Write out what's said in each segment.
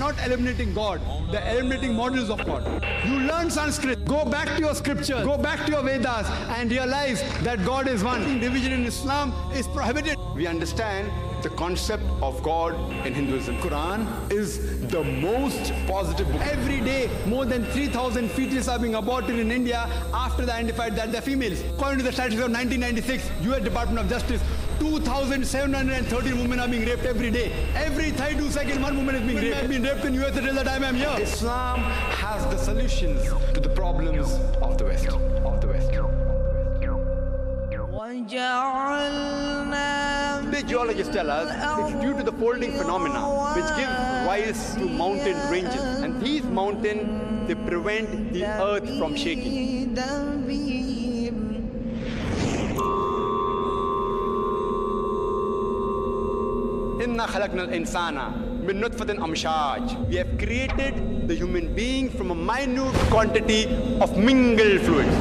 not eliminating God. They're eliminating models of God. You learn Sanskrit. Go back to your scriptures. Go back to your Vedas and realize that God is one. Division in Islam is prohibited. We understand the concept of God in Hinduism. Quran is the most positive book. Every day, more than 3,000 fetuses are being aborted in India after they identified that they're females. According to the statistics of 1996, US Department of Justice, 2,713 women are being raped every day. Every 32 seconds, one woman is being raped. I've been raped in US until the time I'm here. Islam has the solutions to the problems of the West. The geologists tell us it's due to the folding phenomena which give rise to mountain ranges, and these mountains, they prevent the earth from shaking. Inna khalaqnal insana min nutfatin amshaj. We have created the human being from a minute quantity of mingled fluids.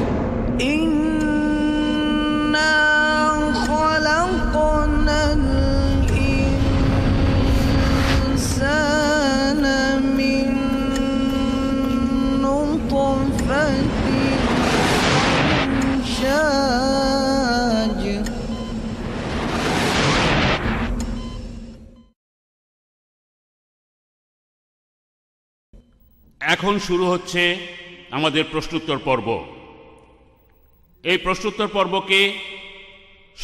এখন শুরু হচ্ছে আমাদের প্রশ্নোত্তর পর্ব। এই প্রশ্নোত্তর পর্বকে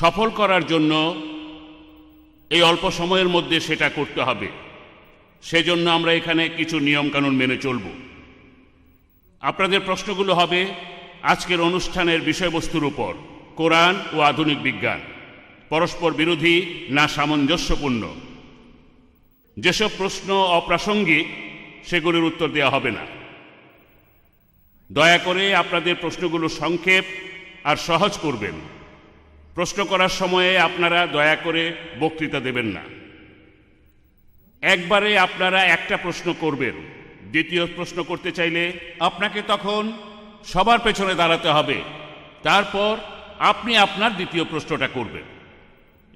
সফল করার জন্য এই অল্প সময়ের মধ্যে সেটা করতে হবে। সেজন্য আমরা এখানে কিছু নিয়মকানুন মেনে চলব। আপনাদের প্রশ্নগুলো হবে আজকের অনুষ্ঠানের বিষয়বস্তুর উপর, কোরআন ও আধুনিক বিজ্ঞান পরস্পর বিরোধী না সামঞ্জস্যপূর্ণ। যেসব প্রশ্ন অপ্রাসঙ্গিক সেগুলোর উত্তর দেওয়া হবে না। দয়া করে আপনাদের প্রশ্নগুলো সংক্ষেপ আর সহজ করবেন। প্রশ্ন করার সময়ে আপনারা দয়া করে বক্তৃতা দেবেন না। একবারে আপনারা একটা প্রশ্ন করবেন। দ্বিতীয় প্রশ্ন করতে চাইলে আপনাকে তখন সবার পেছনে দাঁড়াতে হবে। তারপর আপনি আপনার দ্বিতীয় প্রশ্নটা করবেন।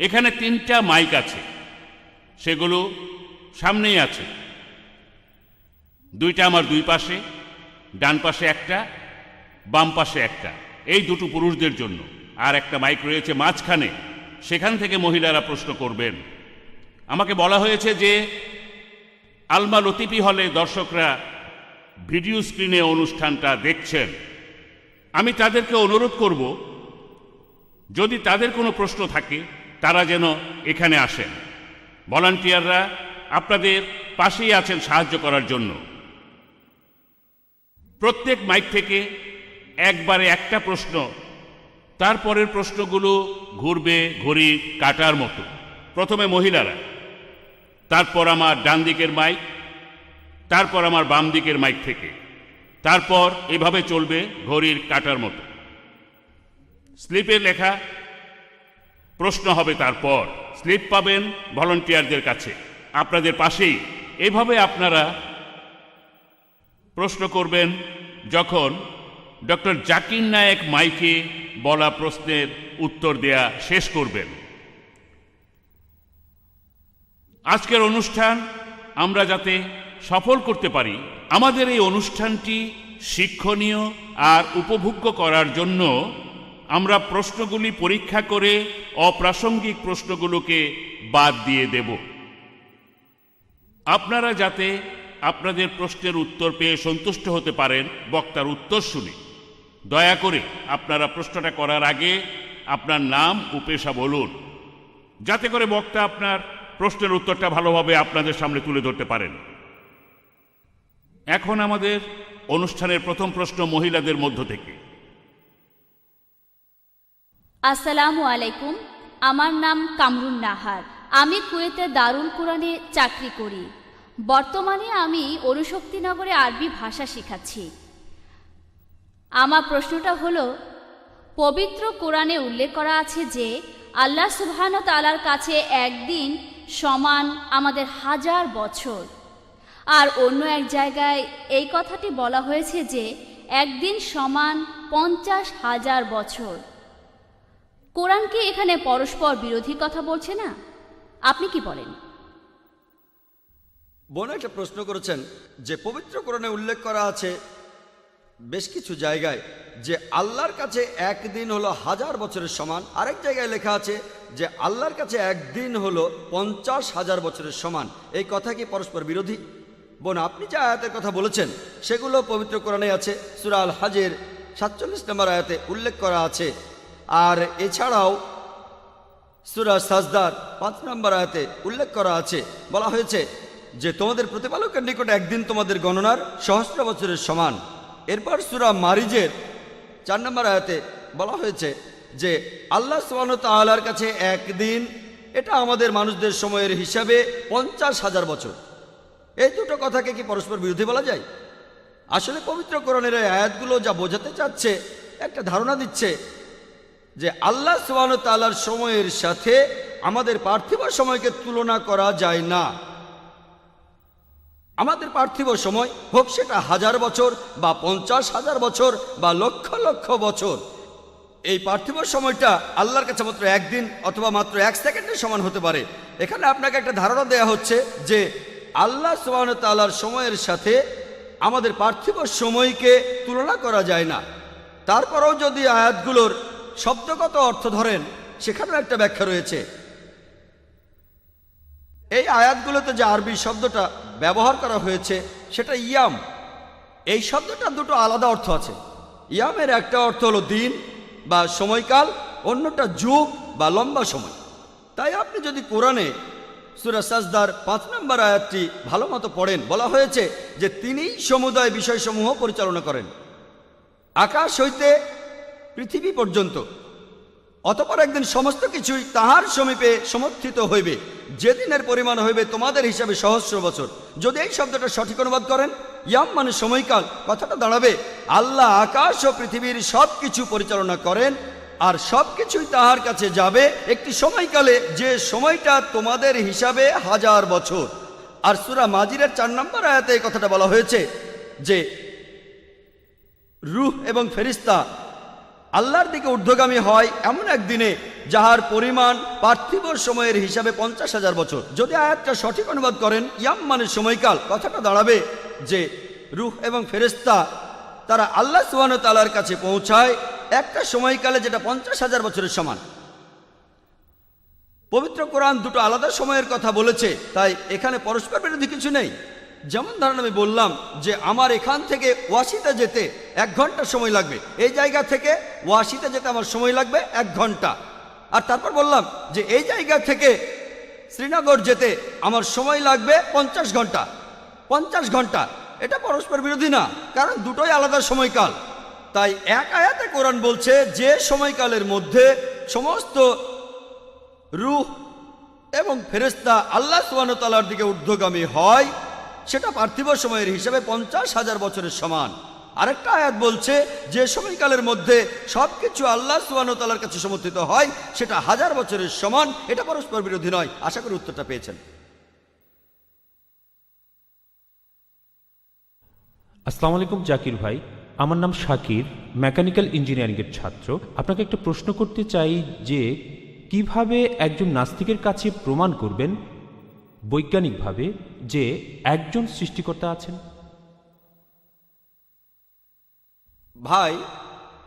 এখানে 3টা মাইক আছে, সেগুলো সামনেই আছে। 2টা আমার দুই পাশে, ডান পাশে একটা, বাম পাশে একটা। এই দুটো পুরুষদের জন্য। আর একটা মাইক রয়েছে মাঝখানে, সেখান থেকে মহিলারা প্রশ্ন করবেন। আমাকে বলা হয়েছে যে আলমা লতিফি হলে দর্শকরা ভিডিও স্ক্রিনে অনুষ্ঠানটা দেখছেন। আমি তাদেরকে অনুরোধ করব, যদি তাদের কোনো প্রশ্ন থাকে তারা যেন এখানে আসেন। ভলান্টিয়াররা আপনাদের পাশেই আছেন সাহায্য করার জন্য। প্রত্যেক মাইক থেকে একবারে একটা প্রশ্ন, তারপরের প্রশ্নগুলো ঘুরবে ঘড়ির কাঁটার মতো। প্রথমে মহিলারা, তারপর আমার ডান দিকের মাইক, তারপর আমার বাম দিকের মাইক থেকে, তারপর এভাবে চলবে ঘড়ির কাঁটার মতো। স্লিপে লেখা প্রশ্ন হবে, তারপর স্লিপ পাবেন ভলান্টিয়ারদের কাছে আপনাদের পাশেই। এভাবে আপনারা প্রশ্ন করবেন যখন ডক্টর জাকির নায়েক মাইকে বলা প্রশ্নের উত্তর দেয়া শেষ করবেন। আজকের অনুষ্ঠান আমরা যাতে সফল করতে পারি, আমাদের এই অনুষ্ঠানটি শিক্ষণীয় আর উপভোগ্য করার জন্য আমরা প্রশ্নগুলি পরীক্ষা করে অপ্রাসঙ্গিক প্রশ্নগুলোকে বাদ দিয়ে দেব। আপনারা যাতে আপনাদের প্রশ্নের উত্তর পেয়ে সন্তুষ্ট হতে পারেন বক্তার উত্তর শুনে, দয়া করে আপনারা প্রশ্নটা করার আগে আপনার নাম ও পেশা বলুন, যাতে করে বক্তা আপনার প্রশ্নের উত্তরটা ভালোভাবে আপনাদের সামনে তুলে ধরতে পারেন। এখন আমাদের অনুষ্ঠানের প্রথম প্রশ্ন মহিলাদের মধ্য থেকে। আসসালামু আলাইকুম, আমার নাম কামরুন নাহার। আমি কুয়েতে দারুল কুরআনে চাকরি করি। বর্তমানে আমি অনুশক্তিনগরে আরবি ভাষা শেখাচ্ছি। আমার প্রশ্নটা হলো, পবিত্র কোরআনে উল্লেখ করা আছে যে আল্লাহ সুবহানাহু ওয়া তাআলার কাছে একদিন সমান আমাদের 1000 বছর, আর অন্য এক জায়গায় এই কথাটি বলা হয়েছে যে একদিন সমান 50,000 বছর। কোরআন কি এখানে পরস্পর বিরোধী কথা বলছে না? আপনি কি বলেন? বোন একটা প্রশ্ন করেছেন যে পবিত্র কোরআনে উল্লেখ করা আছে বেশ কিছু জায়গায় যে আল্লাহর কাছে একদিন হলো 1000 বছরের সমান, আরেক জায়গায় লেখা আছে যে আল্লাহর কাছে একদিন হলো 50,000 বছরের সমান। এই কথা কি পরস্পর বিরোধী? বোন, আপনি যে আয়াতের কথা বলেছেন সেগুলো পবিত্র কোরআনে আছে। সূরা আল হাজের 47 নম্বর আয়াতে উল্লেখ করা আছে, আর এছাড়াও সূরা সাজদার 5 নম্বর আয়াতে উল্লেখ করা আছে। বলা হয়েছে যে তোমাদের প্রতিপালকের নিকট একদিন তোমাদের গণনার সহস্র বছরের সমান। এরপর সূরা মারিজের 4 নম্বর আয়াতে বলা হয়েছে যে আল্লাহ সুবহানাহু ওয়া তাআলার কাছে একদিন এটা আমাদের মানুষদের সময়ের হিসাবে 50,000 বছর। এই দুটো কথাকে কি পরস্পর বিরোধী বলা যায়? আসলে পবিত্র কোরআনের এই আয়াতগুলো যা বোঝাতে চাচ্ছে, একটা ধারণা দিচ্ছে যে আল্লাহ সুবহানাহু ওয়া তাআলার সময়ের সাথে আমাদের পার্থিব সময়কে তুলনা করা যায় না। আমাদের পার্থিব সময় হোক সেটা 1000 বছর বা 50,000 বছর বা লক্ষ লক্ষ বছর, এই পার্থিব সময়টা আল্লাহর কাছে মাত্র একদিন অথবা মাত্র 1 সেকেন্ডের সমান হতে পারে। এখানে আপনাকে একটা ধারণা দেয়া হচ্ছে যে আল্লাহ সুবহানাহু ওয়া তাআলার সময়ের সাথে আমাদের পার্থিব সময়কে তুলনা করা যায় না। তারপরেও যদি আয়াতগুলোর শব্দগত অর্থ ধরেন, সেখানেও একটা ব্যাখ্যা রয়েছে। এই আয়াতগুলোতে যে আরবি শব্দটা ব্যবহার করা হয়েছে সেটা ইয়াম। এই শব্দটা দুটো আলাদা অর্থ আছে। ইয়ামের একটা অর্থ হলো দিন বা সময়কাল, অন্যটা যুগ বা লম্বা সময়। তাই আপনি যদি কোরআনে সূরা সাজদার 5 নম্বর আয়াতটি ভালো মতো পড়েন, বলা হয়েছে যে তিনিই সমুদয় বিষয়সমূহ পরিচালনা করেন, আকাশ হইতে পৃথিবী পর্যন্ত। অতঃপর একদিন সমস্ত কিছুই তাহার সমীপে সমর্থিত হইবে, যেদিনের পরিমাণ হইবে তোমাদের হিসাবে সহস্র বছর। যদি এই শব্দটা সঠিক অনুবাদ করেন, ইয়াম মানে সময়কাল, কথাটা দাঁড়াবে আল্লাহ আকাশ ও পৃথিবীর সব কিছু পরিচালনা করেন, আর সব কিছুই তাহার কাছে যাবে একটি সময়কালে, যে সময়টা তোমাদের হিসাবে 1000 বছর। আর সূরা মাজিরের 4 নম্বর আয়াতে এই কথাটা বলা হয়েছে যে রূহ এবং ফেরেশতা আল্লাহর দিকে ঊর্ধ্বগামী হয় এমন একদিনে যাহার পরিমাণ পার্থিব সময়ের হিসাবে 50,000 বছর। যদি আয়াতটা সঠিক অনুবাদ করেন, ইয়াম মানে সময়কাল, কথাটা দাঁড়াবে যে রূহ এবং ফেরেশতা তারা আল্লাহ সুবহানাহু ওয়া তাআলার কাছে পৌঁছায় একটা সময়কালে যেটা 50,000 বছরের সমান। পবিত্র কোরআন দুটো আলাদা সময়ের কথা বলেছে, তাই এখানে পরস্পর বিরোধী কিছু নেই। যেমন ধরেন আমি বললাম যে আমার এখান থেকে ওয়াশিতে যেতে 1 ঘন্টা সময় লাগবে, এই জায়গা থেকে ওয়াশিতে যেতে আমার সময় লাগবে 1 ঘন্টা। আর তারপর বললাম যে এই জায়গা থেকে শ্রীনগর যেতে আমার সময় লাগবে 50 ঘন্টা। 50 ঘন্টা এটা পরস্পর বিরোধী না, কারণ দুটোই আলাদা সময়কাল। তাই এক আয়াতে কোরআন বলছে যে সময়কালের মধ্যে সমস্ত রূহ এবং ফেরেশতা আল্লাহ সুবহানাহু ওয়া তাআলার দিকে ঊর্ধ্বগামী হয়, সেটা পার্থিব সময়ের হিসাবে 50,000 বছরের সমান। আরেকটা আয়াত বলছে যে সময়কালের মধ্যে সবকিছু আল্লাহ সুবহানাহু ওয়া তাআলার কাছে সমর্থিত হয়, সেটা 1000 বছরের সমান। এটা পরস্পর বিরোধী নয়। আশা করি উত্তরটা পেয়েছেন। আসসালামু আলাইকুম জাকির ভাই, আমার নাম শাকির, মেকানিক্যাল ইঞ্জিনিয়ারিংয়ের ছাত্র। আপনাকে একটা প্রশ্ন করতে চাই যে কিভাবে একজন নাস্তিকের কাছে প্রমাণ করবেন বৈজ্ঞানিকভাবে যে একজন সৃষ্টিকর্তা আছেন? ভাই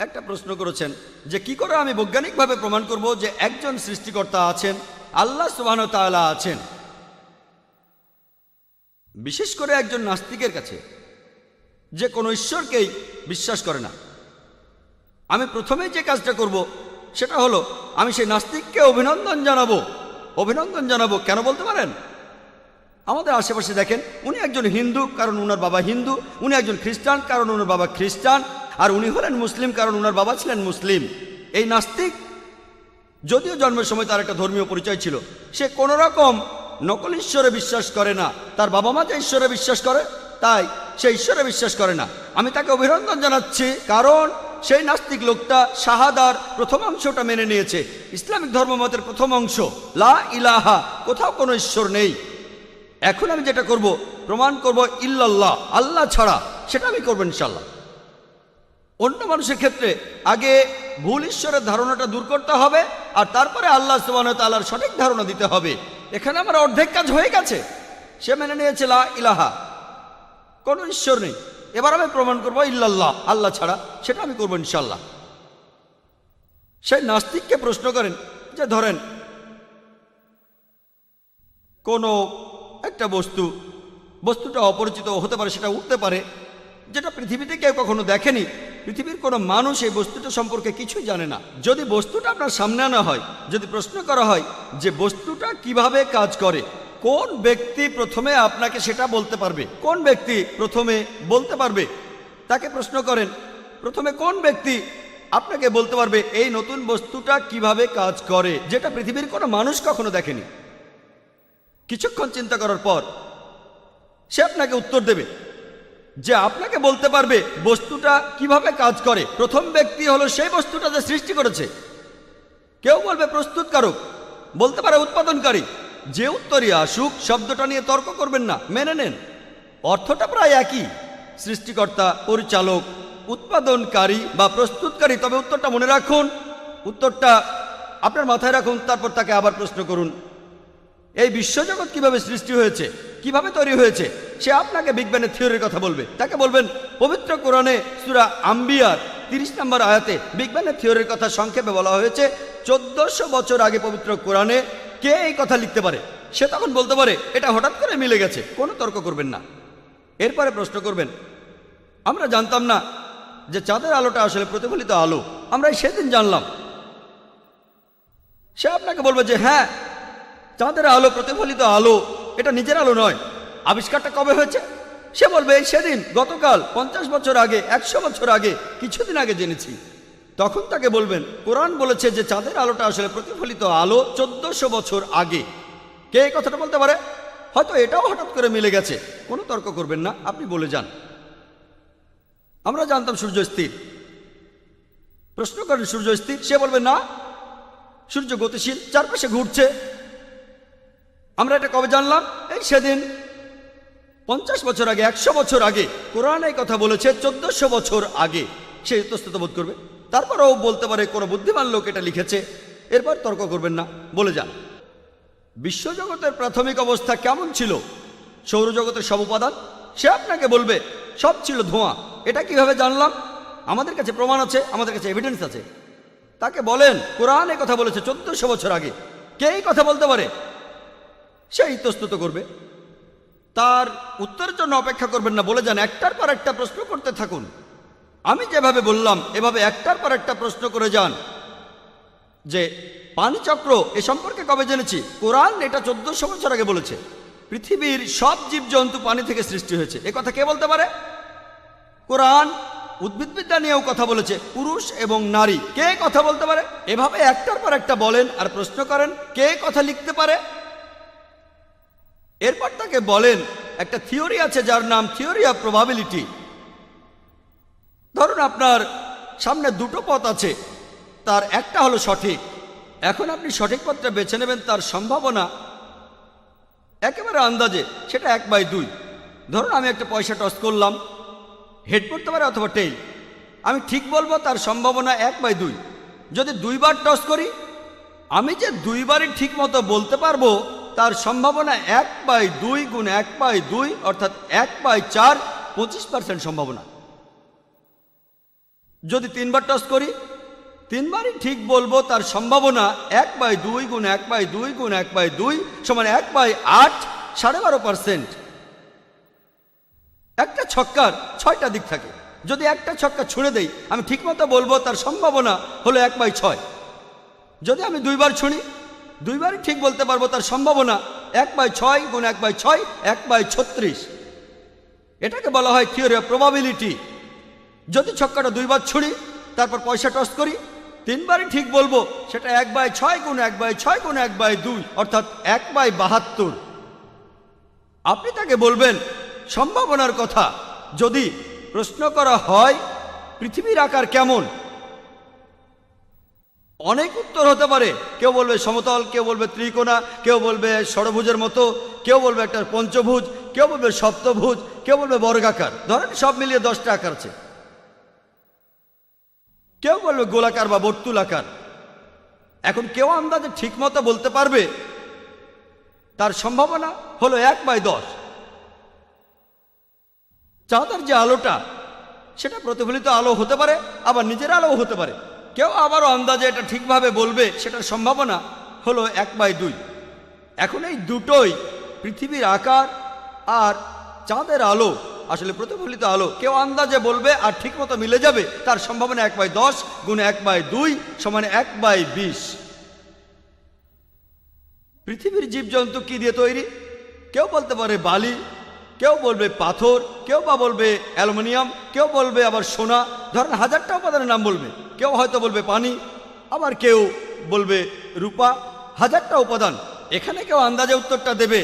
একটা প্রশ্ন করেছেন যে কি করে আমি বৈজ্ঞানিকভাবে প্রমাণ করব যে একজন সৃষ্টিকর্তা আছেন, আল্লাহ সুবহানাহু ওয়া তাআলা আছেন। বিশেষ করে একজন নাস্তিকের কাছে, যে কোনো ঈশ্বরকেই বিশ্বাস করে না, আমি প্রথমেই যে কাজটা করব সেটা হলো আমি সেই নাস্তিককে অভিনন্দন জানাবো। কেন বলতে পারেন? আমাদের আশেপাশে দেখেন, উনি একজন হিন্দু কারণ উনার বাবা হিন্দু, উনি একজন খ্রিস্টান কারণ উনার বাবা খ্রিস্টান, আর উনি হলেন মুসলিম কারণ উনার বাবা ছিলেন মুসলিম। এই নাস্তিক যদিও জন্মের সময় তার একটা ধর্মীয় পরিচয় ছিল, সে কোনো রকম নকল ঈশ্বরে বিশ্বাস করে না। তার বাবা মা যে ঈশ্বরে বিশ্বাস করে, তাই সে ঈশ্বরে বিশ্বাস করে না। আমি তাকে অভিনন্দন জানাচ্ছি কারণ সেই নাস্তিক লোকটা শাহাদার প্রথম অংশটা মেনে নিয়েছে। ইসলামিক ধর্মমতের প্রথম অংশ লা ইলাহা, কোথাও কোনো ঈশ্বর নেই। এখন আমি যেটা করব, প্রমাণ করব ইল্লাল্লাহ, আল্লাহ ছাড়া, সেটা আমি করবো ইনশাল্লাহ। অন্য মানুষের ক্ষেত্রে আগে ভুল ঈশ্বরের ধারণাটা দূর করতে হবে, আর তারপরে আল্লাহ সুবহানাহু ওয়া তাআলার সঠিক ধারণা দিতে হবে। এখানে আমার অর্ধেক কাজ হয়ে গেছে। সে মেনে নিয়েছে লা ইলাহা, কোনো ঈশ্বর নেই। এবার আমি প্রমাণ করবো ইল্লাল্লাহ, আল্লাহ ছাড়া, সেটা আমি করবো ইনশাল্লাহ। সেই নাস্তিককে প্রশ্ন করেন যে ধরেন কোনো একটা বস্তুটা অপরিচিত হতে পারে, সেটা উঠতে পারে, যেটা পৃথিবীতে কেউ কখনো দেখেনি, পৃথিবীর কোনো মানুষ এই বস্তুটা সম্পর্কে কিছুই জানে না। যদি বস্তুটা আপনার সামনে আনা হয়, যদি প্রশ্ন করা হয় যে বস্তুটা কিভাবে কাজ করে, কোন ব্যক্তি প্রথমে আপনাকে সেটা বলতে পারবে? কোন ব্যক্তি প্রথমে বলতে পারবে? তাকে প্রশ্ন করেন, প্রথমে কোন ব্যক্তি আপনাকে বলতে পারবে এই নতুন বস্তুটা কিভাবে কাজ করে, যেটা পৃথিবীর কোনো মানুষ কখনো দেখেনি? কিছুক্ষণ চিন্তা করার পর সে আপনাকে উত্তর দেবে যে আপনাকে বলতে পারবে বস্তুটা কিভাবে কাজ করে প্রথম ব্যক্তি হলো সেই বস্তুটা যে সৃষ্টি করেছে। কেউ বলবে প্রস্তুতকারক, বলতে পারে উৎপাদনকারী। যে উত্তরই আসুক, শব্দটা নিয়ে তর্ক করবেন না, মেনে নেন। অর্থটা প্রায় একই, সৃষ্টিকর্তা, পরিচালক, উৎপাদনকারী বা প্রস্তুতকারী। তবে উত্তরটা মনে রাখুন, উত্তরটা আপনার মাথায় রাখুন, তারপর তাকে আবার প্রশ্ন করুন এই বিশ্বজগৎ কিভাবে সৃষ্টি হয়েছে, কিভাবে তৈরি হয়েছে। সে আপনাকে বিজ্ঞানের থিওরির কথা বলবে। তাকে বলবেন পবিত্র কোরআনে সূরা আম্বিয়ার 30 নম্বর আয়াতে বিজ্ঞানের থিওরির কথা সংক্ষেপে বলা হয়েছে। 1400 বছর আগে পবিত্র কোরআনে কে এই কথা লিখতে পারে? সে তখন বলতে পারে এটা হঠাৎ করে মিলে গেছে। কোনো তর্ক করবেন না। এরপরে প্রশ্ন করবেন, আমরা জানতাম না যে চাঁদের আলোটা আসলে প্রতিফলিত আলো, আমরা সেদিন জানলাম। সে আপনাকে বলবে যে হ্যাঁ, চাঁদের আলো প্রতিফলিত আলো, এটা নিজের আলো নয়। আবিষ্কারটা কবে হয়েছে? সে বলবে সেদিন, গতকাল, 50 বছর আগে, 100 বছর আগে, কিছুদিন আগে জেনেছি। তখন তাকে বলবেন কোরআন বলেছে যে চাঁদের আলোটা আসলে প্রতিফলিত আলো 1400 বছর আগে। কে এই কথাটা বলতে পারে? হয়তো এটাও হঠাৎ করে মিলে গেছে। কোনো তর্ক করবেন না, আপনি বলে যান আমরা জানতাম সূর্য স্থির। প্রশ্ন করেন সূর্য স্থির? সে বলবে না, সূর্য গতিশীল, চারপাশে ঘুরছে। আমরা এটা কবে জানলাম? এই সেদিন, 50 বছর আগে, 100 বছর আগে। কোরআন এই কথা বলেছে 1400 বছর আগে। সে ইতস্তত বোধ করবে। তারপরেও বলতে পারে কোনো বুদ্ধিমান লোক এটা লিখেছে। এরপর তর্ক করবেন না, বলে যান বিশ্বজগতের প্রাথমিক অবস্থা কেমন ছিল, সৌরজগতের সব উপাদান। সে আপনাকে বলবে সব ছিল ধোঁয়া। এটা কিভাবে জানলাম? আমাদের কাছে প্রমাণ আছে, আমাদের কাছে এভিডেন্স আছে। তাকে বলেন কোরআন এই কথা বলেছে 1400 বছর আগে। কে এই কথা বলতে পারে? সে ইতস্তত করবে। তার উত্তরের জন্য অপেক্ষা করবেন না, বলে যান একটার পর একটা প্রশ্ন করতে থাকুন। আমি যেভাবে বললাম এভাবে একটার পর একটা প্রশ্ন করে যান যে পানিচক্র এ সম্পর্কে কবে জেনেছি? কোরআন এটা 1400 বছর আগে বলেছে। পৃথিবীর সব জীবজন্তু পানি থেকে সৃষ্টি হয়েছে। এ কথা কে বলতে পারে? কোরআন উদ্ভিদবিদ্যা নিয়েও কথা বলেছে, পুরুষ এবং নারী। কে কথা বলতে পারে? এভাবে একটার পর একটা বলেন আর প্রশ্ন করেন কে কথা লিখতে পারে। এরপর তাকে বলেন একটা থিওরি আছে যার নাম থিওরি অফ প্রবাবিলিটি। ধরুন আপনার সামনে দুটো পথ আছে, তার একটা হলো সঠিক। এখন আপনি সঠিক পথটা বেছে নেবেন, তার সম্ভাবনা একেবারে আন্দাজে সেটা 1/2। ধরুন আমি একটা পয়সা টস করলাম, হেড পড়তে পারে অথবা টেইল। আমি ঠিক বলবো তার সম্ভাবনা 1/2। যদি 2 বার টস করি, আমি যে 2 বারই ঠিক মতো বলতে পারবো তার সম্ভাবনা 1/2 গুণ 1/2 অর্থাৎ 1/4, 25% সম্ভাবনা। যদি 3 বার টস করি, 3 বারই ঠিক বলবো তার সম্ভাবনা 1/2 গুণ 1/2 গুণ 1/2 সমান 1/8, 12.5%। একটা ছক্কার 6টা দিক থাকে। যদি একটা ছক্কা ছুঁড়ে দেই, আমি ঠিকমতো বলবো তার সম্ভাবনা হলো 1/6। যদি আমি 2 বার ছুঁড়ি, 2 বারই ঠিক বলতে পারবো তার সম্ভাবনা 1/6 গুণ 1/6, 1/36। এটাকে বলা হয় থিওরি অফ প্রবাবিলিটি। যদি ছক্কাটা 2 বার ছুঁড়ি, তারপর পয়সা টস করি, 3 বারই ঠিক বলবো, সেটা 1/6 গুণ 1/6 গুণ 1/2 অর্থাৎ 1/72। আপনি তাকে বলবেন সম্ভাবনার কথা। যদি প্রশ্ন করা হয় পৃথিবীর আকার কেমন, অনেক উত্তর হতে পারে। কেউ বলবে সমতল, কেউ বলবে ত্রিকোণা, কেউ বলবে ষড়ভুজের মতো, কেউ বলবে একটা পঞ্চভুজ, কেউ বলবে সপ্তভুজ, কেউ বলবে বর্গাকার। ধরেন সব মিলিয়ে 10টা আকার আছে। কেউ বলবে গোলাকার বা বর্তুলাকার। এখন কেউ আন্দাজে ঠিক মতো বলতে পারবে তার সম্ভাবনা হলো 1/10। চাঁদের যে আলোটা সেটা প্রতিফলিত আলো হতে পারে, আবার নিজের আলো হতে পারে। কেউ আবারও আন্দাজে এটা ঠিকভাবে বলবে, সেটার সম্ভাবনা হলো 1/2। এখন এই দুটোই, পৃথিবীর আকার আর চাঁদের আলো, আসলে প্রতিফলিত আলো, কেউ আন্দাজে বলবে আর ঠিকমতো মিলে যাবে, তার সম্ভাবনা 1/10 গুণ 1/2 সমান 1/20। পৃথিবীর জীবজন্তু কি দিয়ে তৈরি? কেউ বলতে পারে বালি, কেউ বলবে পাথর, কেউ বা বলবে অ্যালুমিনিয়াম, কেউ বলবে আবার সোনা। ধরেন 1000টা উপাদানের নাম বলবে। কেউ হয়তো বলবে পানি, আবার কেউ বলবে রূপা। 1000টা উপাদান, এখানে কেউ আন্দাজে উত্তরটা দেবে,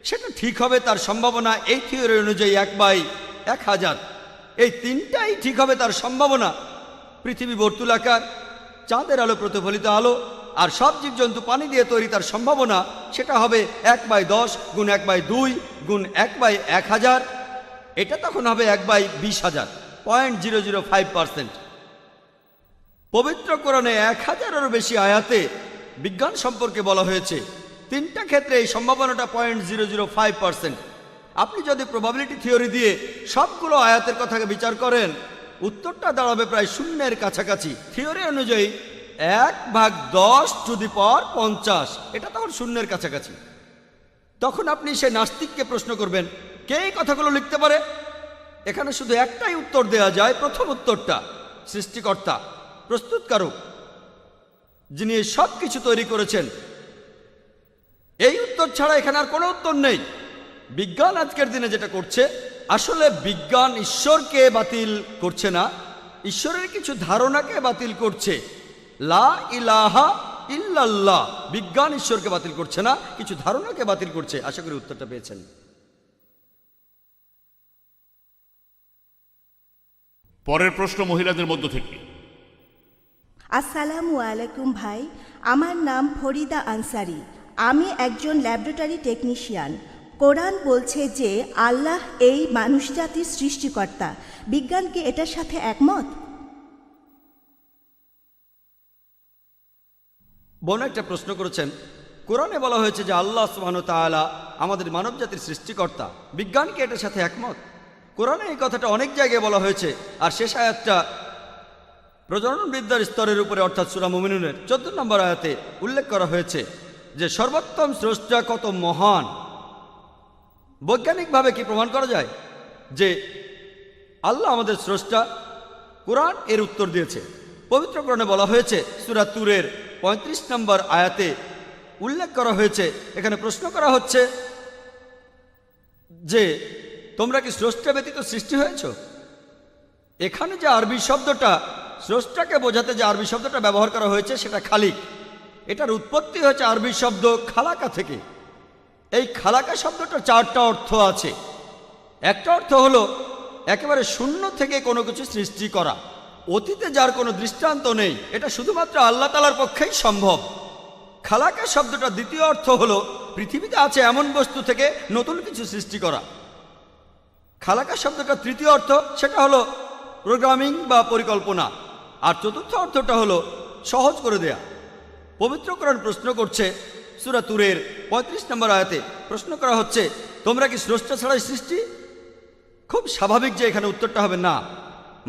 সেটা ঠিক হবে। তার সম্ভাবনা এই থিওরি অনুযায়ী 1/1000। এই তিনটাই ঠিক হবে তার সম্ভাবনা। পৃথিবী বর্তুলাকার, চাঁদের আলো প্রতিফলিত আলো, আর সব জীবজন্তু পানি দিয়ে তৈরি, তার সম্ভাবনা সেটা হবে 1/10 গুণ 1/2 গুণ 1/1000। এটা তখন হবে 1/20,000, 0.005%। পবিত্র কোরআনে 1000-এরও বেশি আয়াতে বিজ্ঞান সম্পর্কে বলা হয়েছে। 3টা ক্ষেত্রে এই সম্ভাবনাটা 0.005%। আপনি যদি প্রবাবিলিটি থিওরি দিয়ে সবগুলো আয়াতের কথাকে বিচার করেন, উত্তরটা দাঁড়াবে প্রায় শূন্যের কাছাকাছি। থিওরি অনুযায়ী 1/10⁻50, এটা তখন শূন্যের কাছাকাছি। তখন আপনি সেই নাস্তিককে প্রশ্ন করবেন, কে এই কথাগুলো লিখতে পারে? এখানে শুধু একটাই উত্তর দেয়া যায়। প্রথম উত্তরটা, সৃষ্টিকর্তা, প্রস্তুতকারক, যিনি এই সব কিছু তৈরি করেছেন। এই উত্তর ছাড়া এখানে আর কোনো উত্তর নেই। বিজ্ঞান আজকের দিনে যেটা করছে, আসলে বিজ্ঞান ঈশ্বরকে বাতিল করছে না, ঈশ্বরের কিছু ধারণাকে বাতিল করছে। লা ইলাহা ইল্লাল্লাহ, বিজ্ঞান ঈশ্বরকে বাতিল করছে না, কিছু ধারণাকে বাতিল করছে। আশা করি উত্তরটা পেয়েছেন। পরের প্রশ্ন মহিলাদের মধ্য থেকে। আসসালামু আলাইকুম ভাই, আমার নাম ফরিদা আনসারি। আমি একজন ল্যাবরেটরি টেকনিশিয়ান। কোরআন বলছে যে আল্লাহ এই মানুষজাতির সৃষ্টিকর্তা। বিজ্ঞান কি এটার সাথে একমত? বোন একটা প্রশ্ন করেছেন। কোরআনে বলা হয়েছে যে আল্লাহ সুবহানাহু ওয়া তাআলা আমাদের মানবজাতির সৃষ্টিকর্তা। বিজ্ঞান কি এটার সাথে একমত? কোরআনে এই কথাটা অনেক জায়গায় বলা হয়েছে। আর শেষ আয়াতটা প্রজনন বিদ্যার স্তরের উপরে, অর্থাৎ সূরা মুমিনুনের 14 নম্বর আয়াতে উল্লেখ করা হয়েছে যে সর্বোত্তম স্রষ্টা কত মহান। বৈজ্ঞানিকভাবে কি প্রমাণ করা যায় যে আল্লাহ আমাদের স্রষ্টা? কোরআন এর উত্তর দিয়েছে। পবিত্র কোরআনে বলা হয়েছে, সূরা তুরের 35 নম্বর আয়াতে উল্লেখ করা হয়েছে, এখানে প্রশ্ন করা হচ্ছে যে তোমরা কি স্রষ্টা ব্যতীত সৃষ্টি হয়েছ? এখানে যে আরবি শব্দটা, স্রষ্টাকে বোঝাতে যে আরবি শব্দটা ব্যবহার করা হয়েছে সেটা খালিক। এটার উৎপত্তি হয়েছে আরবি শব্দ খালাকা থেকে। এই খালাকা শব্দটার 4টা অর্থ আছে। একটা অর্থ হলো একেবারে শূন্য থেকে কোনো কিছু সৃষ্টি করা, অতীতে যার কোনো দৃষ্টান্ত নেই, এটা শুধুমাত্র আল্লাহ তাআলার পক্ষেই সম্ভব। খালাকা শব্দটা দ্বিতীয় অর্থ হলো পৃথিবীতে আছে এমন বস্তু থেকে নতুন কিছু সৃষ্টি করা। খালাকা শব্দটা তৃতীয় অর্থ, সেটা হলো প্রোগ্রামিং বা পরিকল্পনা। আর চতুর্থ অর্থটা হলো সহজ করে দেয়া। পবিত্র কোরআন প্রশ্ন করছে, সূরা তুরের 35 নম্বর আয়াতে প্রশ্ন করা হচ্ছে, তোমরা কি স্রষ্টা ছাড়াই সৃষ্টি? খুব স্বাভাবিক যে এখানে উত্তরটা হবে না,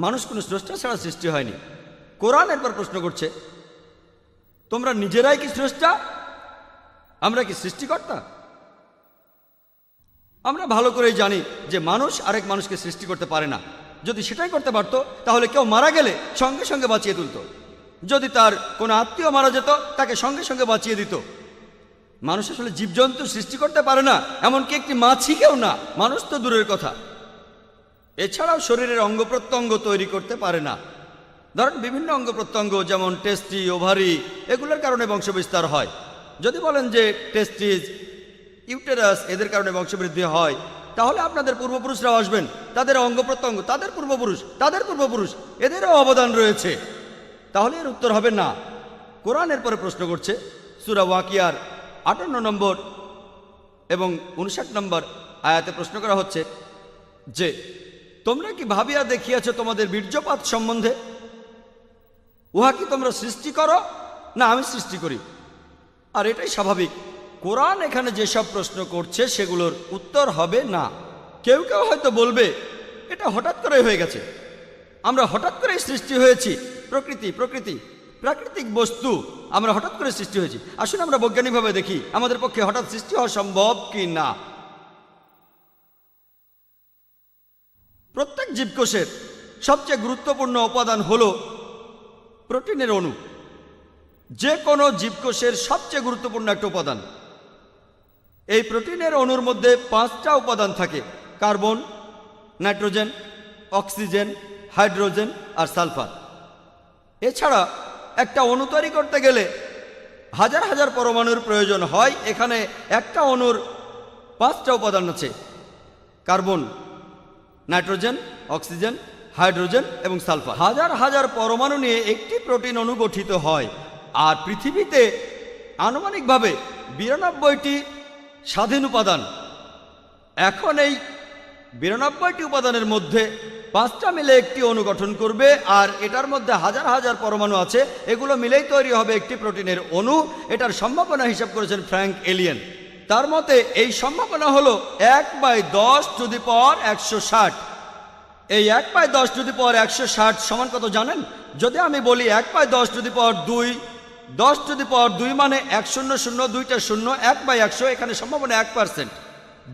মানুষ কোনো স্রষ্টা ছাড়া সৃষ্টি হয়নি। কোরআন এরপর প্রশ্ন করছে, তোমরা নিজেরাই কি স্রষ্টা? আমরা কি সৃষ্টিকর্তা? আমরা ভালো করেই জানি যে মানুষ আরেক মানুষকে সৃষ্টি করতে পারে না। যদি সেটাই করতে পারত তাহলে কেউ মারা গেলে সঙ্গে সঙ্গে বাঁচিয়ে তুলত। যদি তার কোনো আত্মীয় মারা যেত তাকে সঙ্গে সঙ্গে বাঁচিয়ে দিত। মানুষ আসলে জীবজন্তু সৃষ্টি করতে পারে না, এমনকি একটি মাছিকেও না, মানুষ তো দূরের কথা। এছাড়াও শরীরের অঙ্গ প্রত্যঙ্গ তৈরি করতে পারে না। ধরেন বিভিন্ন অঙ্গ প্রত্যঙ্গ যেমন টেস্টি, ওভারি, এগুলোর কারণে বংশবিস্তার হয়। যদি বলেন যে টেস্টিস, ইউটেরাস এদের কারণে বংশবৃদ্ধি হয়, তাহলে আপনাদের পূর্বপুরুষরাও আসবেন, তাদের অঙ্গ প্রত্যঙ্গ, তাদের পূর্বপুরুষ এদেরও অবদান রয়েছে। তাহলে এর উত্তর হবে না। কোরআন এরপরে প্রশ্ন করছে, সূরা ওয়াকিয়ার 58 নম্বর এবং 59 নম্বর আয়াতে প্রশ্ন করা হচ্ছে যে তোমরা কি ভাবিয়া দেখিয়াছ তোমাদের বীর্যপাত সম্বন্ধে? উহা কি তোমরা সৃষ্টি করো না আমি সৃষ্টি করি? আর এটাই স্বাভাবিক, কোরআন এখানে যেসব প্রশ্ন করছে সেগুলোর উত্তর হবে না। কেউ কেউ হয়তো বলবে এটা হঠাৎ করে হয়ে গেছে, আমরা হঠাৎ করেই সৃষ্টি হয়েছি, প্রাকৃতিক বস্তু আমরা হঠাৎ করে সৃষ্টি হয়েছি। আসুন আমরা বৈজ্ঞানিকভাবে দেখি আমাদের পক্ষে হঠাৎ সৃষ্টি হওয়া সম্ভব কি না। প্রত্যেক জীবকোষের সবচেয়ে গুরুত্বপূর্ণ উপাদান হলো প্রোটিনের অণু। যে কোনো জীবকোষের সবচেয়ে গুরুত্বপূর্ণ একটা উপাদান। এই প্রোটিনের অণুর মধ্যে 5টা উপাদান থাকে: কার্বন, নাইট্রোজেন, অক্সিজেন, হাইড্রোজেন আর সালফার। এছাড়া একটা অণু তৈরি করতে গেলে হাজার হাজার পরমাণুর প্রয়োজন হয়। এখানে একটা অণুর 5টা উপাদান আছে: কার্বন, নাইট্রোজেন, অক্সিজেন, হাইড্রোজেন এবং সালফার। হাজার হাজার পরমাণু নিয়ে একটি প্রোটিন অণু গঠিত হয়। আর পৃথিবীতে আনুমানিকভাবে 92টি স্বাধীন উপাদান। এখন এই 92টি উপাদানের মধ্যে 5টা মিলে একটি অণু গঠন করবে, আর এটার মধ্যে হাজার হাজার পরমাণু আছে। এগুলো মিলেই তৈরি হবে একটি প্রোটিনের অণু। এটার সম্ভাবনা হিসাব করেছেন ফ্র্যাঙ্ক এলিয়েন। তার মতে এই সম্ভাবনা হলো 1/10⁻160। এই 1/10⁻160 সমান কত জানেন? যদি আমি বলি 1/10⁻2, 10⁻2 মানে 100, 2টা শূন্য, 1/100, এখানে সম্ভাবনা 1%।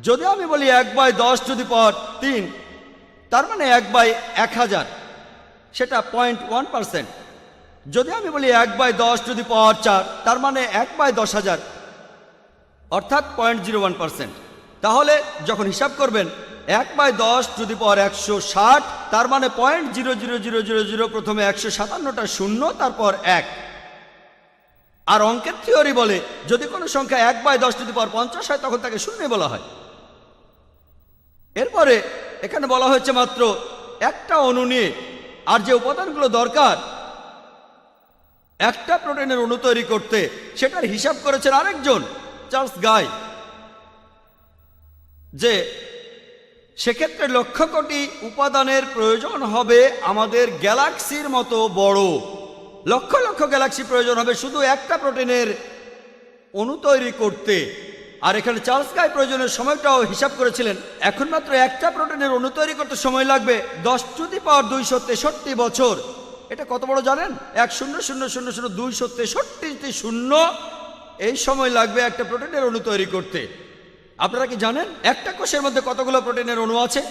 যদি আমি বলি 1/10⁻3, তার মানে 1/1000, সেটা 0.1%। যদি আমি বলি 1/10⁻4, তার মানে 1/10,000, অর্থাৎ 0.01%। তাহলে যখন হিসাব করবেন 1/10⁻160, তার মানে 0.00000, প্রথমে 157টা শূন্য, তারপর 1। আর অঙ্কের থিওরি বলে যদি কোনো সংখ্যা 1/10⁻50 হয় তখন তাকে শূন্য বলা হয়। এরপরে এখানে বলা হয়েছে মাত্র একটা অণু নিয়ে, আর যে উপাদানগুলো দরকার একটা প্রোটিনের অণু তৈরি করতে সেটার হিসাব করেছেন আরেকজন, চার্লস গাই, যে সেক্ষেত্রে লক্ষ কোটি উপাদানের প্রয়োজন হবে আমাদের গ্যালাক্সির মতো বড়। লক্ষ লক্ষ গ্যালাক্সি প্রয়োজন হবে শুধু একটা প্রোটিনের অণু তৈরি করতে। আর এখানে চার্লস গাই প্রয়োজনের সময়টাও হিসাব করেছিলেন। এখন মাত্র একটা প্রোটিনের অণু তৈরি করতে সময় লাগবে 10⁻263 বছর। এটা কত বড় জানেন? 100,000,000,263টি শূন্য। এই সময় লাগবে একটা প্রোটিনের অণু তৈরি করতে। আপনারা কি জানেন একটা কোষের মধ্যে কতগুলো প্রোটিনের অণু আছে?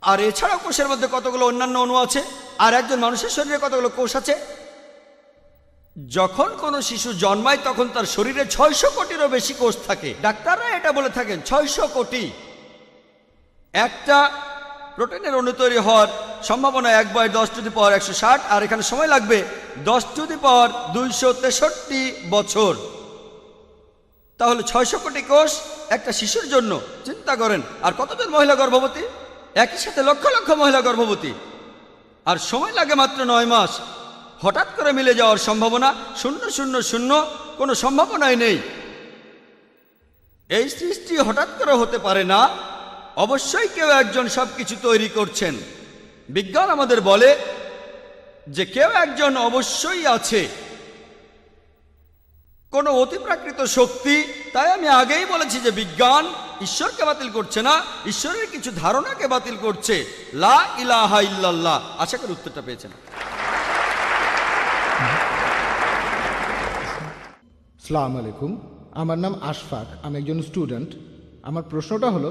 আর এছাড়াও কোষের মধ্যে কতগুলো অন্যান্য অণু আছে? আর একজন মানুষের শরীরে কতগুলো কোষ আছে? যখন কোনো শিশু জন্মায় তখন তার শরীরে 600 কোটিরও বেশি কোষ থাকে। ডাক্তাররা এটা বলে থাকেন 600 কোটি। একটা প্রোটিনের অণু তৈরি হওয়ার সম্ভাবনা 1/10⁻160, আর এখানে সময় লাগবে 10⁻263 বছর। তাহলে 600 কোটি কোষ একটা শিশুর জন্য, চিন্তা করেন। আর কতজন মহিলা গর্ভবতী? একই সাথে লক্ষ লক্ষ মহিলা গর্ভবতী। আর সময় লাগে মাত্র 9 মাস। হঠাৎ করে মিলে যাওয়ার সম্ভাবনা 000, কোনো সম্ভাবনাই নেই। এই সৃষ্টি হঠাৎ করে হতে পারে না, অবশ্যই কেউ একজন সবকিছু তৈরি করছেন। বিজ্ঞান আমাদের বলে যে কেউ একজন অবশ্যই আছে, কোনো অতিপ্রাকৃত শক্তি। তাই আমি আগেই বলেছি যে বিজ্ঞান ঈশ্বরকে বাতিল করছে না, ঈশ্বরের কিছু ধারণাকে বাতিল করছে। লা ইলাহা ইল্লাল্লাহ। আশা করি উত্তরটা পেয়েছেন। আসসালামু আলাইকুম, আমার নাম আশফাক, আমি একজন স্টুডেন্ট। আমার প্রশ্নটা হলো,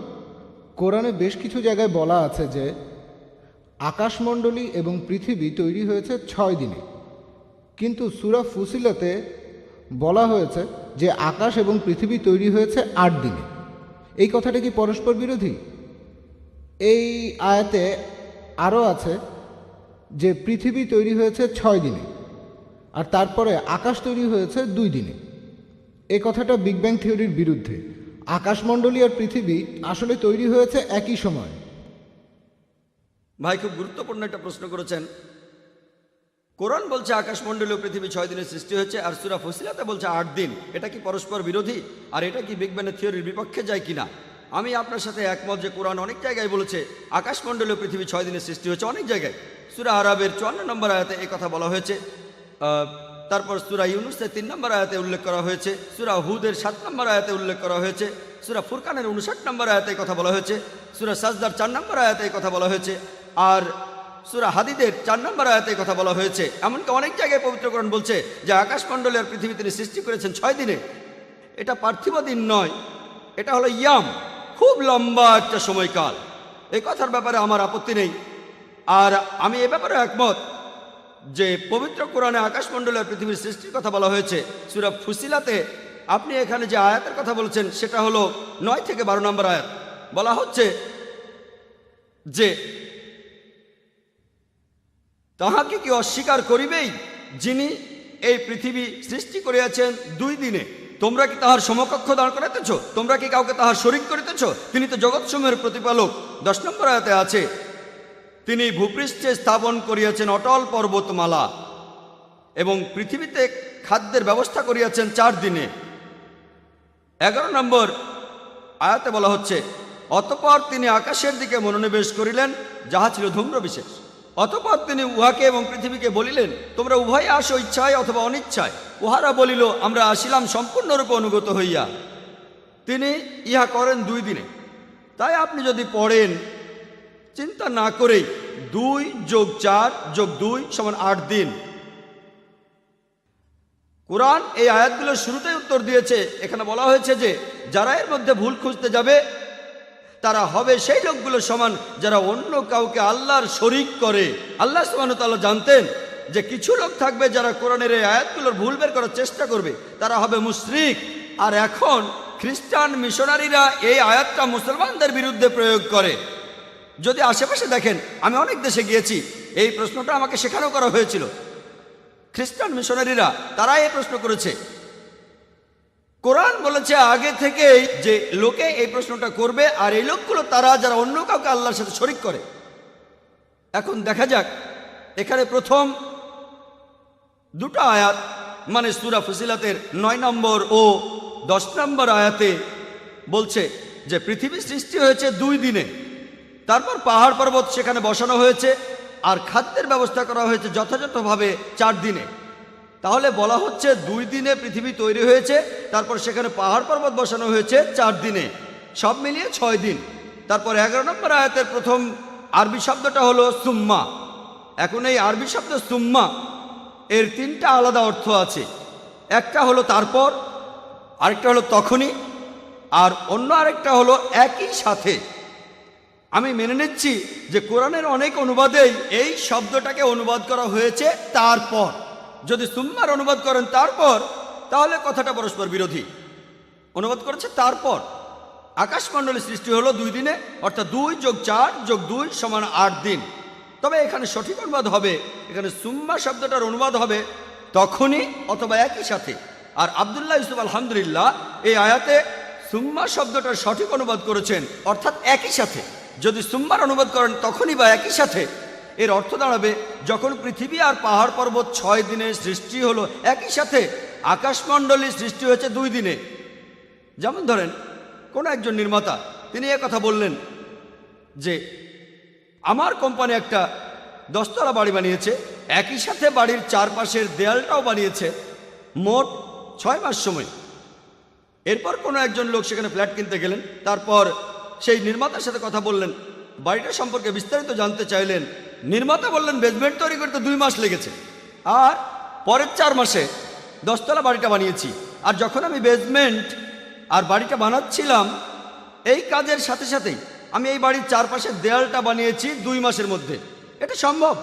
কোরআনে বেশ কিছু জায়গায় বলা আছে যে আকাশমণ্ডলী এবং পৃথিবী তৈরি হয়েছে 6 দিনে, কিন্তু সূরা ফুসিলাতে বলা হয়েছে যে আকাশ এবং পৃথিবী তৈরি হয়েছে 8 দিনে। এই কথাটা কি পরস্পর বিরোধী? এই আয়াতে আরও আছে যে পৃথিবী তৈরি হয়েছে 6 দিনে, আর তারপরে আকাশ তৈরি হয়েছে 2 দিনে। এই কথাটা বিগ ব্যাং থিওরির বিরুদ্ধে। আকাশমণ্ডলী আর পৃথিবী আসলে তৈরি হয়েছে একই সময়। ভাই, খুব গুরুত্বপূর্ণ একটা প্রশ্ন করেছেন। কোরআন বলছে আকাশমণ্ডলী ও পৃথিবী 6 দিনে সৃষ্টি হয়েছে, আর সূরা ফুসিলাতে বলছে 8 দিন। এটা কি পরস্পর বিরোধী? আর এটা কি বিগ ব্যাং থিওরির বিপক্ষে যায় কিনা? আমি আপনার সাথে একমত যে কোরআন অনেক জায়গায় বলেছে আকাশমণ্ডলী ও পৃথিবী 6 দিনে সৃষ্টি হয়েছে। অনেক জায়গায় সূরা আরাবের 54 নম্বর আয়াতে এই কথা বলা হয়েছে। তারপর সূরা ইউনূসের 3 নম্বর আয়াতে উল্লেখ করা হয়েছে, সূরা হুদের 7 নম্বর আয়াতে উল্লেখ করা হয়েছে, সূরা ফুরকানের 59 নম্বর আয়াতে কথা বলা হয়েছে, সূরা সাজদার 4 নম্বর আয়াতে কথা বলা হয়েছে, আর সূরা হাদিদের 4 নম্বর আয়াতে কথা বলা হয়েছে। এমনকি অনেক জায়গায় পবিত্র কোরআন বলছে যে আকাশমণ্ডলী আর পৃথিবী তিনি সৃষ্টি করেছেন 6 দিনে। এটা পার্থিব দিন নয়, এটা হলো ইয়াম, খুব লম্বা একটা সময়কাল। এই কথার ব্যাপারে আমার আপত্তি নেই। আর আমি এ ব্যাপারে একমত যে পবিত্র কোরআনে আকাশমণ্ডলী আর পৃথিবীর সৃষ্টির কথা বলা হয়েছে। সূরা ফুসিলাতে আপনি এখানে যে আয়াতের কথা বলছেন সেটা হলো 9 থেকে 12 নম্বর আয়াত। বলা হচ্ছে যে তাহাকে কি অস্বীকার করিবেই যিনি এই পৃথিবী সৃষ্টি করিয়াছেন 2 দিনে? তোমরা কি তাহার সমকক্ষ দাঁড় করাইতেছ? তোমরা কি কাউকে তাহার শরীক করিতেছ? তিনি তো জগৎসমূহের প্রতিপালক। 10 নম্বর আয়াতে আছে তিনি ভূপৃষ্ঠে স্থাপন করিয়াছেন অটল পর্বতমালা এবং পৃথিবীতে খাদ্যের ব্যবস্থা করিয়াছেন 4 দিনে। 11 নম্বর আয়াতে বলা হচ্ছে অতঃপর তিনি আকাশের দিকে মনোনিবেশ করিলেন, যাহা ছিল ধূম্র বিশেষ। অতঃপর তিনি উহাকে এবং পৃথিবীকে বলিলেন, তোমরা উভয়ে আসো ইচ্ছায় অথবা অনিচ্ছায়। উহারা বলিল, আমরা আসিলাম সম্পূর্ণরূপে অনুগত হইয়া। তিনি ইহা করেন 2 দিনে। তাই আপনি যদি পড়েন চিন্তা না করেই 2 + 4 + 2 = 8 দিন। কোরআন এই আয়াতগুলোর শুরুতেই উত্তর দিয়েছে। এখানে বলা হয়েছে যে যারা এর মধ্যে ভুল খুঁজতে যাবে তারা হবে সেই লোকগুলোর সমান যারা অন্য কাউকে আল্লাহর শরীক করে। আল্লাহ সুবহানাহু ওয়া তাআলা জানতেন যে কিছু লোক থাকবে যারা কোরআনের এই আয়াতগুলোর ভুল বের করার চেষ্টা করবে, তারা হবে মুশরিক। আর এখন খ্রিস্টান মিশনারিরা এই আয়াতটা মুসলমানদের বিরুদ্ধে প্রয়োগ করে। যদি আশেপাশে দেখেন, আমি অনেক দেশে গিয়েছি, এই প্রশ্নটা আমাকে সেখানেও করা হয়েছিল। খ্রিস্টান মিশনারিরা তারা এই প্রশ্ন করেছে। কোরআন বলেছে আগে থেকেই যে লোকে এই প্রশ্নটা করবে, আর এই লোকগুলো তারা যারা অন্য কাউকে আল্লাহর সাথে শরীক করে। এখন দেখা যাক এখানে প্রথম 2টা আয়াত, মানে সূরা ফুসিলাতের 9 নম্বর ও 10 নম্বর আয়াতে বলছে যে পৃথিবী সৃষ্টি হয়েছে 2 দিনে, তারপর পাহাড় পর্বত সেখানে বসানো হয়েছে, আর খাদ্যের ব্যবস্থা করা হয়েছে যথাযথভাবে 4 দিনে। তাহলে বলা হচ্ছে 2 দিনে পৃথিবী তৈরি হয়েছে, তারপর সেখানে পাহাড় পর্বত বসানো হয়েছে 4 দিনে, সব মিলিয়ে 6 দিন। তারপর 11 নম্বর আয়াতের প্রথম আরবি শব্দটা হলো সুম্মা। এখন এই আরবি শব্দ সুম্মা এর 3টা আলাদা অর্থ আছে। একটা হলো তারপর, আরেকটা হলো তখনই, আর অন্য আরেকটা হলো একই সাথে। আমি মেনে নিচ্ছি যে কোরআনের অনেক অনুবাদেই এই শব্দটাকে অনুবাদ করা হয়েছে তারপর। যদি সুম্মার অনুবাদ করেন তারপর, তাহলে কথাটা পরস্পর বিরোধী। অনুবাদ করেছে তারপর। আকাশমণ্ডলী সৃষ্টি হলো 2 দিনে, অর্থাৎ 2 + 4 + 2 = 8 দিন। তবে এখানে সঠিক অনুবাদ হবে, এখানে সুম্মা শব্দটার অনুবাদ হবে তখনই অথবা একই সাথে। আর আব্দুল্লাহ ইউসুফ আলহামদুলিল্লাহ এই আয়াতে সুম্মা শব্দটার সঠিক অনুবাদ করেছেন, অর্থাৎ একই সাথে। যদি সুম্মার অনুবাদ করেন তখনই বা একই সাথে, এর অর্থ দাঁড়াবে যখন পৃথিবী আর পাহাড় পর্বত 6 দিনে সৃষ্টি হলো, একই সাথে আকাশমণ্ডলী সৃষ্টি হয়েছে 2 দিনে। যেমন ধরেন কোনো একজন নির্মাতা, তিনি কথা বললেন যে আমার কোম্পানি একটা 10 তলা বাড়ি বানিয়েছে, একই সাথে বাড়ির চারপাশের দেয়ালটাও বানিয়েছে, মোট 6 মাস সময়। এরপর কোনো একজন লোক সেখানে ফ্ল্যাট কিনতে গেলেন, তারপর সেই নির্মাতার সাথে কথা বললেন, বাড়িটা সম্পর্কে বিস্তারিত জানতে চাইলেন। নির্মাতা বললেন বেসমেন্ট তৈরি করতে 2 মাস লেগেছে, আর পরের 4 মাসে 10 তলা বাড়িটা বানিয়েছি। আর যখন আমি বেসমেন্ট আর বাড়িটা বানাচ্ছিলাম, এই কাজের সাথে সাথেই আমি এই বাড়ির চারপাশের দেয়ালটা বানিয়েছি 2 মাসের মধ্যে। এটা সম্ভব,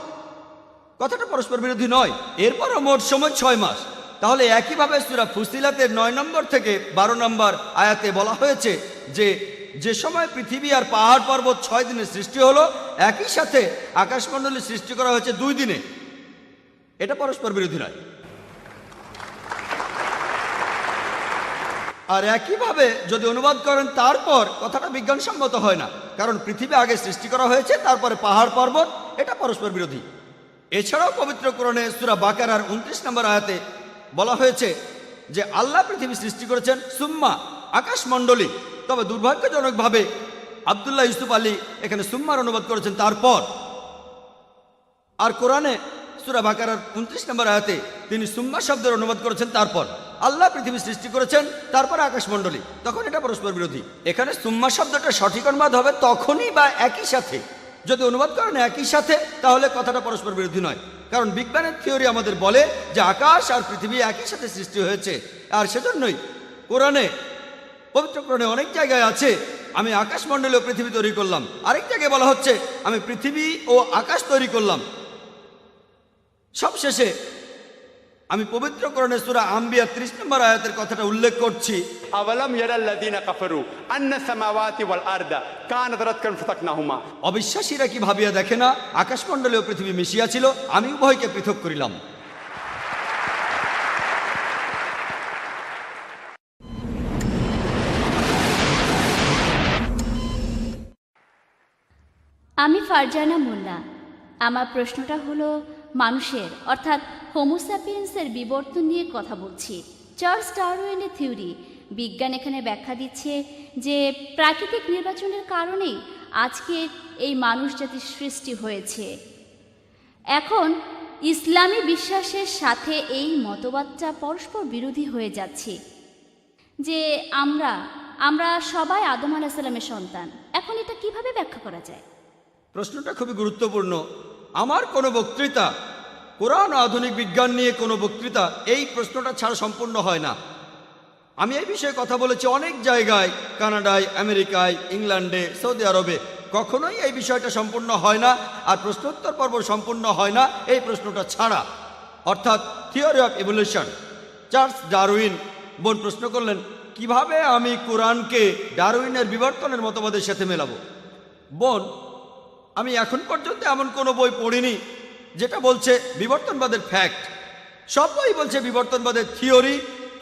কথাটা পরস্পর বিরোধী নয়। এরপরও মোট সময় 6 মাস। তাহলে একইভাবে সূরা ফুসিলাতের 9 নম্বর থেকে 12 নম্বর আয়াতে বলা হয়েছে যে সময় পৃথিবী আর পাহাড় পর্বত 6 দিনে সৃষ্টি হলো, একই সাথে আকাশমণ্ডলী সৃষ্টি করা হয়েছে 2 দিনে। এটা পরস্পর বিরোধী নয়। আর একইভাবে যদি অনুবাদ করেন তারপর, কথাটা বিজ্ঞানসম্মত হয় না, কারণ পৃথিবী আগে সৃষ্টি করা হয়েছে, তারপরে পাহাড় পর্বত, এটা পরস্পর বিরোধী। এছাড়াও পবিত্র কোরআনে সূরা বাকারার 29 নম্বর আয়াতে বলা হয়েছে যে আল্লাহ পৃথিবী সৃষ্টি করেছেন সুম্মা, আকাশমণ্ডলী। তবে দুর্ভাগ্যজনকভাবে আব্দুল্লাহ ইউসুফ আলী এখানে সুম্মার অনুবাদ করেছেন তারপর। আর কোরআনে সূরা বাকারার 29 নম্বর আয়াতে তিনি সুম্মা শব্দের অনুবাদ করেছেন, তারপর আল্লাহ পৃথিবী সৃষ্টি করেছেন, তারপর আকাশমণ্ডলী, তখন এটা পরস্পর বিরোধী। এখানে সুম্মা শব্দটা সঠিক অনুবাদ হবে তখনই বা একই সাথে। যদি অনুবাদ করেন একই সাথে, তাহলে কথাটা পরস্পর বিরোধী নয়, কারণ বিজ্ঞানের থিওরি আমাদের বলে যে আকাশ আর পৃথিবী একই সাথে সৃষ্টি হয়েছে। আর সেজন্যই কোরআনে, পবিত্র কোরআনে অনেক জায়গায় আছে আমি আকাশমণ্ডলী ও পৃথিবী তৈরি করলাম, আরেক জায়গায় বলা হচ্ছে আমি পৃথিবী ও আকাশ তৈরি করলাম। সবশেষে আমি পবিত্র কোরআনের সূরা আম্বিয়া 30 নম্বর আয়াতের কথাটা উল্লেখ করছি। أولم يرى الذين كفروا أن السماوات والأرض كانت رتقا ففتقناهما। অবিশ্বাসীরা কি ভাবিয়া দেখে না আকাশমণ্ডলী ও পৃথিবী মিশিয়া ছিল, আমি উভয়কে পৃথক করিলাম। আমি ফারজানা মোল্লা। আমার প্রশ্নটা হলো মানুষের অর্থাৎ হোমোস্যাপিয়েন্সের বিবর্তন নিয়ে কথা বলছি। চার্লস ডারউইনের থিওরি, বিজ্ঞান এখানে ব্যাখ্যা দিচ্ছে যে প্রাকৃতিক নির্বাচনের কারণেই আজকের এই মানুষ জাতির সৃষ্টি হয়েছে। এখন ইসলামী বিশ্বাসের সাথে এই মতবাদটা পরস্পর বিরোধী হয়ে যাচ্ছে যে আমরা সবাই আদম আলাইহিস সালামের সন্তান। এখন এটা কিভাবে ব্যাখ্যা করা যায়? প্রশ্নটা খুবই গুরুত্বপূর্ণ। আমার কোনো বক্তৃতা, কোরআন ও আধুনিক বিজ্ঞান নিয়ে কোনো বক্তৃতা এই প্রশ্নটা ছাড়া সম্পূর্ণ হয় না। আমি এই বিষয়ে কথা বলেছি অনেক জায়গায়, কানাডায়, আমেরিকায়, ইংল্যান্ডে, সৌদি আরবে। কখনোই এই বিষয়টা সম্পূর্ণ হয় না, আর প্রশ্নোত্তর পর্ব সম্পূর্ণ হয় না এই প্রশ্নটা ছাড়া, অর্থাৎ theory of evolution. Charles Darwin বোন প্রশ্ন করলেন, কিভাবে আমি কোরআনকে ডারউইনের বিবর্তনের মতবাদের সাথে মেলাবো? বোন, আমি এখন পর্যন্ত এমন কোনো বই পড়িনি যেটা বলছে বিবর্তনবাদের ফ্যাক্ট। সব বই বলছে বিবর্তনবাদের থিওরি।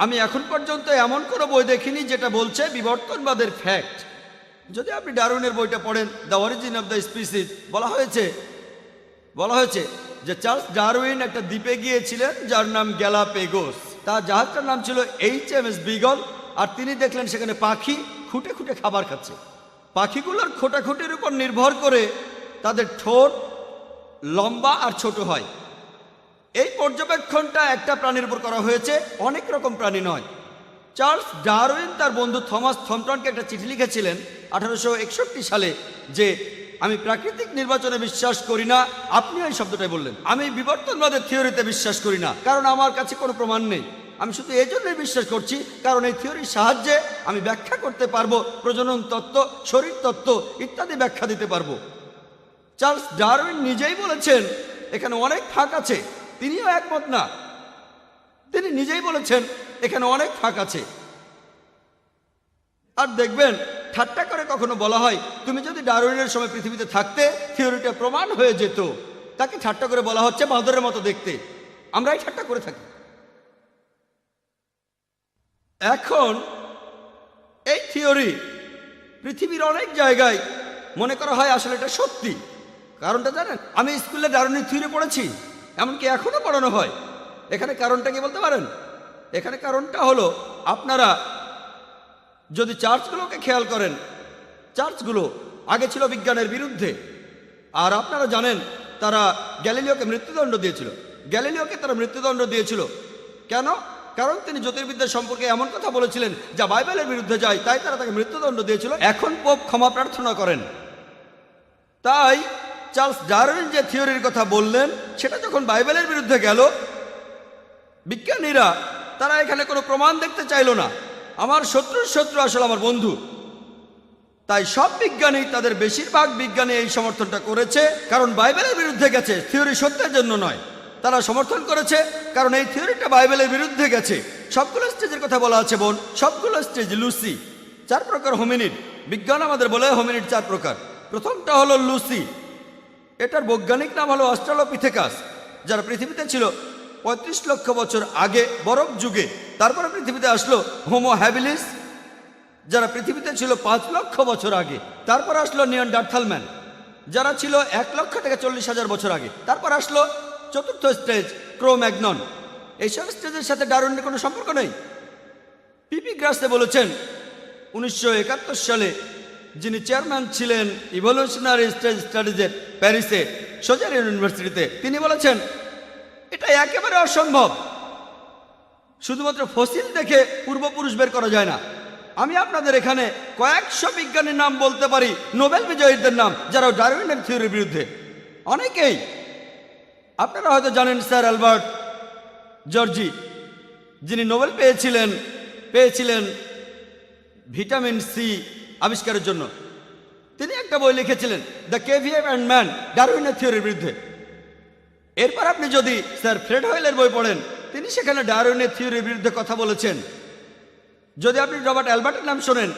আমি এখন পর্যন্ত এমন কোনো বই দেখিনি যেটা বলছে বিবর্তনবাদের ফ্যাক্ট। যদি আপনি ডারউইনের বইটা পড়েন, the origin of the species, বলা হয়েছে যে চার্লস ডারউইন একটা দ্বীপে গিয়েছিলেন যার নাম গ্যালাপেগোস। তার জাহাজটার নাম ছিল HMS বিগল, আর তিনি দেখলেন সেখানে পাখি খুঁটে খুঁটে খাবার খাচ্ছে। পাখিগুলোর খোঁটাখুটির উপর নির্ভর করে তাদের ঠোঁট লম্বা আর ছোট হয়। এই পর্যবেক্ষণটা একটা প্রাণীর উপর করা হয়েছে, অনেক রকম প্রাণী নয়। চার্লস ডারউইন তার বন্ধু থমাস থমটনকে একটা চিঠি লিখেছিলেন 1861 সালে যে আমি প্রাকৃতিক নির্বাচনে বিশ্বাস করি না। আপনি এই শব্দটাই বললেন। আমি বিবর্তনবাদের থিওরিতে বিশ্বাস করি না, কারণ আমার কাছে কোনো প্রমাণ নেই। আমি শুধু এই জন্যই বিশ্বাস করছি কারণ এই থিওরির সাহায্যে আমি ব্যাখ্যা করতে পারবো, প্রজনন তত্ত্ব, শরীর তত্ত্ব ইত্যাদি ব্যাখ্যা দিতে পারবো। চার্লস ডারউইন নিজেই বলেছেন এখানে অনেক ফাঁক আছে। তিনিও একমত না, তিনি নিজেই বলেছেন এখানে অনেক ফাঁক আছে। আর দেখবেন ঠাট্টা করে কখনো বলা হয়, তুমি যদি ডারউইনের সময় পৃথিবীতে থাকতে থিওরিটা প্রমাণ হয়ে যেত। তাকে ঠাট্টা করে বলা হচ্ছে বাঁদরের মতো দেখতে। আমরাই ঠাট্টা করে থাকি। এখন এই থিওরি পৃথিবীর অনেক জায়গায় মনে করা হয় আসলে এটা সত্যি। কারণটা জানেন? আমি স্কুলে ডারউইনের থিওরি পড়েছি, এমনকি এখনো পড়ানো হয়। এখানে কারণটা কি বলতে পারেন? এখানে কারণটা হলো, আপনারা যদি চার্চগুলোকে খেয়াল করেন, চার্চগুলো আগে ছিল বিজ্ঞানের বিরুদ্ধে। আর আপনারা জানেন তারা গ্যালিলিওকে মৃত্যুদণ্ড দিয়েছিল। গ্যালিলিওকে তারা মৃত্যুদণ্ড দিয়েছিল কেন? কারণ তিনি জ্যোতির্বিদ্যা সম্পর্কে এমন কথা বলেছিলেন যা বাইবেলের বিরুদ্ধে যায়, তাই তারা তাকে মৃত্যুদণ্ড দিয়েছিল। এখন পোপ ক্ষমা প্রার্থনা করেন। তাই চার্লস ডারউইন যে থিওরির কথা বললেন সেটা যখন বাইবেলের বিরুদ্ধে গেল, বিজ্ঞানীরা তারা এখানে কোনো প্রমাণ দেখতে চাইল না। আমার শত্রুর শত্রু আসলে আমার বন্ধু। তাই সব বিজ্ঞানী, তাদের বেশিরভাগ বিজ্ঞানী এই সমর্থনটা করেছে কারণ বাইবেলের বিরুদ্ধে গেছে, থিওরি সত্যের জন্য নয়। তারা সমর্থন করেছে কারণ এই থিওরিটা বাইবেলের বিরুদ্ধে গেছে। সবগুলো স্টেজের কথা বলা আছে বোন, সবগুলো স্টেজ। লুসি 4 প্রকার হোমিনিড। বিজ্ঞান আমাদের বলে হোমিনিড 4 প্রকার। প্রথমটা হলো লুসি, এটার বৈজ্ঞানিক নাম হলো অস্ট্রালোপিথেকাস, যারা পৃথিবীতে ছিল 35 লক্ষ বছর আগে বরফ যুগে। তারপরে পৃথিবীতে আসলো হোমো হ্যাবিলিস, যারা পৃথিবীতে ছিল 5 লক্ষ বছর আগে। তারপর আসলো নিয়ানডার্থাল ম্যান, যারা ছিল 1 লক্ষ থেকে 40,000 বছর আগে। তারপর আসলো চতুর্থ স্টেজ ক্রোম্যাগনন। এইসব স্টেজের সাথে ডারউইনের কোনো সম্পর্ক নেই। পিপি গ্রাসে বলেছেন 1971 সালে, যিনি চেয়ারম্যান ছিলেন ইভলিউশনারি স্টেজ স্টাডিজের প্যারিসে সোজার ইউনিভার্সিটিতে, তিনি বলেছেন এটা একেবারে অসম্ভব। শুধুমাত্র ফসিল দেখে পূর্বপুরুষ বের করা যায় না। আমি আপনাদের এখানে কয়েকশো বিজ্ঞানীর নাম বলতে পারি, নোবেল বিজয়ীদের নাম, যারা ডারউইনের থিওরির বিরুদ্ধে। অনেকেই আপনারা হয়তো জানেন স্যার অ্যালবার্ট জর্জি, যিনি নোবেল পেয়েছিলেন ভিটামিন সি আবিষ্কারের জন্য। তিনি একটা বই লিখেছিলেন দ্য কেভিএফ অ্যান্ড ম্যান, ডারউইনের থিওরির বিরুদ্ধে। এরপর আপনি যদি স্যার ফ্রেড হোয়েলের বই পড়েন, তিনি সেখানে ডারউইনের থিওরির বিরুদ্ধে কথা বলেছেন। যদি আপনি রবার্ট অ্যালবার্টের নাম শোনেন,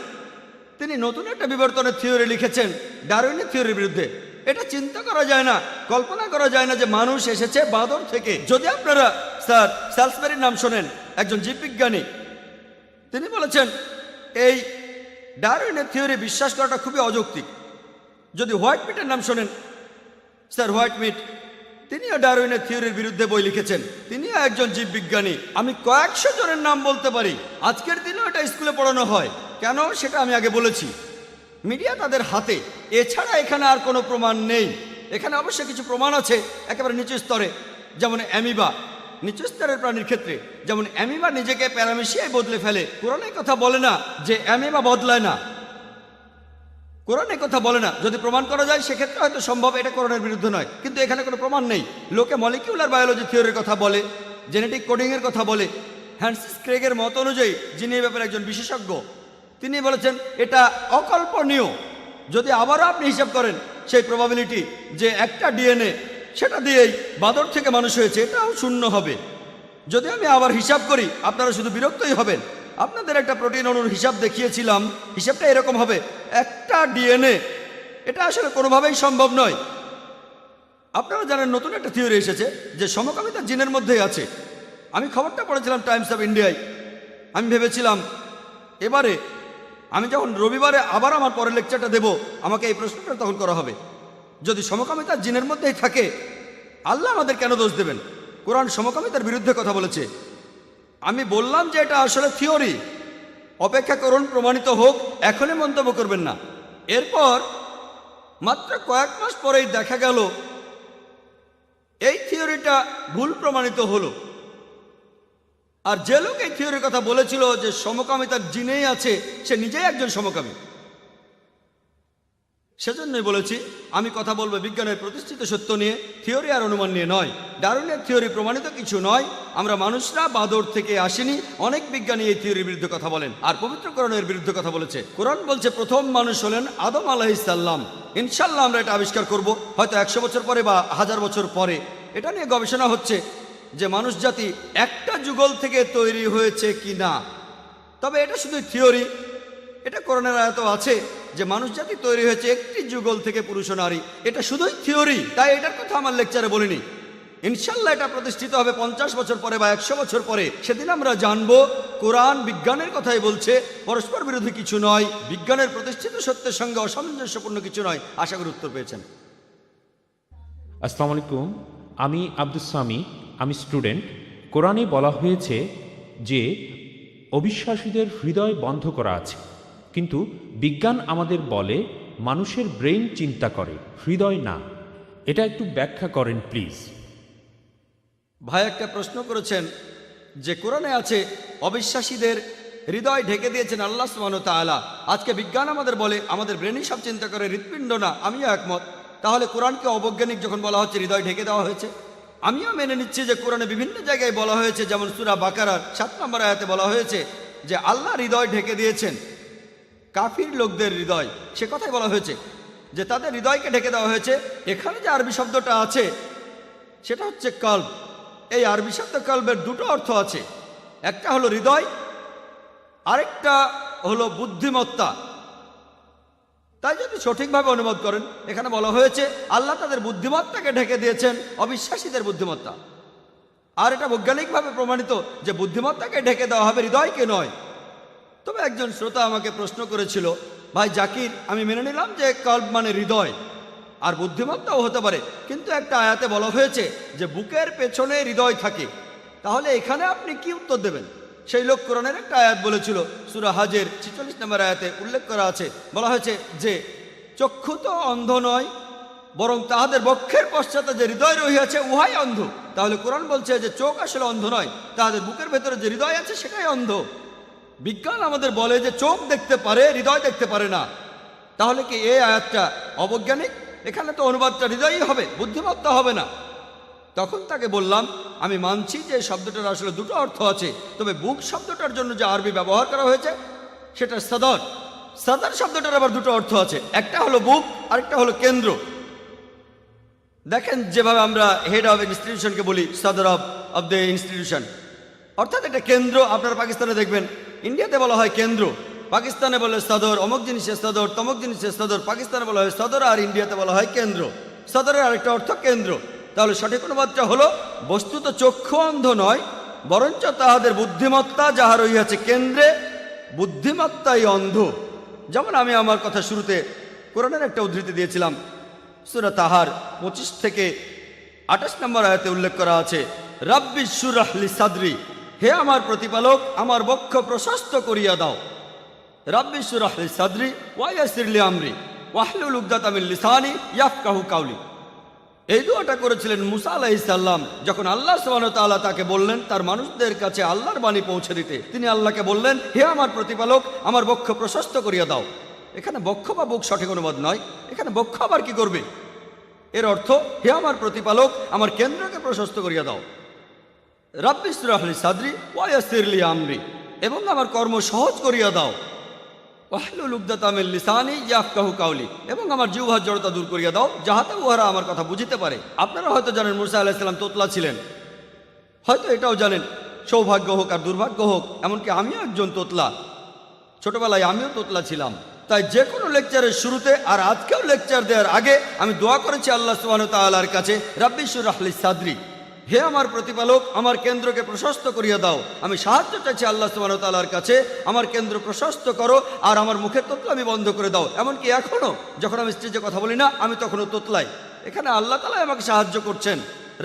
তিনি নতুন একটা বিবর্তনের থিওরি লিখেছেন ডারউইনের থিওরির বিরুদ্ধে। এটা চিন্তা করা যায় না, কল্পনা করা যায় না যে মানুষ এসেছে বাঁদর থেকে। যদি আপনারা স্যার স্যালসবেরির নাম শোনেন, একজন জীববিজ্ঞানী, তিনি বলেছেন এই ডারউইনের থিওরি বিশ্বাস করাটা খুবই অযৌক্তিক। যদি হোয়াইট মিটের নাম শোনেন, স্যার হোয়াইট মিট, তিনিও ডারউইনের থিওরির বিরুদ্ধে বই লিখেছেন। তিনিও একজন জীববিজ্ঞানী। আমি কয়েকশো জনের নাম বলতে পারি। আজকের দিনেও এটা স্কুলে পড়ানো হয়। কেন সেটা আমি আগে বলেছি। মিডিয়া তাদের হাতে, এছাড়া এখানে আর কোনো প্রমাণ নেই। এখানে অবশ্য কিছু প্রমাণ আছে একেবারে নিচু স্তরে, যেমন অ্যামিবা। নিচু স্তরের প্রাণীর ক্ষেত্রে যেমন অ্যামিবা নিজেকে প্যারামেশিয়ায় বদলে ফেলে। কোরআনে কথা বলে না যে অ্যামিবা বদলায় না, কোরআনে কথা বলে না। যদি প্রমাণ করা যায় সেক্ষেত্রে হয়তো সম্ভব, এটা কোরআনের বিরুদ্ধে নয়, কিন্তু এখানে কোনো প্রমাণ নেই। লোকে মলিকিউলার বায়োলজি থিওরির কথা বলে, জেনেটিক কোডিংয়ের কথা বলে। হ্যান্সিস ক্রেগের মত অনুযায়ী, যিনি এই ব্যাপারে একজন বিশেষজ্ঞ, তিনি বলেছেন এটা অকল্পনীয়। যদি আবারও আপনি হিসাব করেন সেই প্রবাবিলিটি যে একটা ডিএনএ সেটা দিয়েই বাঁদর থেকে মানুষ হয়েছে, এটাও শূন্য হবে। যদি আমি আবার হিসাব করি, আপনারা শুধু বিরক্তই হবেন। আপনাদের একটা প্রোটিন অণুর হিসাব দেখিয়েছিলাম, হিসাবটা এরকম হবে, একটা ডিএনএ। এটা আসলে কোনোভাবেই সম্ভব নয়। আপনারা জানেন নতুন একটা থিওরি এসেছে যে সমকামিতা জিনের মধ্যেই আছে। আমি খবরটা পড়েছিলাম টাইমস অফ ইন্ডিয়ায়। আমি ভেবেছিলাম এবারে আমি যখন রবিবারে আবার আমার পরের লেকচারটা দেব, আমাকে এই প্রশ্নটা তখন করা হবে, যদি সমকামিতা জিনের মধ্যেই থাকে, আল্লাহ আমাদের কেন দোষ দেবেন? কোরআন সমকামিতার বিরুদ্ধে কথা বলেছে। আমি বললাম যে এটা আসলে থিওরি, অপেক্ষা করুন প্রমাণিত হোক, এখনই মন্তব্য করবেন না। এরপর মাত্র কয়েক মাস পরেই দেখা গেল এই থিওরিটা ভুল প্রমাণিত হলো। আর যে লোক এই থিওরির কথা বলেছিল যে সমকামিতার জিনেই আছে, সে নিজেই একজন সমকামী। সেজন্যই বলেছি আমি কথা বলবো বিজ্ঞানের প্রতিষ্ঠিত সত্য নিয়ে, থিওরি আর অনুমান নিয়ে নয়। ডারউইনের থিওরি প্রমাণিত কিছু নয়। আমরা মানুষরা বাঁদর থেকে আসিনি। অনেক বিজ্ঞানী এই থিওরির বিরুদ্ধে কথা বলেন, আর পবিত্র কোরআনের বিরুদ্ধে কথা বলেছে। কোরআন বলছে প্রথম মানুষ হলেন আদম আলাইহিস সালাম। ইনশাল্লাহ আমরা এটা আবিষ্কার করব, হয়তো 100 বছর পরে বা 1000 বছর পরে। এটা নিয়ে গবেষণা হচ্ছে যে মানুষ জাতি একটা যুগল থেকে তৈরি হয়েছে কি না। তবে এটা শুধু থিওরি। এটা কোরআনের আয়াতও আছে যে মানুষ জাতি তৈরি হয়েছে একটি যুগল থেকে, পুরুষ ও নারী। এটা শুধুই থিওরি, তাই এটার কথা আমার লেকচারে বলিনি। ইনশাল্লাহ এটা প্রতিষ্ঠিত হবে 50 বছর পরে বা 100 বছর পরে। সেদিন আমরা জানবো কোরআন বিজ্ঞানের কথাই বলছে, পরস্পর বিরোধী কিছু নয়, বিজ্ঞানের প্রতিষ্ঠিত সত্যের সঙ্গে অসামঞ্জস্যপূর্ণ কিছু নয়। আশা করি উত্তর পেয়েছেন। আসসালামু আলাইকুম, আমি আব্দুস সামি, আমি স্টুডেন্ট। কোরআনে বলা হয়েছে যে অবিশ্বাসীদের হৃদয় বন্ধ করা আছে, কিন্তু বিজ্ঞান আমাদের বলে মানুষের ব্রেন চিন্তা করে, হৃদয় না। এটা একটু ব্যাখ্যা করেন প্লিজ। ভাই একটা প্রশ্ন করেছেন যে কোরআনে আছে অবিশ্বাসীদের হৃদয় ঢেকে দিয়েছেন আল্লাহ সুবহানাহু ওয়া তাআলা। আজকে বিজ্ঞান আমাদের বলে আমাদের ব্রেনই সব চিন্তা করে, হৃৎপিণ্ড না। আমিও একমত। তাহলে কোরআনকে অবৈজ্ঞানিক যখন বলা হচ্ছে হৃদয় ঢেকে দেওয়া হয়েছে, আমিও মেনে নিচ্ছি যে কোরআনে বিভিন্ন জায়গায় বলা হয়েছে, যেমন সূরা বাকারার 7 নম্বর আয়াতে বলা হয়েছে যে আল্লাহ হৃদয় ঢেকে দিয়েছেন কাফির লোকদের হৃদয়। সে কথাই বলা হয়েছে যে তাদের হৃদয়কে ঢেকে দেওয়া হয়েছে। এখানে যে আরবি শব্দটা আছে সেটা হচ্ছে কলব। এই আরবি শব্দ কলবের দুটো অর্থ আছে, একটা হলো হৃদয়, আরেকটা হলো বুদ্ধিমত্তা। তাই যদি সঠিকভাবে অনুবাদ করেন, এখানে বলা হয়েছে আল্লাহ তাদের বুদ্ধিমত্তাকে ঢেকে দিয়েছেন অবিশ্বাসীদের বুদ্ধিমত্তা। আর এটা বৈজ্ঞানিকভাবে প্রমাণিত যে বুদ্ধিমত্তাকে ঢেকে দেওয়া হবে, হৃদয়কে নয়। তবে একজন শ্রোতা আমাকে প্রশ্ন করেছিল, ভাই জাকির, আমি মেনে নিলাম যে কলব মানে হৃদয় আর বুদ্ধিমত্তাও হতে পারে, কিন্তু একটা আয়াতে বলা হয়েছে যে বুকের পেছনে হৃদয় থাকে। তাহলে এখানে আপনি কি উত্তর দেবেন? সেই লোক কোরআনের একটা আয়াত বলেছিল, সূরা হাজের 46 নম্বর আয়াতে উল্লেখ করা আছে, বলা হয়েছে যে চক্ষু তো অন্ধ নয়, বরং তাহাদের বক্ষের পশ্চাতে যে হৃদয় রহিয়াছে উহাই অন্ধ। তাহলে কোরআন বলছে যে চোখ আসলে অন্ধ নয়, তাহাদের বুকের ভেতরে যে হৃদয় আছে সেটাই অন্ধ। বিজ্ঞান আমাদের বলে যে চোখ দেখতে পারে, হৃদয় দেখতে পারে না। তাহলে কি এই আয়াতটা অবৈজ্ঞানিক? এখানে তো অনুবাদটা হৃদয়ই হবে, বুদ্ধিমত্তা হবে না। তখন তাকে বললাম, আমি মানছি যে শব্দটার আসলে দুটো অর্থ আছে, তবে বুক শব্দটার জন্য যে আরবি ব্যবহার করা হয়েছে সেটা সদর। সদর শব্দটার আবার দুটো অর্থ আছে, একটা হলো বুক, আরেকটা হলো কেন্দ্র। দেখেন যেভাবে আমরা হেড অফ ইনস্টিটিউশনকে বলি সদর অফ দ্য ইনস্টিটিউশন, অর্থাৎ এটা কেন্দ্র। আপনারা পাকিস্তানে দেখবেন, ইন্ডিয়াতে বলা হয় কেন্দ্র, পাকিস্তানে বলে সদর, অমুক জিনিসের সদর, তমুক জিনিসের সদর। পাকিস্তানে বলা হয় সদর আর ইন্ডিয়াতে বলা হয় কেন্দ্র। সদরের আরেকটা অর্থ কেন্দ্র। তাহলে সঠিক অনুবাদটা হলো, বস্তুত চক্ষু অন্ধ নয়, বরঞ্চ তাহাদের বুদ্ধিমত্তা যাহা রহিয়াছে কেন্দ্রে, বুদ্ধিমত্তাই অন্ধ। যেমন আমি আমার কথা শুরুতে কোরআনের একটা উদ্ধৃতি দিয়েছিলাম, সূরা তাহার 25 থেকে 28 নম্বর আয়াতে উল্লেখ করা আছে, রাব্বি শুরহ লি সাদরি, হে আমার প্রতিপালক আমার বক্ষ প্রশস্ত করিয়া দাও। রাব্বি শুরহ লি সাদরি ওয়া ইয়াসির লি আমরি ওয়াহলুল উকদাতাম মিন লিসানি ইয়াফকাহু কাওলি। এই দোয়াটা করেছিলেন মুসা আলাইহিস সালাম যখন আল্লাহ সুবহানাহু ওয়া তাআলা তাকে বললেন তার মানুষদের কাছে আল্লাহর বাণী পৌঁছে দিতে। তিনি আল্লাহকে বললেন, হে আমার প্রতিপালক আমার বক্ষ প্রশস্ত করিয়া দাও। এখানে বক্ষ বা বুক সঠিক অনুবাদ নয়, এখানে বক্ষ আবার কি করবে? এর অর্থ, হে আমার প্রতিপালক আমার কেন্দ্রকে প্রশস্ত করিয়া দাও। রাব্বি ইশরাহ লি সাদরি ওয়া ইয়াসির লি আমরি, এবং আমার কর্ম সহজ করিয়া দাও। ওয়াহলুল উকদাতাম মিন লিসানি ইয়াফকাহু কাওলি, এবং আমার জিহ্বার জড়তা দূর করিয়া দাও যাহাতে উহারা আমার কথা বুঝিতে পারে। আপনারা হয়তো জানেন মুসা আলাইহিস সালাম তোতলা ছিলেন, হয়তো এটাও জানেন সৌভাগ্য হোক আর দুর্ভাগ্য হোক, এমনকি আমিও একজন তোতলা। ছোটবেলায় আমিও তোতলা ছিলাম। তাই যে কোনো লেকচারের শুরুতে আর আজকেও লেকচার দেওয়ার আগে আমি দোয়া করেছি আল্লাহ সুবহানাহু ওয়া তাআলার কাছে, রাব্বি ইশরাহ লি সাদরি, হে আমার প্রতিপালক আমার কেন্দ্রকে প্রশস্ত করিয়া দাও। আমি সাহায্য চাইছি আল্লাহ সুবহানাহু ওয়া তাআলার কাছে, আমার কেন্দ্র প্রশস্ত করো আর আমার মুখের তোতলামি বন্ধ করে দাও। এমনকি এখনো যখন আমি স্টেজে কথা বলি না, আমি তখনও তোতলাই। এখানে আল্লাহ তাআলা আমাকে সাহায্য করছেন।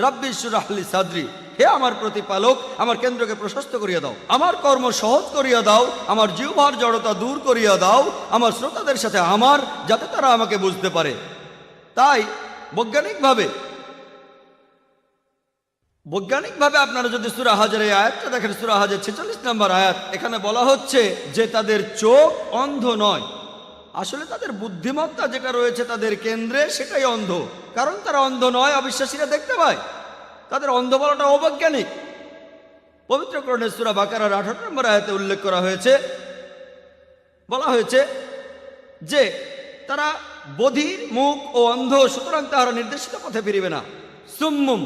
রাব্বি ইশরাহ লি সাদরি, হে আমার প্রতিপালক আমার কেন্দ্রকে প্রশস্ত করিয়া দাও, আমার কর্ম সহজ করিয়া দাও, আমার জিহ্বার জড়তা দূর করিয়া দাও আমার শ্রোতাদের সাথে আমার, যাতে তারা আমাকে বুঝতে পারে। তাই বৈজ্ঞানিকভাবে আপনারা যদি সূরা হাজের এই আয়াতটা দেখেন, সূরা হাজের 46 নম্বর আয়াত, এখানে বলা হচ্ছে যে তাদের চোখ অন্ধ নয়, আসলে তাদের বুদ্ধিমত্তা যেটা রয়েছে তাদের কেন্দ্রে সেটাই অন্ধ। কারণ তারা অন্ধ নয়, অবিশ্বাসীরা দেখতে পায়। তাদের অন্ধ বলাটা অবৈজ্ঞানিক। পবিত্র কোরআনের সূরা বাকারার 18 নম্বর আয়াতে উল্লেখ করা হয়েছে, বলা হয়েছে যে তারা বধির, মুখ ও অন্ধ, সুতরাং তাহারা নির্দেশিত পথে ফিরিবে না। সুম্মুম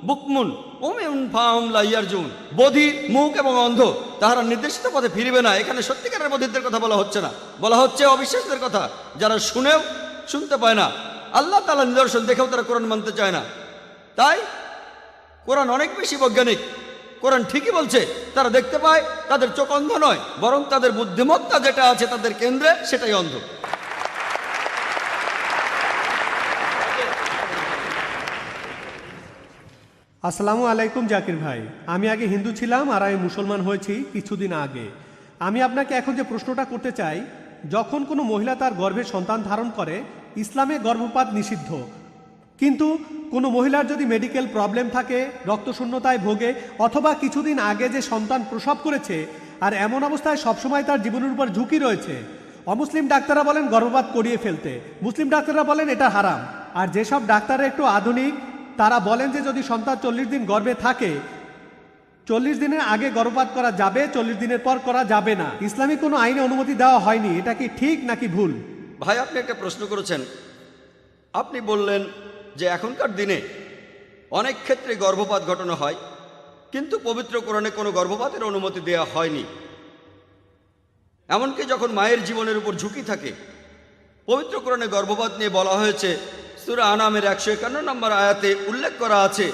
বুকমুন উমিউন ফাহুম লা ইয়ারজুন, বধির, মুখ এবং অন্ধ, তাহারা নির্দেশিত পথে ফিরিবে না। এখানে সত্যিকারের বধিরদের কথা বলা হচ্ছে না, বলা হচ্ছে অবিশ্বাসীদের কথা, যারা শুনেও শুনতে পায় না, আল্লাহ তাআলা নিদর্শন দেখেও তারা কোরআন মানতে চায় না। তাই কোরআন অনেক বেশি বৈজ্ঞানিক। কোরআন ঠিকই বলছে তারা দেখতে পায়, তাদের চোখ অন্ধ নয়, বরং তাদের বুদ্ধিমত্তা যেটা আছে তাদের কেন্দ্রে সেটাই অন্ধ। আসসালামু আলাইকুম জাকির ভাই, আমি আগে হিন্দু ছিলাম আর আমি মুসলমান হয়েছি কিছুদিন আগে। আমি আপনাকে এখন যে প্রশ্নটা করতে চাই, যখন কোনো মহিলা তার গর্ভে সন্তান ধারণ করে, ইসলামে গর্ভপাত নিষিদ্ধ, কিন্তু কোনো মহিলার যদি মেডিকেল প্রবলেম থাকে, রক্তশূন্যতায় ভোগে, অথবা কিছুদিন আগে যে সন্তান প্রসব করেছে আর এমন অবস্থায় সবসময় তার জীবনের উপর ঝুঁকি রয়েছে, অমুসলিম ডাক্তাররা বলেন গর্ভপাত করিয়ে ফেলতে, মুসলিম ডাক্তাররা বলেন এটা হারাম, আর যেসব ডাক্তাররা একটু আধুনিক তারা বলেন যে যদি সন্তান 40 দিন গর্ভে থাকে, 40 দিনের আগে গর্ভপাত করা যাবে, 40 দিনের পর করা যাবে না। ইসলামী কোনো আইনে অনুমতি দেওয়া হয়নি, এটা কি ঠিক নাকি ভুল? ভাই, আপনি একটা প্রশ্ন করেছেন। আপনি বললেন যে এখনকার দিনে অনেক ক্ষেত্রে গর্ভপাত ঘটানো হয়, কিন্তু পবিত্র কোরআনে কোনো গর্ভপাতের অনুমতি দেওয়া হয়নি। এমনকি যখন মায়ের জীবনের উপর ঝুঁকি থাকে, পবিত্র কোরআনে গর্ভপাত নিয়ে বলা হয়েছে সূরা আনামের 151 নম্বর আয়াতে উল্লেখ করা আছে।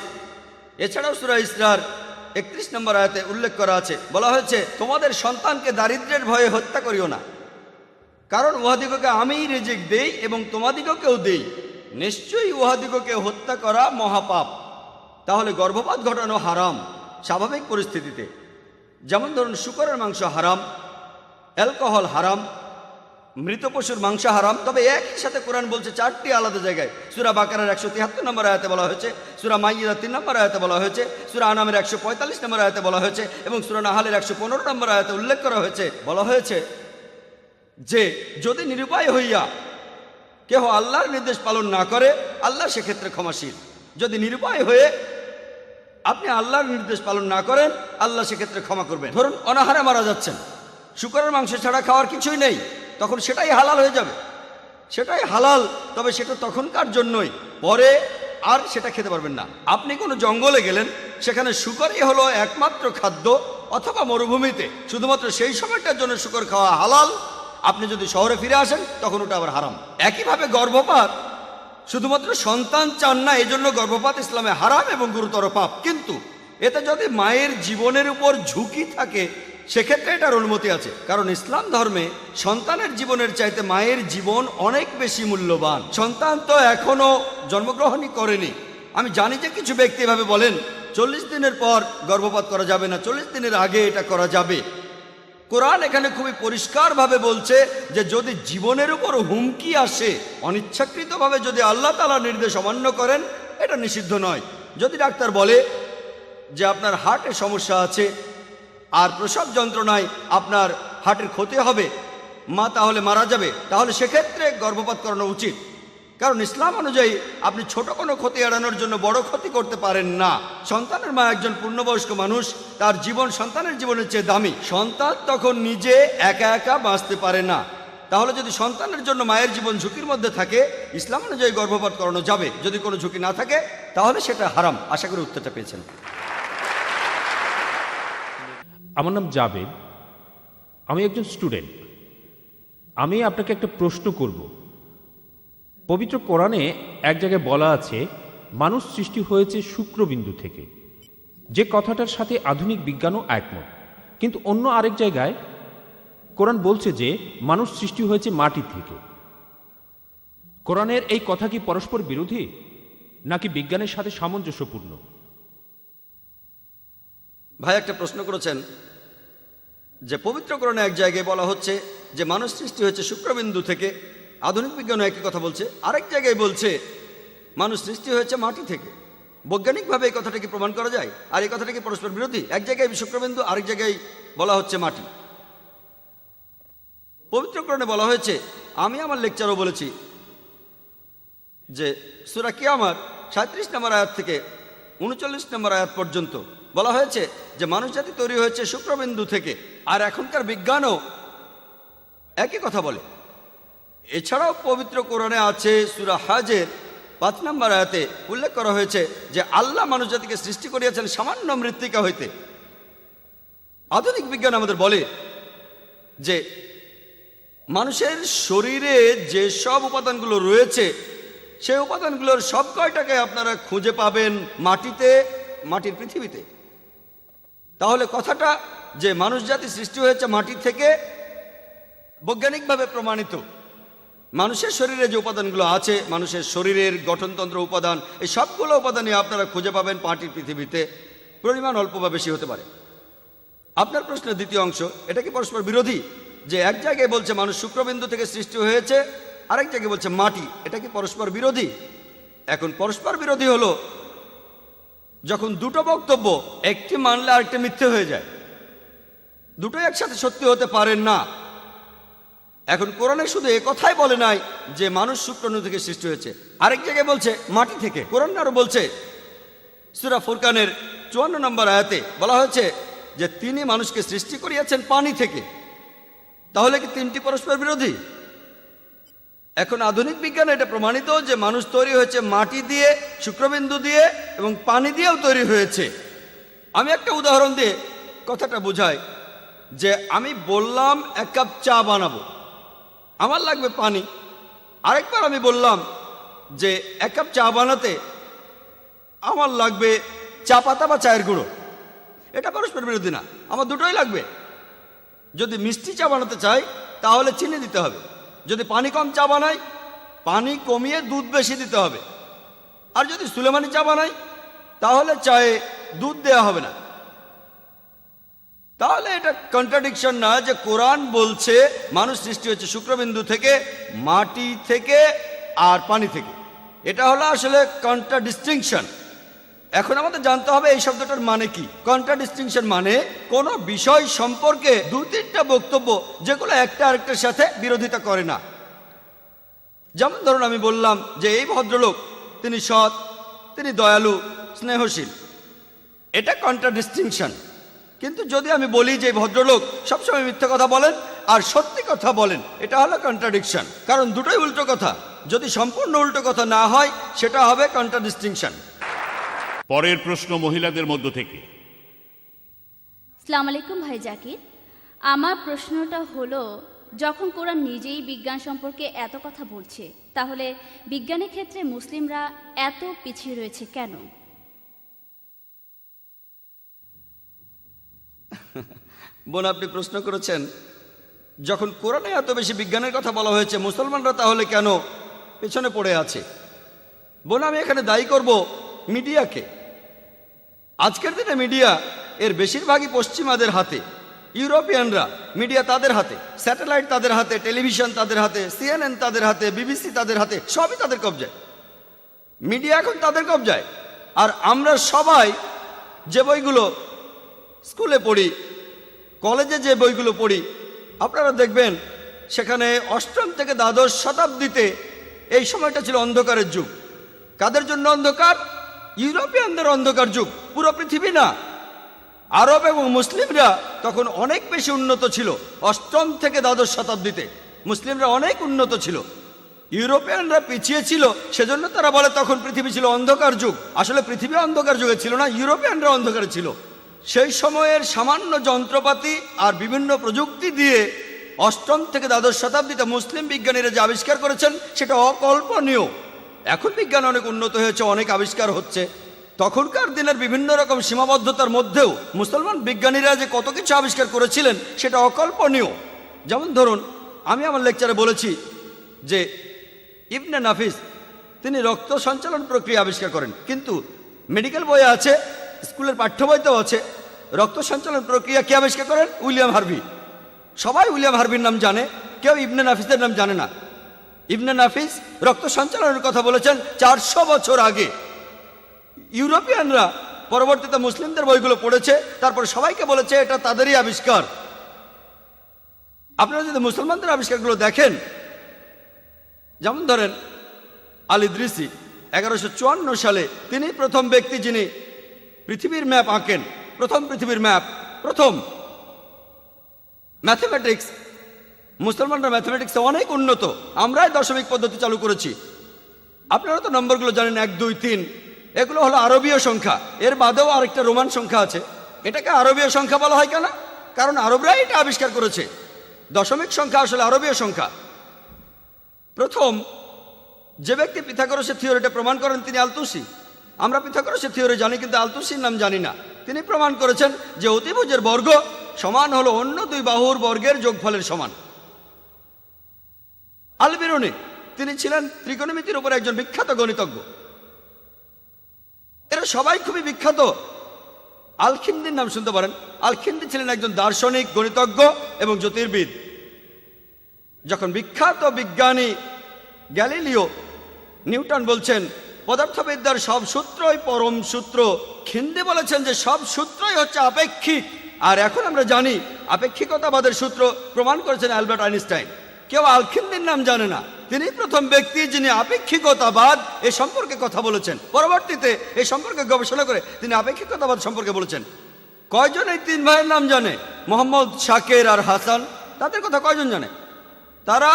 এছাড়াও সূরা ইসরার 31 নম্বর আয়াতে উল্লেখ করা আছে, বলা হয়েছে তোমাদের সন্তানকে দারিদ্র্যের ভয়ে হত্যা করিও না, কারণ উহাদিগকে আমিই রিজিক দেই এবং তোমাদিগকেও দেই, নিশ্চয়ই উহাদিগকে হত্যা করা মহাপাপ। তাহলে গর্ভপাত ঘটানো হারাম স্বাভাবিক পরিস্থিতিতে, যেমন ধরুন শুকরের মাংস হারাম, অ্যালকোহল হারাম, মৃত পশুর মাংস হারাম, তবে একই সাথে কোরআন বলছে 4টি আলাদা জায়গায়। সূরা বাকারার 173 নম্বর আয়াতে বলা হয়েছে, সূরা মাইদার 3 নম্বর আয়াতে বলা হয়েছে, সূরা আনামের 145 নম্বর আয়াতে বলা হয়েছে এবং সূরা নাহালের 115 নম্বর আয়াতে উল্লেখ করা হয়েছে। বলা হয়েছে যে যদি নিরুপায় হইয়া কেহ আল্লাহর নির্দেশ পালন না করে, আল্লাহ সেক্ষেত্রে ক্ষমাশীল। যদি নিরুপায় হয়ে আপনি আল্লাহর নির্দেশ পালন না করেন, আল্লাহ সেক্ষেত্রে ক্ষমা করবেন। ধরুন অনাহারে মারা যাচ্ছেন, শূকরের মাংস ছাড়া খাওয়ার কিছুই নেই, তখন সেটাই হালাল হয়ে যাবে, সেটাই হালাল, তবে সেটা তখনকার জন্যই, পরে আর সেটা খেতে পারবেন না। আপনি কোনো জঙ্গলে গেলেন, সেখানে শূকরই হলো একমাত্র খাদ্য, অথবা মরুভূমিতে শুধুমাত্র সেই সময়টার জন্য শূকর খাওয়া হালাল। আপনি যদি শহরে ফিরে আসেন, তখন ওটা আবার হারাম। একইভাবে গর্ভপাত, শুধুমাত্র সন্তান চান না, এই জন্য গর্ভপাত ইসলামে হারাম এবং গুরুতর পাপ। কিন্তু এতে যদি মায়ের জীবনের উপর ঝুঁকি থাকে, সেক্ষেত্রে এটার অনুমতি আছে, কারণ ইসলাম ধর্মে সন্তানের জীবনের চাইতে মায়ের জীবন অনেক বেশি মূল্যবান। সন্তান তো এখনো জন্মগ্রহণই করেনি। আমি জানি যে কিছু ব্যক্তি এভাবে বলেন 40 দিনের পর গর্ভপাত করা যাবে না, 40 দিনের আগে এটা করা যাবে। কোরআন এখানে খুবই পরিষ্কারভাবে বলছে যে যদি জীবনের উপর হুমকি আসে, অনিচ্ছাকৃতভাবে যদি আল্লাহ তাআলার নির্দেশ অমান্য করেন, এটা নিষিদ্ধ নয়। যদি ডাক্তার বলে যে আপনার হার্টের সমস্যা আছে আর প্রসব যন্ত্রণায় আপনার হার্টের ক্ষতি হবে, মা তাহলে মারা যাবে, তাহলে সেক্ষেত্রে গর্ভপাত করানো উচিত। কারণ ইসলাম অনুযায়ী আপনি ছোট কোনো ক্ষতি এড়ানোর জন্য বড় ক্ষতি করতে পারেন না। সন্তানের মা একজন পূর্ণবয়স্ক মানুষ, তার জীবন সন্তানের জীবনের চেয়ে দামি। সন্তান তখন নিজে একা একা বাঁচতে পারে না, তাহলে যদি সন্তানের জন্য মায়ের জীবন ঝুঁকির মধ্যে থাকে, ইসলাম অনুযায়ী গর্ভপাত করানো যাবে। যদি কোনো ঝুঁকি না থাকে, তাহলে সেটা হারাম। আশা করি উত্তরটা পেয়েছেন। আমার নাম জাবেদ, আমি একজন স্টুডেন্ট। আমি আপনাকে একটা প্রশ্ন করব। পবিত্র কোরআনে এক জায়গায় বলা আছে মানুষ সৃষ্টি হয়েছে শুক্রবিন্দু থেকে, যে কথাটার সাথে আধুনিক বিজ্ঞানও একমত। কিন্তু অন্য আরেক জায়গায় কোরআন বলছে যে মানুষ সৃষ্টি হয়েছে মাটি থেকে। কোরআনের এই কথা কি পরস্পর বিরোধী, নাকি বিজ্ঞানের সাথে সামঞ্জস্যপূর্ণ? ভাই একটা প্রশ্ন করেছেন যে পবিত্র কোরআনে এক জায়গায় বলা হচ্ছে যে মানুষ সৃষ্টি হয়েছে শুক্রবিন্দু থেকে, আধুনিক বিজ্ঞানও একই কথা বলছে। আরেক জায়গায় বলছে মানুষ সৃষ্টি হয়েছে মাটি থেকে। বৈজ্ঞানিকভাবে এই কথাটা কি প্রমাণ করা যায়? আর এই কথাটা কি পরস্পর বিরোধী? এক জায়গায় শুক্রবিন্দু, আরেক জায়গায় বলা হচ্ছে মাটি। পবিত্র কোরআনে বলা হয়েছে, আমি আমার লেকচারও বলেছি যে সূরা কিয়ামত 37 নম্বর আয়াত থেকে 39 নম্বর আয়াত পর্যন্ত বলা হয়েছে যে মানুষ জাতি তৈরি হয়েছে শুক্রবিন্দু থেকে। আর এখনকার বিজ্ঞানও একই কথা বলে। এছাড়াও পবিত্র কোরআনে আছে সূরা হজের 5 নম্বর আয়াতে উল্লেখ করা হয়েছে যে আল্লাহ মানুষ জাতিকে সৃষ্টি করিয়াছেন সামান্য মৃত্তিকা হইতে। আধুনিক বিজ্ঞান আমাদের বলে যে মানুষের শরীরে যে সব উপাদানগুলো রয়েছে, সেই উপাদানগুলোর সব কয়টাকে আপনারা খুঁজে পাবেন মাটিতে, মাটির পৃথিবীতে। তাহলে কথাটা যে মানুষ জাতি সৃষ্টি হয়েছে মাটি থেকে বৈজ্ঞানিকভাবে প্রমাণিত। মানুষের শরীরে যে উপাদানগুলো আছে, মানুষের শরীরের গঠনতন্ত্র উপাদান, এই সবগুলো উপাদানই আপনারা খুঁজে পাবেন মাটির পৃথিবীতে। পরিমাণ অল্প বা বেশি হতে পারে। আপনার প্রশ্নের দ্বিতীয় অংশ, এটা কি পরস্পর বিরোধী? যে এক জায়গায় বলছে মানুষ শুক্রবিন্দু থেকে সৃষ্টি হয়েছে, আরেক জায়গায় বলছে মাটি, এটা কি পরস্পর বিরোধী? এখন পরস্পর বিরোধী হলো যখন দুটো বক্তব্য একটি মানলে আরেকটি মিথ্যে হয়ে যায়। দুটোই একসাথে সত্যি হতে পারেন না। এখন কোরআনে শুধু এ কথাই বলে নাই যে মানুষ শুক্রাণু থেকে সৃষ্টি হয়েছে, আরেক জায়গায় বলছে মাটি থেকে। কোরআন আরো বলছে সূরা ফুরকানের 54 নম্বর আয়াতে বলা হয়েছে যে তিনি মানুষকে সৃষ্টি করিয়াছেন পানি থেকে। তাহলে কি তিনটি পরস্পর বিরোধী? এখন আধুনিক বিজ্ঞানে এটা প্রমাণিত যে মানুষ তৈরি হয়েছে মাটি দিয়ে, শুক্রবিন্দু দিয়ে এবং পানি দিয়েও তৈরি হয়েছে। আমি একটা উদাহরণ দিয়ে কথাটা বোঝাই যে আমি বললাম 1 কাপ চা বানাবো, আমার লাগবে পানি। আরেকবার আমি বললাম যে 1 কাপ চা বানাতে আমার লাগবে চা পাতা বা চায়ের গুঁড়ো। এটা পরস্পর বিরোধী না, আমার দুটোই লাগবে। যদি মিষ্টি চা বানাতে চাই তাহলে চিনি দিতে হবে, যদি পানি কম চা বানাই পানি কমিয়ে দুধ বেশি দিতে হবে, আর যদি সুলেমানি চা বানাই তাহলে চায়ে দুধ দেওয়া হবে না। তাহলে এটা কন্ট্রাডিকশন না যে কোরআন বলছে মানুষ সৃষ্টি হয়েছে শুক্রবিন্দু থেকে, মাটি থেকে আর পানি থেকে। এটা হলো আসলে কন্ট্রাডিস্টিংশন। এখন আমাদের জানতে হবে এই শব্দটার মানে কি। কন্ট্রাডিস্টিংশন মানে কোন বিষয় সম্পর্কে দু তিনটা বক্তব্য যেগুলো একটা আরেকটার সাথে বিরোধিতা করে না। যেমন ধরুন আমি বললাম যে এই ভদ্রলোক তিনি সৎ, তিনি দয়ালু, স্নেহশীল, এটা কন্ট্রাডিস্টিংশন। কিন্তু যদি আমি বলি যে এই ভদ্রলোক সবসময় মিথ্যা কথা বলেন আর সত্যি কথা বলেন, এটা হলো কন্ট্রাডিকশন, কারণ দুটোই উল্টো কথা। যদি সম্পূর্ণ উল্টো কথা না হয় সেটা হবে কন্ট্রাডিস্টিংশন। পরের প্রশ্ন মহিলাদের মধ্য থেকে। আসসালামু আলাইকুম ভাই জাকির, আমার প্রশ্নটা হলো, যখন কোরআন নিজেই বিজ্ঞান সম্পর্কে এত কথা বলছে, তাহলে বিজ্ঞানের ক্ষেত্রে মুসলিমরা এত পিছিয়ে রয়েছে কেন? বোন, আপনি প্রশ্ন করেছেন যখন কোরআনে এত বেশি বিজ্ঞানের কথা বলা হয়েছে, মুসলমানরা তাহলে কেন পেছনে পড়ে আছে? বোন, আমি এখানে দায়ী করব মিডিয়াকে। আজকের দিনে মিডিয়া এর বেশিরভাগই পশ্চিমাদের হাতে। ইউরোপিয়ানরা মিডিয়া তাদের হাতে, স্যাটেলাইট তাদের হাতে, টেলিভিশন তাদের হাতে, CNN তাদের হাতে, BBC তাদের হাতে, সবই তাদের কবজায়। মিডিয়া এখন তাদের কবজায়। আর আমরা সবাই যে বইগুলো স্কুলে পড়ি, কলেজে যে বইগুলো পড়ি, আপনারা দেখবেন সেখানে অষ্টম থেকে দ্বাদশ শতাব্দীতে এই সময়টা ছিল অন্ধকারের যুগ। কাদের জন্য অন্ধকার? ইউরোপিয়ানদের অন্ধকার যুগ, পুরো পৃথিবী না। আরব এবং মুসলিমরা তখন অনেক বেশি উন্নত ছিল। অষ্টম থেকে দ্বাদশ শতাব্দীতে মুসলিমরা অনেক উন্নত ছিল, ইউরোপিয়ানরা পিছিয়ে ছিল। সেজন্য তারা বলে তখন পৃথিবী ছিল অন্ধকার যুগ। আসলে পৃথিবী অন্ধকার যুগে ছিল না, ইউরোপিয়ানরা অন্ধকারে ছিল। সেই সময়ের সামান্য যন্ত্রপাতি আর বিভিন্ন প্রযুক্তি দিয়ে অষ্টম থেকে দ্বাদশ শতাব্দীতে মুসলিম বিজ্ঞানীরা যে আবিষ্কার করেছেন সেটা অকল্পনীয়। এখন বিজ্ঞান অনেক উন্নত হয়েছে, অনেক আবিষ্কার হচ্ছে। তখনকার দিনের বিভিন্ন রকম সীমাবদ্ধতার মধ্যেও মুসলমান বিজ্ঞানীরা যে কত কিছু আবিষ্কার করেছিলেন সেটা অকল্পনীয়। যেমন ধরুন, আমি আমার লেকচারে বলেছি যে ইবনে নাফিস তিনি রক্ত সঞ্চালন প্রক্রিয়া আবিষ্কার করেন, কিন্তু মেডিকেল বইয়ে আছে, স্কুলের পাঠ্য বইতেও আছে, রক্ত সঞ্চালন প্রক্রিয়া কে আবিষ্কার করেন? William Harvey. সবাই উইলিয়াম হার্ভির নাম জানে, কেউ ইবনে নাফিসের নাম জানে না। ইবনে নাফিস রক্ত সঞ্চালনের কথা বলেছেন 400 বছর আগে। ইউরোপিয়ানরা পরবর্তীতে মুসলিমদের বইগুলো পড়েছে, তারপর সবাইকে বলেছে এটা তাদেরই আবিষ্কার। আপনারা যদি মুসলমানদের আবিষ্কারগুলো দেখেন, যেমন ধরেন আল ইদ্রিসি 1154 সালে তিনি প্রথম ব্যক্তি যিনি পৃথিবীর ম্যাপ আঁকেন, প্রথম পৃথিবীর ম্যাপ, প্রথম। ম্যাথমেটিক্স, মুসলমানরা ম্যাথমেটিক্সে অনেক উন্নত, আমরাই দশমিক পদ্ধতি চালু করেছি। আপনারা তো নম্বরগুলো জানেন, 1 2 3, এগুলো হলো আরবীয় সংখ্যা। এর বাদেও আরেকটা রোমান সংখ্যা আছে। এটাকে আরবীয় সংখ্যা বলা হয় কেন? কারণ আরবরাই এটা আবিষ্কার করেছে। দশমিক সংখ্যা আসলে আরবীয় সংখ্যা। প্রথম যে ব্যক্তি পিথাগোরাসের থিওরিটা প্রমাণ করেন তিনি আলতুসি। আমরা পিথাগোরাসের থিওরি জানি, কিন্তু আলতুসির নাম জানি না। তিনি প্রমাণ করেছেন যে অতিভুজের বর্গ সমান হলো অন্য দুই বাহুর বর্গের যোগফলের সমান। আল বিরুনি তিনি ছিলেন ত্রিকোণমিতির উপর একজন বিখ্যাত গণিতজ্ঞ। এরা সবাই খুবই বিখ্যাত। আল-খিন্দির নাম শুনতে পারেন। আল-খিন্দি ছিলেন একজন দার্শনিক, গণিতজ্ঞ এবং জ্যোতির্বিদ। যখন বিখ্যাত বিজ্ঞানী গ্যালিলিও নিউটন বলছেন পদার্থবিদ্যার সব সূত্রই পরম সূত্র, খিন্দি বলেছেন যে সব সূত্রই হচ্ছে আপেক্ষিক। আর এখন আমরা জানি আপেক্ষিকতাবাদের সূত্র প্রমাণ করেছেন অ্যালবার্ট আইনস্টাইন। কেউ আল-খিন্দির নাম জানে না। তিনি প্রথম ব্যক্তি যিনি আপেক্ষিকতাবাদ এ সম্পর্কে কথা বলেছেন। পরবর্তীতে এই সম্পর্কে গবেষণা করে তিনি আপেক্ষিকতাবাদ সম্পর্কে বলেছেন। কয়জন এই 3 ভাইয়ের নাম জানে? মোহাম্মদ, শাকের আর হাসান। তাদের কথা কয়জন জানে? তারা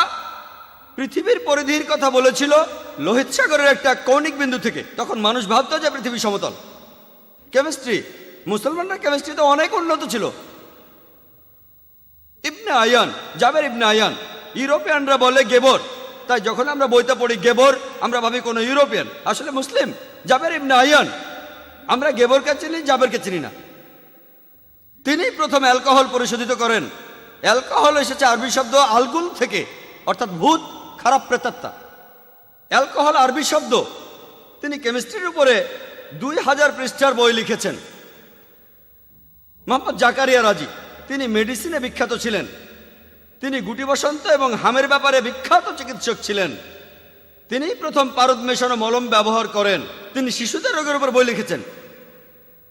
পৃথিবীর পরিধির কথা বলেছিল লোহিত সাগরের একটা কৌণিক বিন্দু থেকে। তখন মানুষ ভাবত যে পৃথিবী সমতল। কেমিস্ট্রি, মুসলমানরা কেমিস্ট্রিতে অনেক উন্নত ছিল। ইবনে আয়ান, জাবের ইবনে আয়ান, ইউরোপিয়ানরা বলে গেবর। তাই যখন আমরা বইতে পড়ি গেবর, আমরা ভাবি কোনো ইউরোপিয়ান, আসলে মুসলিম। জাবের ইবনে আয়ান, আমরা গেবরকে চিনি, জাবেরকে চিনি না। তিনি প্রথম অ্যালকোহল পরিশোধিত করেন। অ্যালকোহল এসেছে আরবি শব্দ আলগুল থেকে, অর্থাৎ ভূত, খারাপ প্রেতাত্মা। অ্যালকোহল আরবি শব্দ। তিনি কেমিস্ট্রির উপরে 2000 পৃষ্ঠার বই লিখেছেন। মোহাম্মদ জাকারিয়া রাজি তিনি মেডিসিনে বিখ্যাত ছিলেন। তিনি গুটি বসন্ত এবং হামের ব্যাপারে বিখ্যাত চিকিৎসক ছিলেন। তিনি প্রথম পারদ মেশানো মলম ব্যবহার করেন। তিনি শিশুদের রোগের উপর বই লিখেছেন।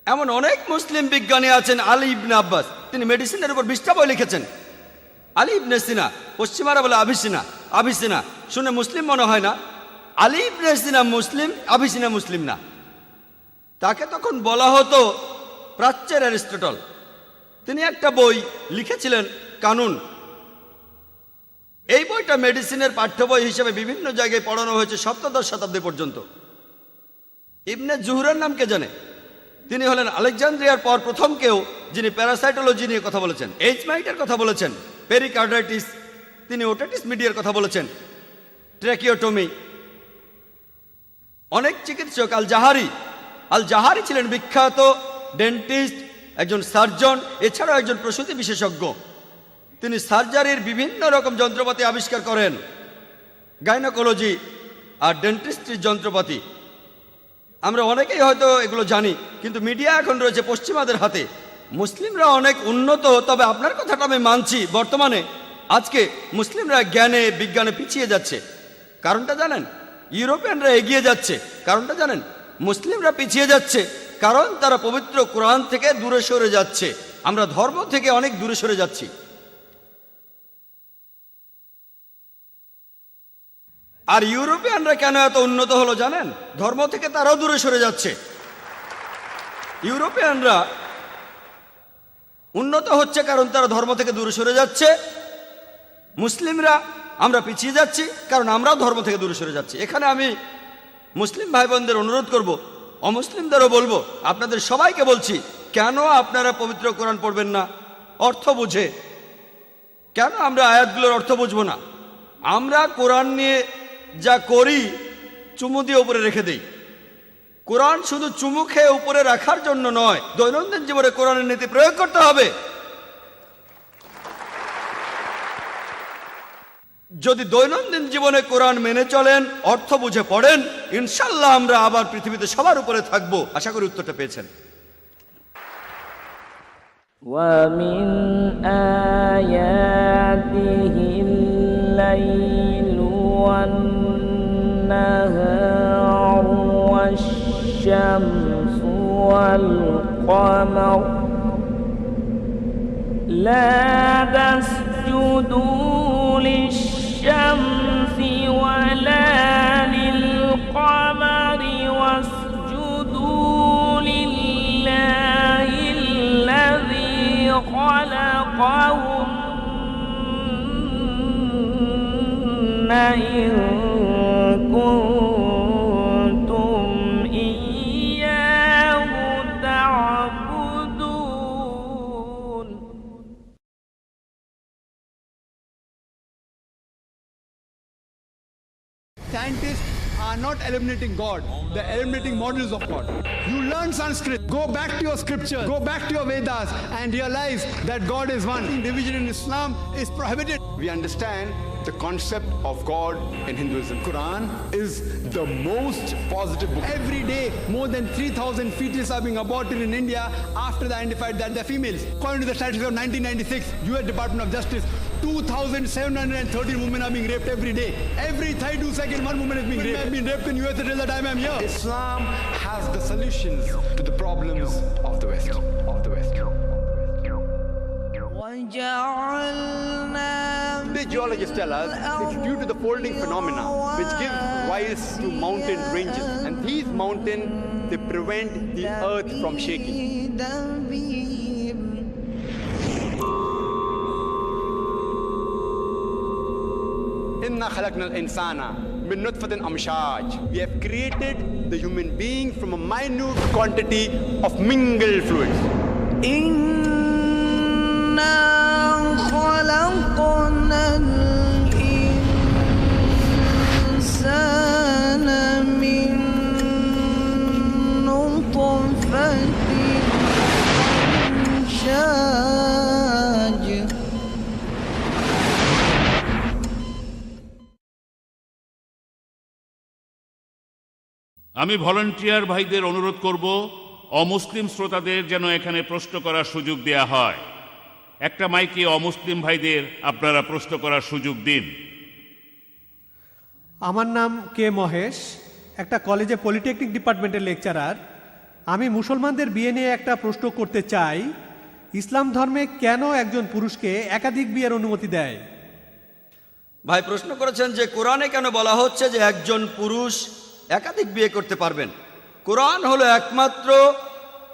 এমন অনেক মুসলিম বিজ্ঞানী আছেন। আলী ইবনে আব্বাস, তিনি মেডিসিনের উপর 20টা বই লিখেছেন। আলী ইবনে সিনা, পশ্চিমারা বলে আভিসিনা, আভিসিনা শুনে মুসলিম মনে হয় না। আলী ইবনে সিনা মুসলিম, আভিসিনা মুসলিম না। তাকে তখন বলা হতো প্রাচ্যের অ্যারিস্টটল। তিনি একটা বই লিখেছিলেন, কানুন। এই বইটা মেডিসিনের পাঠ্য বই হিসেবে বিভিন্ন জায়গায় পড়ানো হয়েছে 17শ শতাব্দী পর্যন্ত। ইবনে জুহরের নাম কে জানে? তিনি হলেন আলেকজান্দ্রিয়ার পর প্রথম কেউ যিনি প্যারাসাইটোলজি নিয়ে কথা বলেছেন, এইচ মাইটের কথা বলেছেন, পেরিকার্ডাইটিস, তিনি ওটাইটিস মিডিয়ার কথা বলেছেন, ট্র্যাকিওটমি। অনেক চিকিৎসক, আল জাহারি ছিলেন বিখ্যাত ডেন্টিস্ট, একজন সার্জন, এছাড়াও একজন প্রসূতি বিশেষজ্ঞ। তিনি সার্জারির বিভিন্ন রকম যন্ত্রপাতি আবিষ্কার করেন, গাইনোকোলজি আর ডেন্টিস্ট্রির যন্ত্রপাতি। আমরা অনেকেই হয়তো এগুলো জানি, কিন্তু মিডিয়া এখন রয়েছে পশ্চিমাদের হাতে। মুসলিমরা অনেক উন্নত, তবে আপনার কথাটা আমি মানছি, বর্তমানে আজকে মুসলিমরা জ্ঞানে বিজ্ঞানে পিছিয়ে যাচ্ছে। কারণটা জানেন? ইউরোপিয়ানরা এগিয়ে যাচ্ছে। কারণটা জানেন? মুসলিমরা পিছিয়ে যাচ্ছে কারণ তারা পবিত্র কোরআন থেকে দূরে সরে যাচ্ছে। আমরা ধর্ম থেকে অনেক দূরে সরে যাচ্ছি। আর ইউরোপিয়ানরা কেন এত উন্নত হলো জানেন? ধর্ম থেকে তারাও দূরে সরে যাচ্ছে। ইউরোপিয়ানরা উন্নত হচ্ছে কারণ তারা ধর্ম থেকে দূরে সরে যাচ্ছে। মুসলিমরা আমরা পিছিয়ে যাচ্ছি কারণ আমরাও ধর্ম থেকে দূরে সরে যাচ্ছি। এখানে আমি মুসলিম ভাই বোনদের অনুরোধ করব, অমুসলিমদেরও বলবো, আপনাদের সবাইকে বলছি, কেন আপনারা পবিত্র কোরআন পড়বেন না অর্থ বুঝে? কেন আমরা আয়াতগুলোর অর্থ বুঝবো না? আমরা কোরআন নিয়ে যা করি চুমু দিয়ে উপরে রেখে দেই। কোরআন শুধু চুমু খেয়ে উপরে রাখার জন্য নয়, দৈনন্দিন জীবনে কোরআনের নীতি প্রয়োগ করতে হবে। যদি দৈনন্দিন জীবনে কোরআন মেনে চলেন, অর্থ বুঝে পড়েন, ইনশাল্লাহ আমরা আবার পৃথিবীতে সবার উপরে থাকবো। আশা করি উত্তরটা পেয়েছেন। وَمِنْ آيَاتِهِ اللَّيْلُ وَالنَّهَارُ وَالشَّمْسُ وَالْقَمَرُ لَا تَسْجُدُوا لِلشَّمْسِ وَلَا لِلْقَمَرِ وَاسْجُدُوا لِلَّهِ الَّذِي خَلَقَهُنَّ إِن كُنتُمْ إِيَّاهُ تَعْبُدُونَ. Scientists are not eliminating God, they're eliminating models of God. You learn Sanskrit, go back to your scriptures, go back to your Vedas and realize that God is one. Division in Islam is prohibited. We understand the concept of God in Hinduism. Quran is the most positive book. Every day, more than 3,000 fetuses are being aborted in India after they identified that they're females. According to the statistics of 1996, US Department of Justice, 2,713 women are being raped every day. Every 32 seconds, one woman is being raped. I've been raped in US until the time I'm here. Islam has the solutions to the problems of the West. The geologists tell us it's due to the folding phenomena which give rise to mountain ranges, and these mountains, they prevent the earth from shaking. Inna khalaqnal insana min nutfatin amshaj. We have created the human being from a minute quantity of mingled fluids. خلقنا الإنسان من نطفة أمشاج. আমি volunteer ভাইদের অনুরোধ করব, অমুসলিম শ্রোতাদের যেন এখানে প্রশ্ন করার সুযোগ দেয়া হয়। একটা মাইকে অমুসলিম ভাইদের আপনারা প্রশ্ন করার সুযোগ দিন। আমার নাম কে মহেশ, একটা কলেজে পলিটেকনিক ডিপার্টমেন্টের লেকচারার। আমি মুসলমানদের বিয়ে নিয়ে একটা প্রশ্ন করতে চাই। ইসলাম ধর্মে কেন একজন পুরুষকে একাধিক বিয়ের অনুমতি দেয়? ভাই প্রশ্ন করেছেন যে কোরআনে কেন বলা হচ্ছে যে একজন পুরুষ একাধিক বিয়ে করতে পারবেন। কোরআন হলো একমাত্র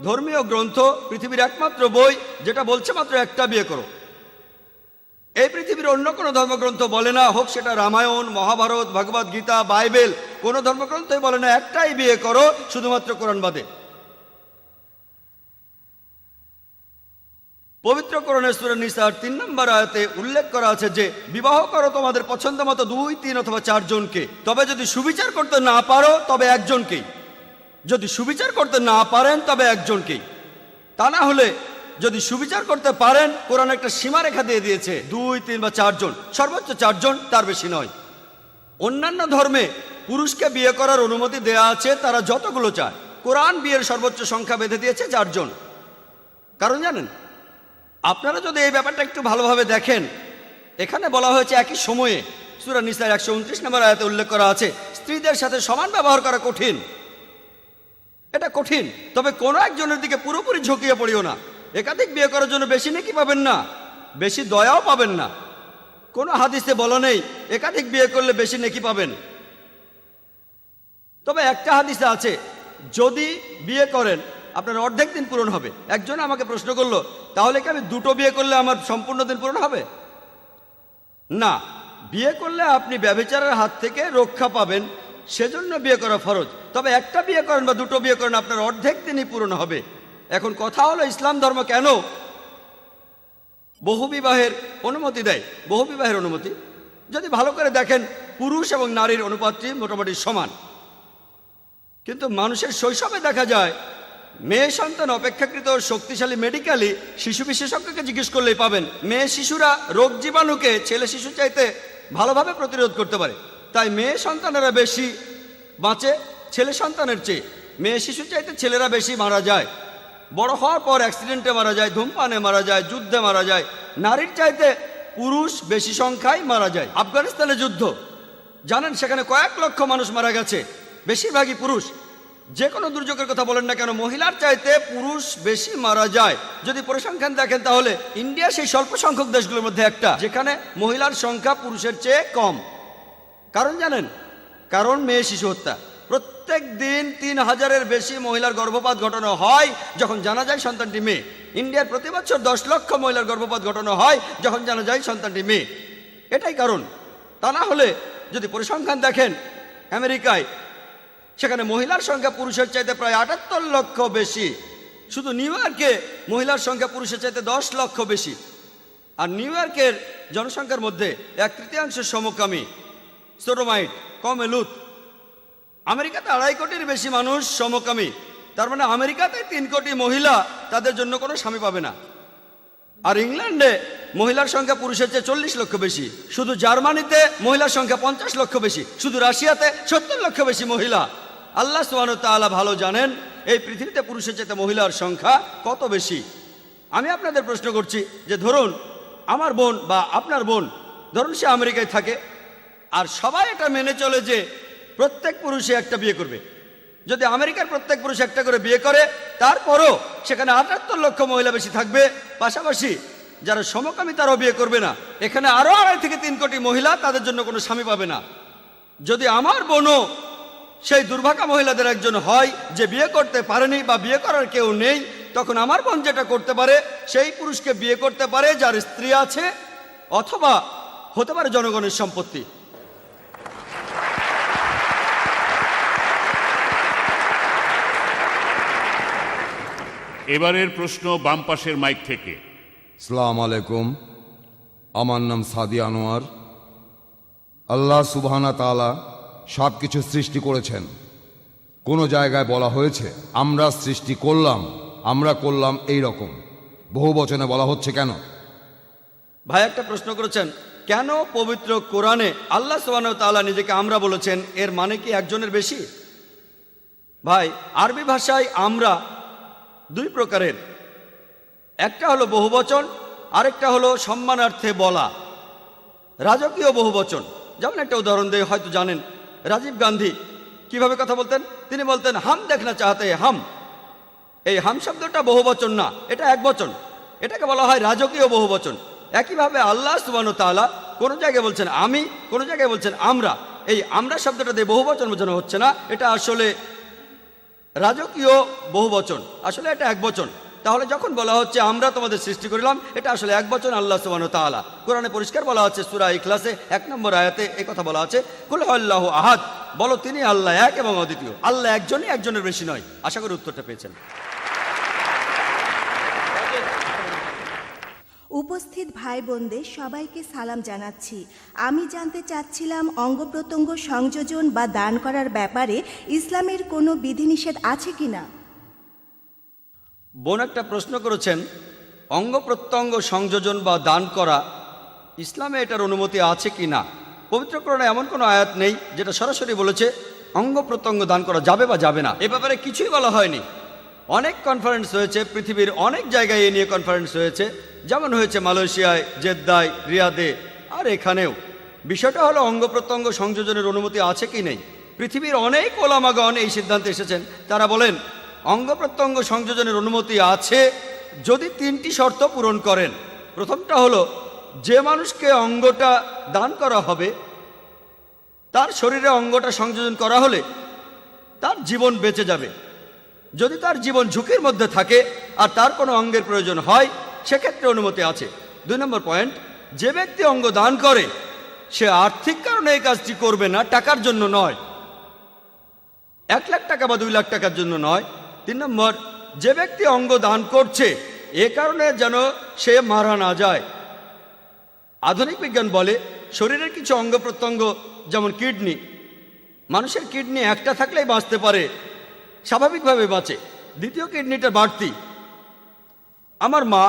ধর্মীয় গ্রন্থ, পৃথিবীর একমাত্র বই যেটা বলছে মাত্র একটা বিয়ে করো। এই পৃথিবীর অন্য কোনো ধর্মগ্রন্থ বলে না, হোক সেটা রামায়ণ, মহাভারত, ভগবদ গীতা, বাইবেল, কোনো ধর্মগ্রন্থই বলে না একটাই বিয়ে করো, শুধুমাত্র কোরআন বাদে। পবিত্র কোরআনের সূরা নিসার 3 নম্বর আয়াতে উল্লেখ করা আছে যে বিবাহ করো তোমাদের পছন্দ মতো 2, 3 অথবা 4 জনকে, তবে যদি সুবিচার করতে না পারো তবে একজনকেই। যদি সুবিচার করতে না পারেন তবে একজনকেই। তা না হলে যদি সুবিচার করতে পারেন, কোরআন একটা সীমারেখা দিয়ে দিয়েছে 2, 3 বা 4 জন, সর্বোচ্চ 4 জন, তার বেশি নয়। অন্যান্য ধর্মে পুরুষকে বিয়ে করার অনুমতি দেয়া আছে তারা যতগুলো চায়। কোরআন বিয়ের সর্বোচ্চ সংখ্যা বেঁধে দিয়েছে 4 জন। কারণ জানেন, আপনারা যদি এই ব্যাপারটা একটু ভালোভাবে দেখেন, এখানে বলা হয়েছে একই সময়ে সূরা নিসার 129 নম্বর আয়াতে উল্লেখ করা আছে স্ত্রীদের সাথে সমান ব্যবহার করা কঠিন। এটা কঠিন, তবে কোনো একজনের দিকে পুরোপুরি ঝুঁকিয়ে পড়িও না। একাধিক বিয়ে করার জন্য বেশি নেকি পাবেন না, বেশি দয়াও পাবেন না। কোনো হাদিসে বলা নেই একাধিক বিয়ে করলে বেশি নেকি পাবেন। তবে একটা হাদিসে আছে যদি বিয়ে করেন আপনার অর্ধেক দিন পূরণ হবে। একজন আমাকে প্রশ্ন করলো, তাহলে কি আমি 2টো বিয়ে করলে আমার সম্পূর্ণ দিন পূরণ হবে? না, বিয়ে করলে আপনি ব্যভিচারের হাত থেকে রক্ষা পাবেন, সেজন্য বিয়ে করা ফরজ। তবে একটা বিয়ে করেন বা 2টো বিয়ে করেন আপনার অর্ধেক দিনই পূরণ হবে। এখন কথা হলো ইসলাম ধর্ম কেন বহুবিবাহের অনুমতি দেয়? বহুবিবাহের অনুমতি যদি ভালো করে দেখেন, পুরুষ এবং নারীর অনুপাতটি মোটামুটি সমান। কিন্তু মানুষের শৈশবে দেখা যায় মেয়ে সন্তান অপেক্ষাকৃত শক্তিশালী। মেডিকেলি শিশু বিশেষজ্ঞকে জিজ্ঞেস করলেই পাবেন মেয়ে শিশুরা রোগ জীবাণুকে ছেলে শিশু চাইতে ভালোভাবে প্রতিরোধ করতে পারে। তাই মেয়ে সন্তানেরা বেশি বাঁচে ছেলে সন্তানের চেয়ে। মেয়ে শিশু চাইতে ছেলেরা বেশি মারা যায়, বড় হওয়ার পর অ্যাক্সিডেন্টে মারা যায়, ধূমপানে মারা যায়, যুদ্ধে মারা যায়। নারীর চাইতে পুরুষ বেশি সংখ্যায় মারা যায়। আফগানিস্তানে যুদ্ধ জানেন, সেখানে কয়েক লক্ষ মানুষ মারা গেছে, বেশিরভাগই পুরুষ। যে কোনো দুর্যোগের কথা বলেন না কেন, মহিলার চাইতে পুরুষ বেশি মারা যায়। যদি পরিসংখ্যান দেখেন তাহলে ইন্ডিয়া সেই স্বল্প সংখ্যক দেশগুলোর মধ্যে একটা যেখানে মহিলার সংখ্যা পুরুষের চেয়ে কম। কারণ জানেন, কারণ মেয়ে শিশু হত্যা। প্রত্যেক দিন 3000-এর বেশি মহিলার গর্ভপাত ঘটানো হয় যখন জানা যায় সন্তানটি মেয়ে। ইন্ডিয়ার প্রতি বছর 10 লক্ষ মহিলার গর্ভপাত ঘটানো হয় যখন জানা যায় সন্তানটি মেয়ে। এটাই কারণ। তা না হলে যদি পরিসংখ্যান দেখেন, আমেরিকায় সেখানে মহিলার সংখ্যা পুরুষের চাইতে প্রায় 78 লক্ষ বেশি। শুধু নিউ ইয়র্কে মহিলার সংখ্যা পুরুষের চাইতে 10 লক্ষ বেশি। আর নিউ ইয়র্কের জনসংখ্যার মধ্যে 1/3 সমকামী, সোডোমাইট, কমেলুত। আমেরিকাতে 2.5 কোটির বেশি মানুষ সমকামী। তার মানে আমেরিকাতে 3 কোটি মহিলা তাদের জন্য কোনো স্বামী পাবে না। আর ইংল্যান্ডে মহিলার সংখ্যা পুরুষের চেয়ে 40 লক্ষ বেশি। শুধু জার্মানিতে মহিলার সংখ্যা 50 লক্ষ বেশি। শুধু রাশিয়াতে 70 লক্ষ বেশি মহিলা। আল্লাহ সুবহানাহু ওয়া তাআলা ভালো জানেন এই পৃথিবীতে পুরুষের চেয়ে মহিলার সংখ্যা কত বেশি। আমি আপনাদের প্রশ্ন করছি যে ধরুন আমার বোন বা আপনার বোন, ধরুন সে আমেরিকায় থাকে, আর সবাই এটা মেনে চলে যে প্রত্যেক পুরুষে একটা বিয়ে করবে। যদি আমেরিকার প্রত্যেক পুরুষ একটা করে বিয়ে করে, তারপরও সেখানে 78 লক্ষ মহিলা বেশি থাকবে। পাশাপাশি যারা সমকামী তারাও বিয়ে করবে না। এখানে আরো 2.5 থেকে 3 কোটি মহিলা তাদের জন্য কোনো স্বামী পাবে না। যদি আমার বোনও সেই দুর্ভাগা মহিলাদের একজন হয় যে বিয়ে করতে পারেনি বা বিয়ে করার কেউ নেই, তখন আমার বোন যেটা করতে পারে সেই পুরুষকে বিয়ে করতে পারে যার স্ত্রী আছে, অথবা হতে পারে জনগণের সম্পত্তি। এবারের প্রশ্ন বাম পাশের মাইক থেকে। আসসালামু আলাইকুম, আমার নাম সাদি আনোয়ার। আল্লাহ সুবহানাহু তাআলা সব কিছু সৃষ্টি করেছেন। কোনো জায়গায় বলা হয়েছে আমরা সৃষ্টি করলাম, আমরা করলাম এই রকম। বহু বচনে বলা হচ্ছে কেন? ভাই একটা প্রশ্ন করেছেন, কেন পবিত্র কোরআনে আল্লাহ সুবহানাহু ওয়া তাআলা নিজেকে আমরা বলেছেন? এর মানে কি একজনের বেশি? ভাই আরবি ভাষায় আমরা 2 প্রকারের, একটা হলো বহুবচন আরেকটা হলো সম্মানার্থে বলা, রাজকীয় বহুবচন। যেমন একটা উদাহরণ দিয়ে হয়তো জানেন, রাজীব গান্ধী কিভাবে কথা বলতেন? তিনি বলতেন হাম দেখনা চাহতে হাম। এই হাম শব্দটা বহুবচন না, এটা একবচন, এটাকে বলা হয় রাজকীয় বহুবচন। একইভাবে আল্লাহ সুবহানাহু ওয়া তাআলা কোনো জায়গায় বলছেন আমি, কোনো জায়গায় বলছেন আমরা। এই আমরা শব্দটা দিয়ে বহুবচন বোঝানো হচ্ছে না, এটা আসলে রাজকীয় বহুবচন, আসলে এটা একবচন। তাহলে যখন বলা হচ্ছে আমরা তোমাদের সৃষ্টি করিলাম, এটা আসলে একবচন আল্লাহ সুবহানাহু ওয়া তাআলা। কোরআনে পরিষ্কার বলা আছে সূরা ইখলাসে 1 নম্বর আয়াতে এই কথা বলা আছে, কুল হুয়াল্লাহু আহাদ, বলো তিনি আল্লাহ এক এবং অদ্বিতীয়। আল্লাহ একজনই, একজনের বেশি নয়। আশা করি উত্তরটা পেয়েছেন। উপস্থিত ভাই বোনদের সবাইকে সালাম জানাচ্ছি। আমি জানতে চাচ্ছিলাম অঙ্গ প্রত্যঙ্গ সংযোজন বা দান করার ব্যাপারে ইসলামের কোনো বিধিনিষেধ আছে কিনা। বোন একটা প্রশ্ন করেছেন, অঙ্গ প্রত্যঙ্গ সংযোজন বা দান করা ইসলামে এটার অনুমতি আছে কি না। পবিত্র কোরআনে এমন কোনো আয়াত নেই যেটা সরাসরি বলেছে অঙ্গ প্রত্যঙ্গ দান করা যাবে বা যাবে না। এ ব্যাপারে কিছুই বলা হয়নি। অনেক কনফারেন্স হয়েছে, পৃথিবীর অনেক জায়গায় এ নিয়ে কনফারেন্স হয়েছে, যেমন হয়েছে মালয়েশিয়ায়, জেদ্দায়, রিয়াদে, আর এখানেও। বিষয়টা হলো অঙ্গ প্রত্যঙ্গ সংযোজনের অনুমতি আছে কি নেই। পৃথিবীর অনেক ওলামাগণ এই সিদ্ধান্তে এসেছেন। তারা বলেন অঙ্গ প্রত্যঙ্গ সংযোজনের অনুমতি আছে যদি 3টি শর্ত পূরণ করেন। প্রথমটা হলো যে মানুষকে অঙ্গটা দান করা হবে তার শরীরে অঙ্গটা সংযোজন করা হলে তার জীবন বেঁচে যাবে। যদি তার জীবন ঝুঁকির মধ্যে থাকে আর তার কোনো অঙ্গের প্রয়োজন হয়, সেক্ষেত্রে অনুমতি আছে। 2 নম্বর পয়েন্ট, যে ব্যক্তি অঙ্গ দান করে সে আর্থিক কারণে এই কাজটি করবে না, টাকার জন্য নয়, 1 লাখ টাকা বা 2 লাখ টাকার জন্য নয়। 3 নম্বর, যে ব্যক্তি অঙ্গ দান করছে এ কারণে যেন সে মারা না যায়। আধুনিক বিজ্ঞান বলে শরীরের কিছু অঙ্গ প্রত্যঙ্গ যেমন কিডনি, মানুষের কিডনি একটা থাকলেই বাঁচতে পারে, স্বাভাবিকভাবে বাঁচে, দ্বিতীয় কিডনিটা বাড়তি। আমার মা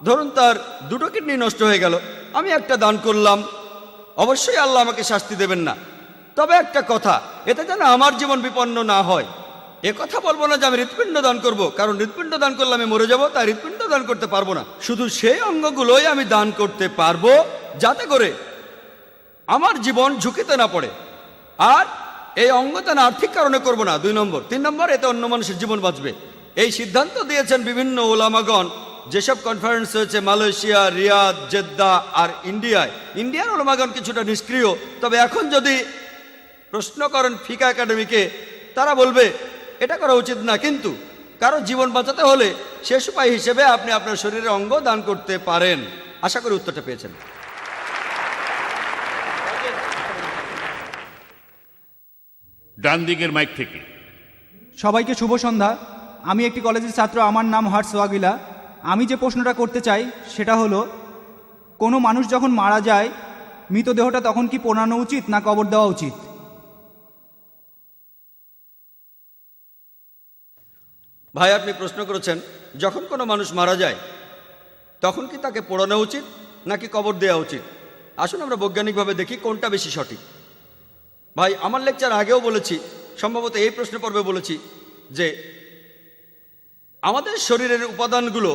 ধরুন তার 2টো কিডনি নষ্ট হয়ে গেল, আমি একটা দান করলাম, অবশ্যই আল্লাহ আমাকে শাস্তি দেবেন না। তবে একটা কথা, এতে যেন আমার জীবন বিপন্ন না হয়। এ কথা বলবো না যে আমি হৃৎপিণ্ড দান করব, কারণ হৃৎপিণ্ড দান করলে আমি মরে যাব, তাই হৃৎপিণ্ড দান করতে পারবো না। শুধু সেই অঙ্গগুলোই আমি দান করতে পারবো যাতে করে আমার জীবন ঝুঁকিতে না পড়ে। আর এই অঙ্গদান আর্থিক কারণে করব না। 2 নম্বর। 3 নম্বর, এতে অন্য মানুষের জীবন বাঁচবে। এই সিদ্ধান্ত দিয়েছেন বিভিন্ন ওলামাগণ। যেসব কনফারেন্স হয়েছে মালয়েশিয়া, রিয়াদ, জেদ্দা আর ইন্ডিয়ায়, ইন্ডিয়ার ওলামাগণ কিছুটা নিষ্ক্রিয়। তবে এখন যদি প্রশ্ন করেন ফিকা একাডেমিকে, তারা বলবে এটা করা উচিত না, কিন্তু কারো জীবন বাঁচাতে হলে শেষ উপায় হিসেবে আপনি আপনার শরীরের অঙ্গ দান করতে পারেন। আশা করি উত্তরটা পেয়েছেন। ডান দিকের মাইক থেকে। সবাইকে শুভ সন্ধ্যা। আমি একটি কলেজের ছাত্র, আমার নাম হার্স ওয়াগিলা। আমি যে প্রশ্নটা করতে চাই সেটা হলো, কোনো মানুষ যখন মারা যায় মৃতদেহটা তখন কি পোড়ানো উচিত না কবর দেওয়া উচিত? ভাই আপনি প্রশ্ন করেছেন যখন কোনো মানুষ মারা যায় তখন কি তাকে পোড়ানো উচিত নাকি কবর দেওয়া উচিত। আসুন আমরা বৈজ্ঞানিকভাবে দেখি কোনটা বেশি সঠিক। ভাই আমার লেকচার আগেও বলেছি, সম্ভবত এই প্রশ্ন পর্বে বলেছি যে আমাদের শরীরের উপাদানগুলো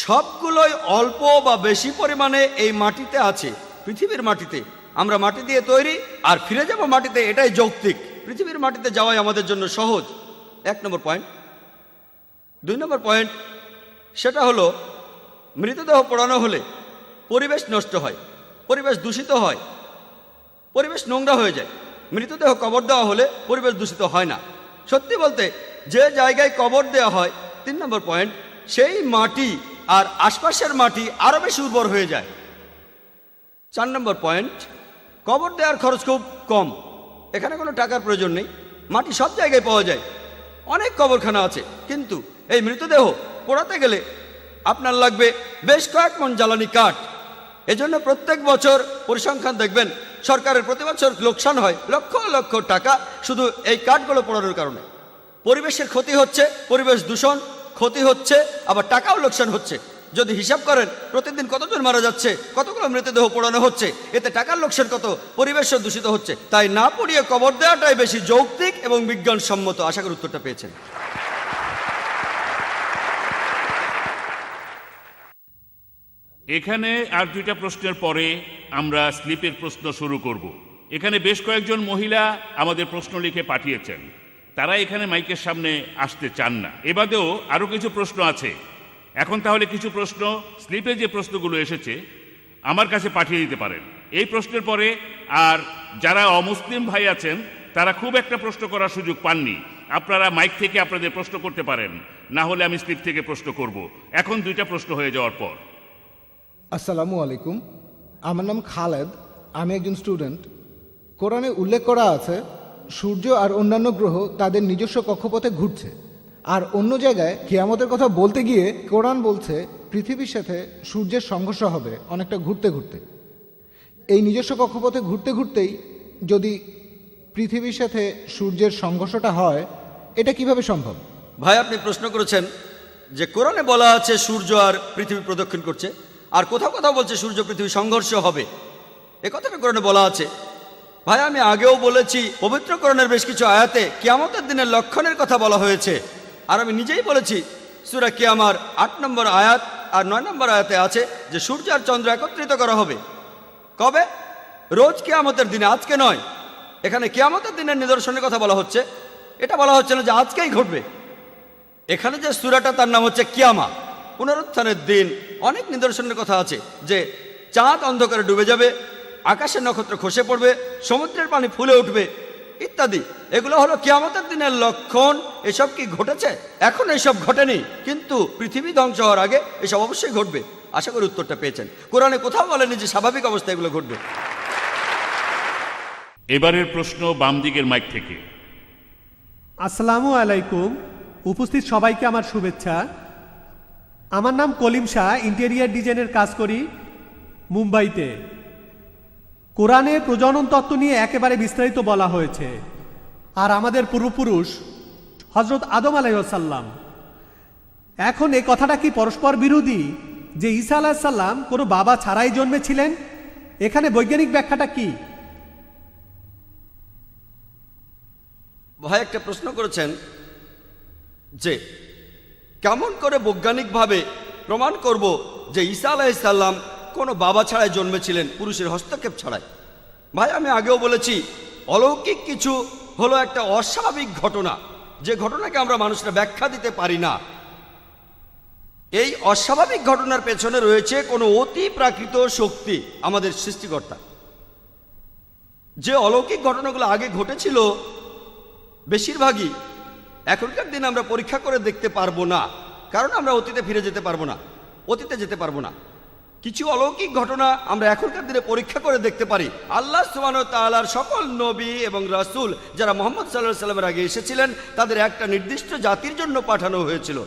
সবগুলোই অল্প বা বেশি পরিমাণে এই মাটিতে আছে, পৃথিবীর মাটিতে। আমরা মাটি দিয়ে তৈরি আর ফিরে যাব মাটিতে, এটাই যৌক্তিক। পৃথিবীর মাটিতে যাওয়াই আমাদের জন্য সহজ। 1 নম্বর পয়েন্ট। 2 নম্বর পয়েন্ট, সেটা হলো মৃতদেহ পোড়ানো হলে পরিবেশ নষ্ট হয়, পরিবেশ দূষিত হয়, পরিবেশ নোংরা হয়ে যায়। মৃতদেহ কবর দেওয়া হলে পরিবেশ দূষিত হয় না। সত্যি বলতে যে জায়গায় কবর দেওয়া হয়, 3 নম্বর পয়েন্ট, সেই মাটি আর আশপাশের মাটি আরও বেশি উর্বর হয়ে যায়। 4 নম্বর পয়েন্ট, কবর দেওয়ার খরচ খুব কম, এখানে কোনো টাকার প্রয়োজন নেই, মাটি সব জায়গায় পাওয়া যায়, অনেক কবরখানা আছে। কিন্তু এই মৃতদেহ পোড়াতে গেলে আপনার লাগবে বেশ কয়েক মণ জ্বালানি কাঠ। এজন্য প্রত্যেক বছর পরিসংখ্যান দেখবেন সরকারের প্রতি বছর লোকসান হয় লক্ষ লক্ষ টাকা শুধু এই কাঠগুলো পোড়ানোর কারণে। পরিবেশের ক্ষতি হচ্ছে, পরিবেশ দূষণ ক্ষতি হচ্ছে, আবার টাকাও লোকসান হচ্ছে। যদি হিসাব করেন প্রতিদিন কতজন মারা যাচ্ছে, কতগুলো মৃতদেহ পোড়ানো হচ্ছে, এতে টাকার লোকসান কত, পরিবেশও দূষিত হচ্ছে। তাই না পুড়িয়ে কবর দেওয়াটাই বেশি যৌক্তিক এবং বিজ্ঞানসম্মত। আশা করি উত্তরটা পেয়েছেন। এখানে আর দুইটা প্রশ্নের পরে আমরা স্লিপের প্রশ্ন শুরু করব। এখানে বেশ কয়েকজন মহিলা আমাদের প্রশ্ন লিখে পাঠিয়েছেন, তারা এখানে মাইকের সামনে আসতে চান না। এবাদেও আরও কিছু প্রশ্ন আছে। এখন তাহলে কিছু প্রশ্ন স্লিপে যে প্রশ্নগুলো এসেছে আমার কাছে পাঠিয়ে দিতে পারেন। এই প্রশ্নের পরে আর যারা অমুসলিম ভাই আছেন তারা খুব একটা প্রশ্ন করার সুযোগ পাননি, আপনারা মাইক থেকে আপনাদের প্রশ্ন করতে পারেন, না হলে আমি স্লিপ থেকে প্রশ্ন করব। এখন দুইটা প্রশ্ন হয়ে যাওয়ার পর। আসসালামু আলাইকুম, আমার নাম খালেদ, আমি একজন স্টুডেন্ট। কোরআনে উল্লেখ করা আছে সূর্য আর অন্যান্য গ্রহ তাদের নিজস্ব কক্ষপথে ঘুরছে, আর অন্য জায়গায় কিয়ামতের কথা বলতে গিয়ে কোরআন বলছে পৃথিবীর সাথে সূর্যের সংঘর্ষ হবে অনেকটা ঘুরতে ঘুরতে। এই নিজস্ব কক্ষপথে ঘুরতে ঘুরতেই যদি পৃথিবীর সাথে সূর্যের সংঘর্ষটা হয়, এটা কিভাবে সম্ভব? ভাই, আপনি প্রশ্ন করেছেন যে কোরআনে বলা আছে সূর্য আর পৃথিবী প্রদক্ষিণ করছে, আর কোথাও কোথাও বলছে সূর্য পৃথিবী সংঘর্ষ হবে। এ কথাটা কোরআনে বলা আছে। ভাই, আমি আগেও বলেছি পবিত্র কোরআনের বেশ কিছু আয়াতে কিয়ামতের দিনের লক্ষণের কথা বলা হয়েছে। আর আমি নিজেই বলেছি সূরা কিয়ামার 8 নম্বর আয়াত আর 9 নম্বর আয়াতে আছে যে সূর্য আর চন্দ্র একত্রিত করা হবে। কবে? রোজ কিয়ামতের দিনে, আজকে নয়। এখানে কিয়ামতের দিনের নিদর্শনের কথা বলা হচ্ছে, এটা বলা হচ্ছে না যে আজকেই ঘটবে। এখানে যে সূরাটা তার নাম হচ্ছে কিয়ামা, পুনরুত্থানের দিন। অনেক নিদর্শনের কথা আছে যে চাঁদ অন্ধকারে ডুবে যাবে, আকাশের নক্ষত্র খসে পড়বে, সমুদ্রের পানি ফুলে উঠবে ইত্যাদি। এগুলো হলো কিয়ামতের দিনের লক্ষণ। এসব কি ঘটেছে? এখন এসব ঘটেনি, কিন্তু পৃথিবী ধ্বংস হওয়ার আগে এসব অবশ্যই ঘটবে। আশা করি উত্তরটা পেয়েছেন। কোরআনে কোথাও বলেনি যে স্বাভাবিক অবস্থায় এগুলো ঘটবে। এবারের প্রশ্ন বাম দিকের মাইক থেকে। আসসালামু আলাইকুম, উপস্থিত সবাইকে আমার শুভেচ্ছা। আমার নাম কলিম শাহ, ইন্টেরিয়ার ডিজাইনের কাজ করি মুম্বাইতে। কোরআনে প্রজনন তত্ত্ব নিয়ে একেবারে বিস্তারিত বলা হয়েছে। আর আমাদের পূর্বপুরুষ হজরত আদম আলাইহিসসালাম, এখন এই কথাটা কি পরস্পর বিরোধী যে ঈসা আলাইহিসসালাম কোনো বাবা ছাড়াই জন্মেছিলেন? এখানে বৈজ্ঞানিক ব্যাখ্যাটা কি? ভাই, একটা প্রশ্ন করেছেন যে কেমন করে বৈজ্ঞানিকভাবে প্রমাণ করব যে ঈসা আলাইহিসসালাম কোনো বাবা ছাড়াই জন্মেছিলেন, পুরুষের হস্তক্ষেপ ছাড়াই। ভাই, আমি আগেও বলেছি অলৌকিক কিছু হলো একটা অস্বাভাবিক ঘটনা, যে ঘটনাকে আমরা মানুষরা ব্যাখ্যা দিতে পারি না। এই অস্বাভাবিক ঘটনার পেছনে রয়েছে কোনো অতি প্রাকৃত শক্তি, আমাদের সৃষ্টিকর্তা। যে অলৌকিক ঘটনাগুলো আগে ঘটেছিল বেশিরভাগই এখনকার দিনে আমরা পরীক্ষা করে দেখতে পারবো না, কারণ আমরা অতীতে ফিরে যেতে পারবো না, অতীতে যেতে পারবো না। কিছু অলৌকিক ঘটনা আমরা এখনকার দিনে পরীক্ষা করে দেখতে পারি। আল্লাহ সুবহানাহু ওয়া তাআলার সকল নবী এবং রাসূল যারা মুহাম্মদ সাল্লাল্লাহু আলাইহি সাল্লামের আগে এসেছিলেন, তাদের একটা নির্দিষ্ট জাতির জন্য পাঠানো হয়েছিল,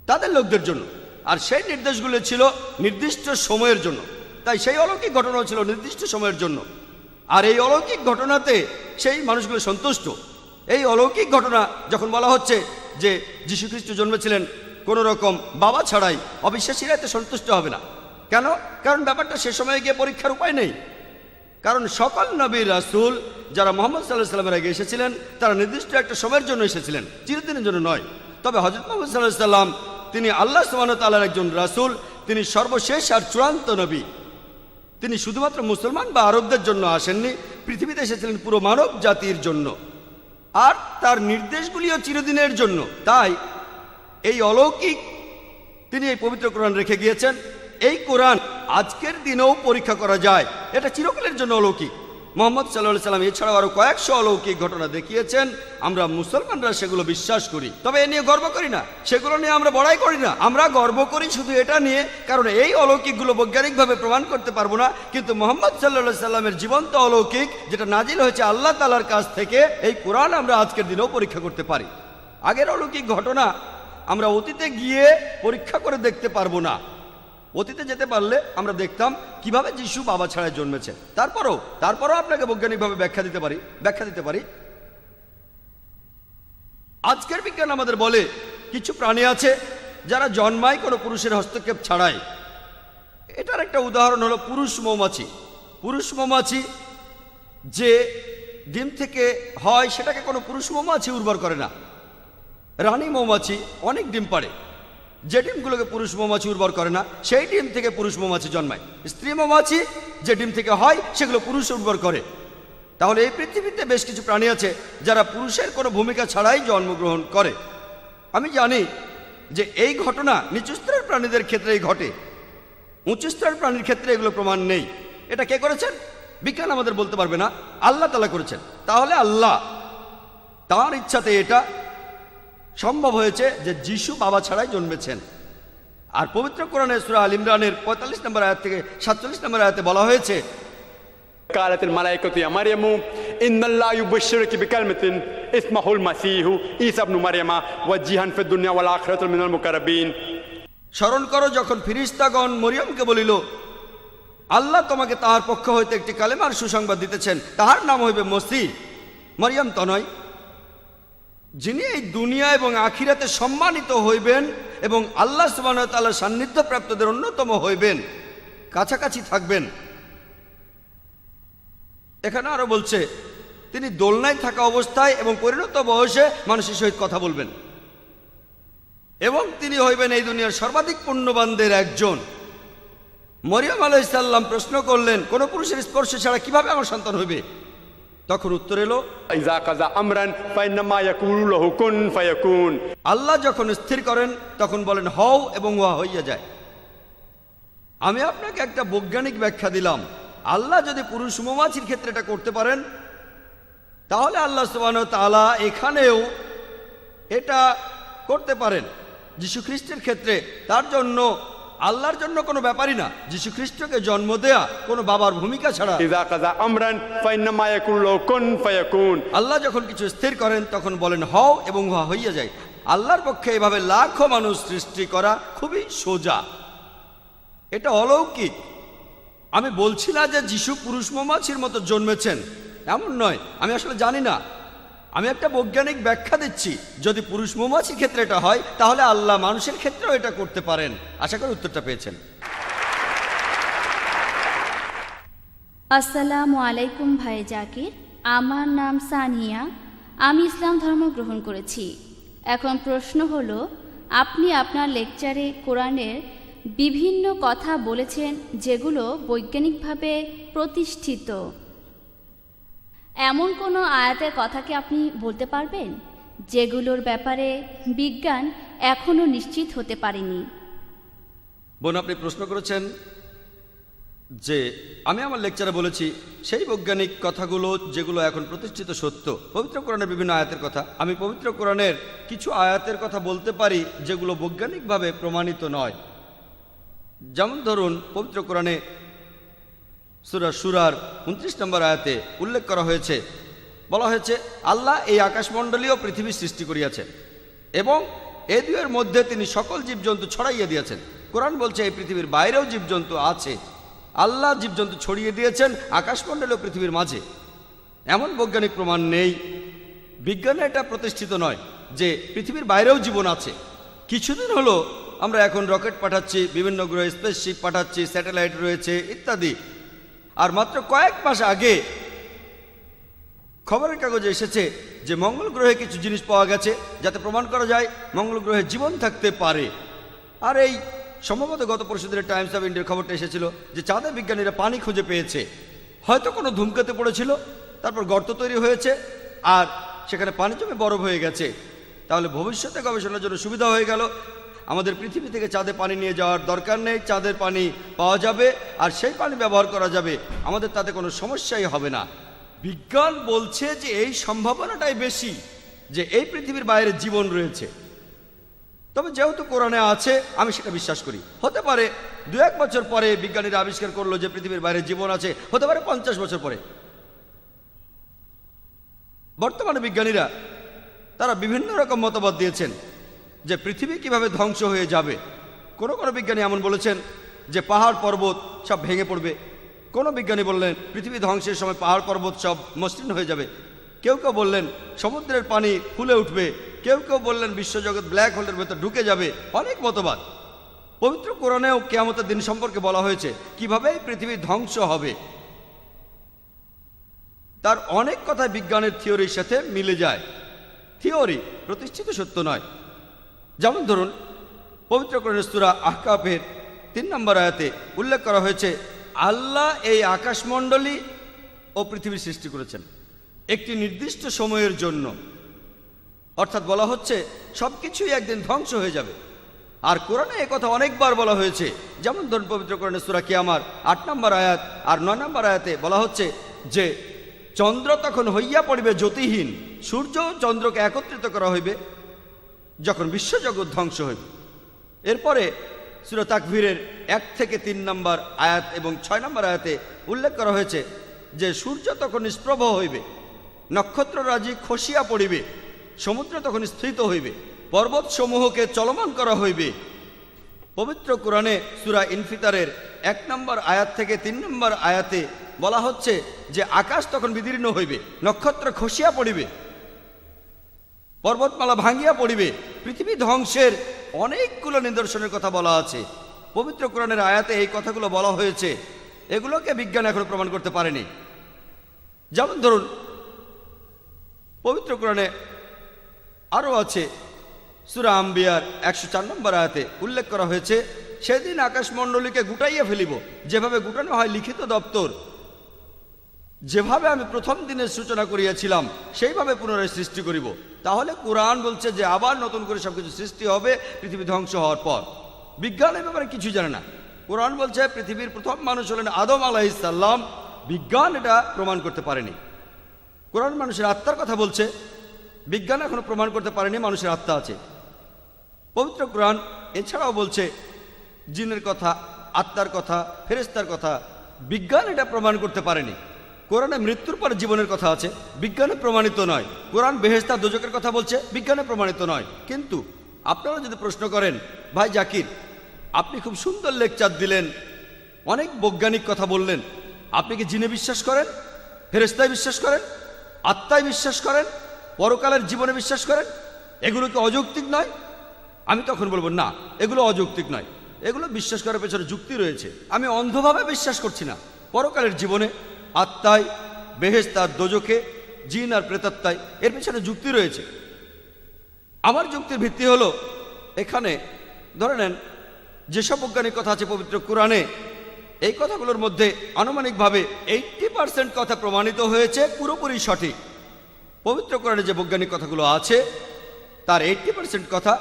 তাদের লোকদের জন্য। আর সেই নির্দেশগুলো ছিল নির্দিষ্ট সময়ের জন্য। তাই সেই অলৌকিক ঘটনা ছিল নির্দিষ্ট সময়ের জন্য। আর এই অলৌকিক ঘটনাতে সেই মানুষগুলো সন্তুষ্ট। এই অলৌকিক ঘটনা যখন বলা হচ্ছে যে যীশু খ্রিস্ট জন্মেছিলেন কোনো রকম বাবা ছাড়াই, অবিশ্বাসীরা এতে সন্তুষ্ট হবে না। কেন? কারণ ব্যাপারটা সে সময়ে গিয়ে পরীক্ষার উপায় নেই। কারণ সকল নবী রাসূল যারা মুহাম্মদ সাল্লাল্লাহু আলাইহি সাল্লামের আগে এসেছিলেন, তারা নির্দিষ্ট একটা সময়ের জন্য এসেছিলেন, চিরদিনের জন্য নয়। তবে হযরত মুহাম্মদ সাল্লাল্লাহু আলাইহি সাল্লাম তিনি আল্লাহ সুবহানাহু ওয়া তাআলার একজন রাসূল, তিনি সর্বশেষ আর চূড়ান্ত নবী। তিনি শুধুমাত্র মুসলমান বা আরবদের জন্য আসেননি, পৃথিবীতে এসেছিলেন পুরো মানব জাতির জন্য। আর তার নির্দেশগুলিও চিরদিনের জন্য। তাই এই অলৌকিক তিনি এই পবিত্র কোরআন রেখে গিয়েছেন। এই কোরআন আজকের দিনেও পরীক্ষা করা যায়, এটা চিরকালের জন্য অলৌকিক। মুহাম্মদ সাল্লাল্লাহু আলাইহি সাল্লাম এছাড়াও আরো কয়েকশো অলৌকিক ঘটনা দেখিয়েছেন। আমরা মুসলমানরা সেগুলো বিশ্বাস করি, তবে এ নিয়ে গর্ব করি না, সেগুলো নিয়ে আমরা বড়াই করি না। আমরা গর্ব করি শুধু এটা নিয়ে, কারণ এই অলৌকিকগুলো বৈজ্ঞানিকভাবে প্রমাণ করতে পারবো না, কিন্তু মুহাম্মদ সাল্লাল্লাহু আলাইহি সাল্লামের জীবন্ত অলৌকিক যেটা নাজিল হয়েছে আল্লাহ তাআলার কাছ থেকে, এই কোরআন আমরা আজকের দিনেও পরীক্ষা করতে পারি। আগের অলৌকিক ঘটনা আমরা অতীতে গিয়ে পরীক্ষা করে দেখতে পারবো না। অতীতে যেতে পারলে আমরা দেখতাম কিভাবে যিশু বাবা ছাড়াই জন্মেছে। তারপরও আপনাকে বৈজ্ঞানিকভাবে ব্যাখ্যা দিতে পারি। আজকের বিজ্ঞান আমাদের বলে কিছু প্রাণী আছে যারা জন্মায় কোনো পুরুষের হস্তক্ষেপ ছাড়াই। এটার একটা উদাহরণ হলো পুরুষ মৌমাছি। পুরুষ মৌমাছি যে ডিম থেকে হয় সেটাকে কোনো পুরুষ মৌমাছি উর্বর করে না। রানী মৌমাছি অনেক ডিম পাড়ে, যে ডিমগুলোকে পুরুষ মৌমাছি উর্বর করে না সেই ডিম থেকে পুরুষ মৌমাছি জন্মায়। স্ত্রী মৌমাছি যে ডিম থেকে হয় সেগুলো পুরুষ উর্বর করে। তাহলে এই পৃথিবীতে বেশ কিছু প্রাণী আছে যারা পুরুষের কোনো ভূমিকা ছাড়াই জন্মগ্রহণ করে। আমি জানি যে এই ঘটনা নিচু স্তরের প্রাণীদের ক্ষেত্রেই ঘটে, উঁচু স্তরের প্রাণীর ক্ষেত্রে এগুলো প্রমাণ নেই। এটা কে করেছেন? বিজ্ঞান আমাদের বলতে পারবে না, আল্লাহ তাআলা করেছেন। তাহলে আল্লাহ তার ইচ্ছাতে এটা সম্ভব হয়েছে যে যিশু বাবা ছাড়াই জন্মেছেন। আর পবিত্র কোরআনে সূরা আল ইমরানের 45 নম্বর আয়াত থেকে 47 নম্বর আয়াতে বলা হয়েছে, قالت الملائكة يا مريم إن الله يبشرك بكلمة اسمه المسيح عيسى ابن مريم وجيها في الدنيا والآخرة من المقربين। স্মরণ করো যখন ফিরিস্তাগণ মরিয়মকে বলিল, আল্লাহ তোমাকে তাহার পক্ষ হইতে একটি কালেমার সুসংবাদ দিতেছেন, তাহার নাম হইবে মসিহ। মরিয়ম তো নয়, যিনি এই দুনিয়া এবং আখিরাতে সম্মানিত হইবেন এবং আল্লাহ সুবহানাহু ওয়া তাআলার সান্নিধ্য প্রাপ্তদের অন্যতম হইবেন, কাছাকাছি থাকবেন। এখানে আরো বলছে তিনি দোলনায় থাকা অবস্থায় এবং পরিণত বয়সে মানুষের সহিত কথা বলবেন এবং তিনি হইবেন এই দুনিয়ার সর্বাধিক পুণ্যবানদের একজন। মরিয়ম আলাইহিস সালাম প্রশ্ন করলেন, কোন পুরুষের স্পর্শ ছাড়া কিভাবে আমার সন্তান হইবে? তখন উত্তর এলো, إذا قضى أمرا فإنما يقول له كن فيكون। আল্লাহ যখন স্থির করেন তখন বলেন হও এবং উহা হইয়া যায়। আমি আপনাকে একটা বৈজ্ঞানিক ব্যাখ্যা দিলাম। আল্লাহ যদি পুরুষ মৌমাছির ক্ষেত্রে এটা করতে পারেন, তাহলে আল্লাহ সুবহানাহু ওয়া তাআলা এখানেও এটা করতে পারেন যীশু খ্রিস্টের ক্ষেত্রে। তার জন্য আল্লাহর জন্য কোনো ব্যাপারই না যীশু খ্রিস্টকে জন্ম দেয়া কোনো বাবার ভূমিকা ছাড়া। إذا قضى أمرا فإنما يقول له كن فيكون। আল্লাহ যখন কিছু স্থির করেন তখন বলেন হও এবং উহা হইয়া যায়। আল্লাহর পক্ষে এভাবে লাখো মানুষ সৃষ্টি করা খুবই সোজা, এটা অলৌকিক। আমি বলছি না যে যিশু পুরুষ মৌমাছির মতো জন্মেছেন, এমন নয়। আমি আসলে জানি না, আমি একটা বৈজ্ঞানিক ব্যাখ্যা দিচ্ছি। যদি পুরুষ মৌমাছির ক্ষেত্রে এটা হয়, তাহলে আল্লাহ মানুষের ক্ষেত্রেও এটা করতে পারেন। আশা করি উত্তরটা পেয়েছেন। আসসালামু আলাইকুম ভাই জাকির, আমার নাম সানিয়া, আমি ইসলাম ধর্ম গ্রহণ করেছি। এখন প্রশ্ন হলো, আপনি আপনার লেকচারে কোরআনের বিভিন্ন কথা বলেছেন যেগুলো বৈজ্ঞানিকভাবে প্রতিষ্ঠিত। এমন কোনো আয়াতের কথা কি আপনি বলতে পারবেন যেগুলোর ব্যাপারে বিজ্ঞান এখনও নিশ্চিত হতে পারেনি? বোন, আপনি প্রশ্ন করেছেন যে আমি আমার লেকচারে বলেছি সেই বৈজ্ঞানিক কথাগুলো যেগুলো এখন প্রতিষ্ঠিত সত্য। পবিত্র কোরআনের বিভিন্ন আয়াতের কথা, আমি পবিত্র কোরআনের কিছু আয়াতের কথা বলতে পারি যেগুলো বৈজ্ঞানিকভাবে প্রমাণিত নয়। যেমন ধরুন, পবিত্র কোরআনে সূরা শুরার 29 নম্বর আয়াতে উল্লেখ করা হয়েছে, বলা হয়েছে আল্লাহ এই আকাশমণ্ডলীয় পৃথিবী সৃষ্টি করিয়াছেন এবং এই দুয়ের মধ্যে তিনি সকল জীবজন্তু ছড়াইয়া দিয়েছেন। কোরআন বলছে এই পৃথিবীর বাইরেও জীবজন্তু আছে। আল্লাহ জীবজন্তু ছড়িয়ে দিয়েছেন আকাশমণ্ডলীয় পৃথিবীর মাঝে। এমন বৈজ্ঞানিক প্রমাণ নেই, বিজ্ঞানে এটা প্রতিষ্ঠিত নয় যে পৃথিবীর বাইরেও জীবন আছে। কিছুদিন হলো আমরা এখন রকেট পাঠাচ্ছি, বিভিন্ন গ্রহে স্পেসশিপ পাঠাচ্ছি, স্যাটেলাইট রয়েছে ইত্যাদি। আর মাত্র কয়েক মাস আগে খবরের কাগজে এসেছে যে মঙ্গল গ্রহে কিছু জিনিস পাওয়া গেছে যাতে প্রমাণ করা যায় মঙ্গল গ্রহে জীবন থাকতে পারে। আর এই সম্ভবত গত পরশুদিনের টাইমস অফ ইন্ডিয়ার খবরটা এসেছিল যে চাঁদে বিজ্ঞানীরা পানি খুঁজে পেয়েছে। হয়তো কোনো ধূমকেতু পড়েছিল, তারপর গর্ত তৈরি হয়েছে আর সেখানে পানি জমে বরফ হয়ে গেছে। তাহলে ভবিষ্যতে গবেষণার জন্য সুবিধা হয়ে গেল। আমাদের পৃথিবী থেকে চাঁদে পানি নিয়ে যাওয়ার দরকার নেই, চাঁদের পানি পাওয়া যাবে আর সেই পানি ব্যবহার করা যাবে, আমাদের তাতে কোনো সমস্যাই হবে না। বিজ্ঞান বলছে যে এই সম্ভাবনাটাই বেশি যে এই পৃথিবীর বাইরে জীবন রয়েছে। তবে যেহেতু কোরআনে আছে আমি সেটা বিশ্বাস করি। হতে পারে 2-1 বছর পরে বিজ্ঞানীরা আবিষ্কার করলো যে পৃথিবীর বাইরে জীবন আছে, হতে পারে 50 বছর পরে। বর্তমানে বিজ্ঞানীরা তারা বিভিন্ন রকম মতবাদ দিয়েছেন যে পৃথিবী কিভাবে ধ্বংস হয়ে যাবে। কোনো কোনো বিজ্ঞানী এমন বলেছেন যে পাহাড় পর্বত সব ভেঙে পড়বে। কোনো বিজ্ঞানী বললেন পৃথিবী ধ্বংসের সময় পাহাড় পর্বত সব মসৃণ হয়ে যাবে। কেউ কেউ বললেন সমুদ্রের পানি ফুলে উঠবে। কেউ কেউ বললেন বিশ্বজগৎ ব্ল্যাক হোলের ভেতর ঢুকে যাবে। অনেক মতবাদ। পবিত্র কোরআনেও কিয়ামতের দিন সম্পর্কে বলা হয়েছে কিভাবে এই পৃথিবী ধ্বংস হবে। তার অনেক কথা বিজ্ঞানের থিওরির সাথে মিলে যায়। থিওরি প্রতিষ্ঠিত সত্য নয়। যেমন ধরুন পবিত্র কোরআনের সূরা আহকাফের 3 নম্বর আয়াতে উল্লেখ করা হয়েছে আল্লাহ এই আকাশমণ্ডলী ও পৃথিবীর সৃষ্টি করেছেন একটি নির্দিষ্ট সময়ের জন্য। অর্থাৎ বলা হচ্ছে সব কিছুই একদিন ধ্বংস হয়ে যাবে। আর কোরআনে কথা অনেকবার বলা হয়েছে, যেমন ধরুন পবিত্র কোরআনের সূরা কিয়ামার 8 নম্বর আয়াত আর 9 নম্বর আয়াতে বলা হচ্ছে যে চন্দ্র তখন হইয়া পড়িবে জ্যোতিহীন, সূর্য ও চন্দ্রকে একত্রিত করা হইবে যখন বিশ্বজগৎ ধ্বংস হইবে। এরপরে সূরা তাকবীরের 1 থেকে 3 নম্বর আয়াত এবং 6 নম্বর আয়াতে উল্লেখ করা হয়েছে যে সূর্য তখন নিষ্প্রভ হইবে, নক্ষত্ররাজি খসিয়া পড়িবে, সমুদ্র তখন স্থিত হইবে, পর্বত সমূহকে চলমান করা হইবে। পবিত্র কোরআনে সূরা ইনফিতারের 1 নম্বর আয়াত থেকে 3 নম্বর আয়াতে বলা হচ্ছে যে আকাশ তখন বিদীর্ণ হইবে, নক্ষত্র খসিয়া পড়িবে, পর্বতমালা ভাঙ্গিয়া পড়িবে, পৃথিবী ধ্বংসের অনেকগুলো নিদর্শনের কথা বলা আছে। পবিত্র কোরআনের আয়াতে এই কথাগুলো বলা হয়েছে, এগুলোকে বিজ্ঞান এখনো প্রমাণ করতে পারেনি। যেমন ধরুন পবিত্র কোরআনে আরও আছে সূরা আম্বিয়ার 104 নম্বর আয়াতে উল্লেখ করা হয়েছে সেদিন আকাশমণ্ডলীকে গুটাইয়া ফেলিব, যেভাবে গুটানো হয় লিখিত দপ্তর, যেভাবে আমি প্রথম দিনের সূচনা করিয়াছিলাম সেইভাবে পুনরায় সৃষ্টি করিব। তাহলে কোরআন বলছে যে আবার নতুন করে সবকিছু সৃষ্টি হবে পৃথিবী ধ্বংস হওয়ার পর। বিজ্ঞানের ব্যাপারে কিছুই জানে না। কোরআন বলছে পৃথিবীর প্রথম মানুষ হলেন আদম আলাইহিস সালাম। বিজ্ঞান এটা প্রমাণ করতে পারেনি। কোরআন মানুষের আত্মার কথা বলছে, বিজ্ঞান এখনো প্রমাণ করতে পারেনি মানুষের আত্মা আছে। পবিত্র কোরআন এছাড়াও বলছে জিনের কথা, আত্মার কথা, ফেরেশতার কথা। বিজ্ঞান এটা প্রমাণ করতে পারেনি। কোরআনে মৃত্যুর পর জীবনের কথা আছে, বিজ্ঞানে প্রমাণিত নয়। কোরআন বেহেশত আর দোজখের কথা বলছে, বিজ্ঞানে প্রমাণিত নয়। কিন্তু আপনারা যদি প্রশ্ন করেন, ভাই জাকির আপনি খুব সুন্দর লেকচার দিলেন, অনেক বৈজ্ঞানিক কথা বললেন, আপনি কি জিনে বিশ্বাস করেন, ফেরেশতায় বিশ্বাস করেন, আত্মায় বিশ্বাস করেন, পরকালের জীবনে বিশ্বাস করেন? এগুলো কি অযৌক্তিক নয়? আমি তখন বলবো না, এগুলো অযৌক্তিক নয়, এগুলো বিশ্বাস করার পেছনে যুক্তি রয়েছে। আমি অন্ধভাবে বিশ্বাস করছি না। পরকালের জীবনে, আত্মায়, বেহেশত আর দোজখে, জিন আর প্রেতাত্মায়, এর পেছনে যুক্তি রয়েছে। আমার যুক্তির ভিত্তি হলো এখানে ধরে নেন যেসব বৈজ্ঞানিক কথা আছে পবিত্র কোরআনে, এই কথাগুলোর মধ্যে আনুমানিকভাবে 80% কথা প্রমাণিত হয়েছে পুরোপুরি সঠিক। পবিত্র কোরআনে যে বৈজ্ঞানিক কথাগুলো আছে তার 80% কথা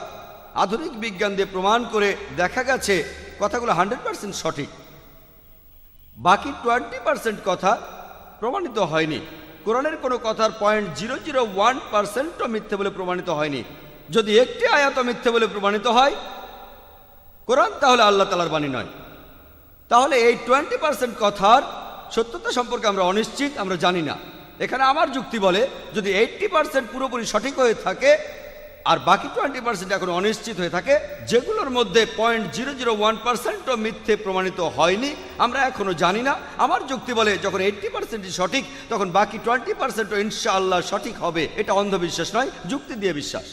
আধুনিক বিজ্ঞান দিয়ে প্রমাণ করে দেখা গেছে কথাগুলো 100% সঠিক। বাকি 20% কথা প্রমাণিত হয়নি। কোরআনের কোনো কথার 0.001%ও মিথ্যে বলে প্রমাণিত হয়নি। যদি একটি আয়াত মিথ্যে বলে প্রমাণিত হয় কোরআন, তাহলে আল্লাহ তাআলার বাণী নয়। তাহলে এই 20% কথার সত্যতা সম্পর্কে আমরা অনিশ্চিত, আমরা জানি না। এখানে আমার যুক্তি বলে যদি 80% পুরোপুরি সঠিক হয়ে থাকে আর বাকি 20% এখন অনিশ্চিত হয়ে থাকে, যেগুলোর মধ্যে 0.001%ও মিথ্যে প্রমাণিত হয়নি, আমরা এখনো জানি না। আমার যুক্তি বলে যখন 80%ই সঠিক তখন বাকি 20%ও ইনশাআল্লাহ সঠিক হবে। এটা অন্ধবিশ্বাস নয়, যুক্তি দিয়ে বিশ্বাস।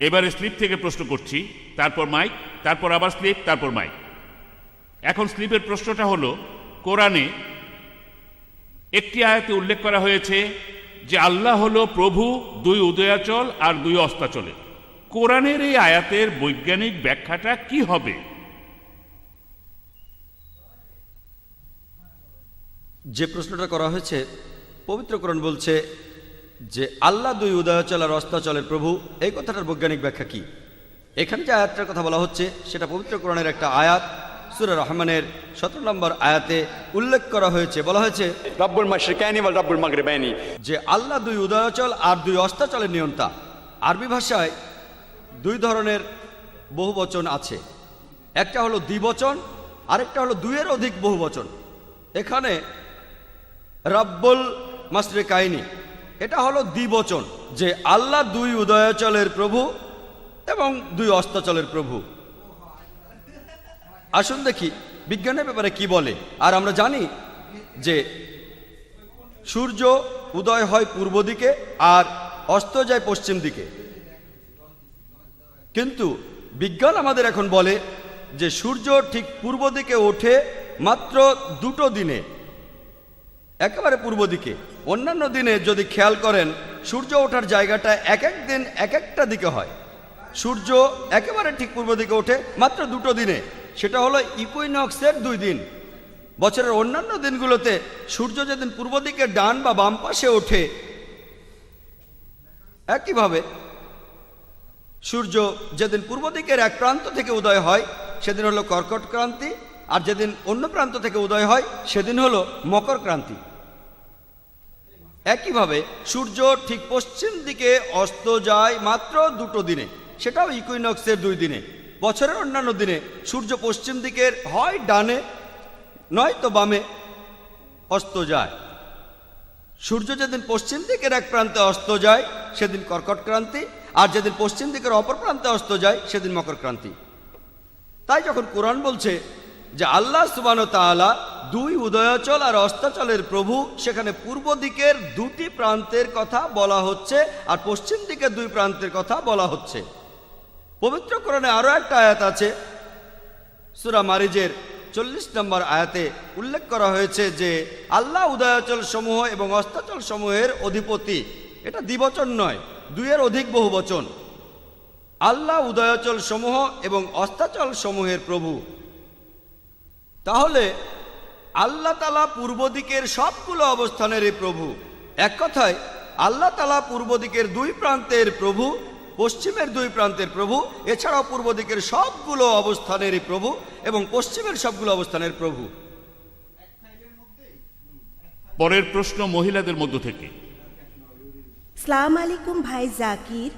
এবারে স্লিপ থেকে প্রশ্ন করছি, তারপর মাইক, তারপর আবার স্লিপ, তারপর মাইক। এখন স্লিপের প্রশ্নটা হলো, কোরআনে একটি আয়াতে উল্লেখ করা হয়েছে যে আল্লাহ হলো প্রভু, 2 উদয়াচল আর 2 অস্তাচলে। কোরআনের এই আয়াতের বৈজ্ঞানিক ব্যাখ্যাটা কি হবে? যে প্রশ্নটা করা হয়েছে, পবিত্র কোরআন বলছে যে আল্লাহ 2 উদয়াচল আর অস্তাচলের প্রভু। এই কথাটার বৈজ্ঞানিক ব্যাখ্যা কি? এখানে যে আয়াতটার কথা বলা হচ্ছে সেটা পবিত্র কোরআনের একটা আয়াত। সূরা রহমানের 17 নম্বর আয়াতে উল্লেখ করা হয়েছে, বলা হয়েছে রব্বুল মাশরিকাইনি ওয়াল রব্বুল মাগরিবাইনি, যে আল্লাহ 2 উদয়াচল আর 2 অস্তাচলের নিয়ন্তা। আরবি ভাষায় 2 ধরনের বহুবচন আছে, একটা হলো দ্বিবচন, আরেকটা হলো 2-এর অধিক বহুবচন। এখানে রব্বুল মাশরিকাইনি এটা হলো দ্বিবচন, যে আল্লাহ 2 উদয়াচলের প্রভু এবং 2 অস্তাচলের প্রভু। আসুন দেখি বিজ্ঞানের ব্যাপারে কি বলে। আর আমরা জানি যে সূর্য উদয় হয় পূর্ব দিকে আর অস্ত যায় পশ্চিম দিকে, কিন্তু বিজ্ঞান আমাদের এখন বলে যে সূর্য ঠিক পূর্ব দিকে ওঠে মাত্র 2টো দিনে, একেবারে পূর্ব দিকে। অন্যান্য দিনে যদি খেয়াল করেন সূর্য ওঠার জায়গাটা এক এক দিন এক একটা দিকে হয়। সূর্য একেবারে ঠিক পূর্ব দিকে ওঠে মাত্র 2টো দিনে, সেটা হলো ইকুইনক্সের 2 দিন। বছরের অন্যান্য দিনগুলোতে সূর্য যেদিন পূর্ব দিকে ডান বা বাম পাশে ওঠে, একইভাবে সূর্য যেদিন পূর্ব দিকের এক প্রান্ত থেকে উদয় হয় সেদিন হলো কর্কট ক্রান্তি, আর যেদিন অন্য প্রান্ত থেকে উদয় হয় সেদিন হলো মকর ক্রান্তি। একইভাবে সূর্য ঠিক পশ্চিম দিকে অস্ত যায় মাত্র 2টো দিনে, সেটাও ইকুইনক্সের 2 দিনে। বছরের অন্যান্য দিনে সূর্য পশ্চিম দিকের হয় ডানে নয়তো বামে অস্ত যায়। সূর্য যেদিন পশ্চিম দিকের এক প্রান্তে অস্ত যায় সেদিন কর্কট ক্রান্তি, আর যেদিন পশ্চিম দিকের অপর প্রান্তে অস্ত যায় সেদিন মকর ক্রান্তি। তাই যখন কোরআন বলছে যে আল্লাহ সুবহানাহু ওয়া তাআলা 2 উদয়াচল আর অস্তাচলের প্রভু, সেখানে পূর্ব দিকের 2টি প্রান্তের কথা বলা হচ্ছে আর পশ্চিম দিকের 2 প্রান্তের কথা বলা হচ্ছে। পবিত্র কোরআনে আরও একটা আয়াত আছে, সূরা মারিজের 40 নম্বর আয়াতে উল্লেখ করা হয়েছে যে আল্লাহ উদয়াচল সমূহ এবং অস্তাচল সমূহের অধিপতি। এটা দ্বিবচন নয়, 2-এর অধিক বহু বচন। আল্লাহ উদয়াচল সমূহ এবং অস্তাচল সমূহের প্রভু। তাহলে আল্লাহ তাআলা পূর্ব দিকের সবগুলো অবস্থানেরই প্রভু। এক কথায় আল্লাহ তাআলা পূর্ব দিকের 2 প্রান্তের প্রভু, পশ্চিমের 2 প্রান্তের প্রভু, এছাড়াও পূর্ব দিকের সবগুলো অবস্থানেরই প্রভু এবং পশ্চিমের সবগুলো অবস্থানের প্রভু। পরের প্রশ্ন মহিলাদের মধ্য থেকে। সালাম আলাইকুম ভাই জাকির,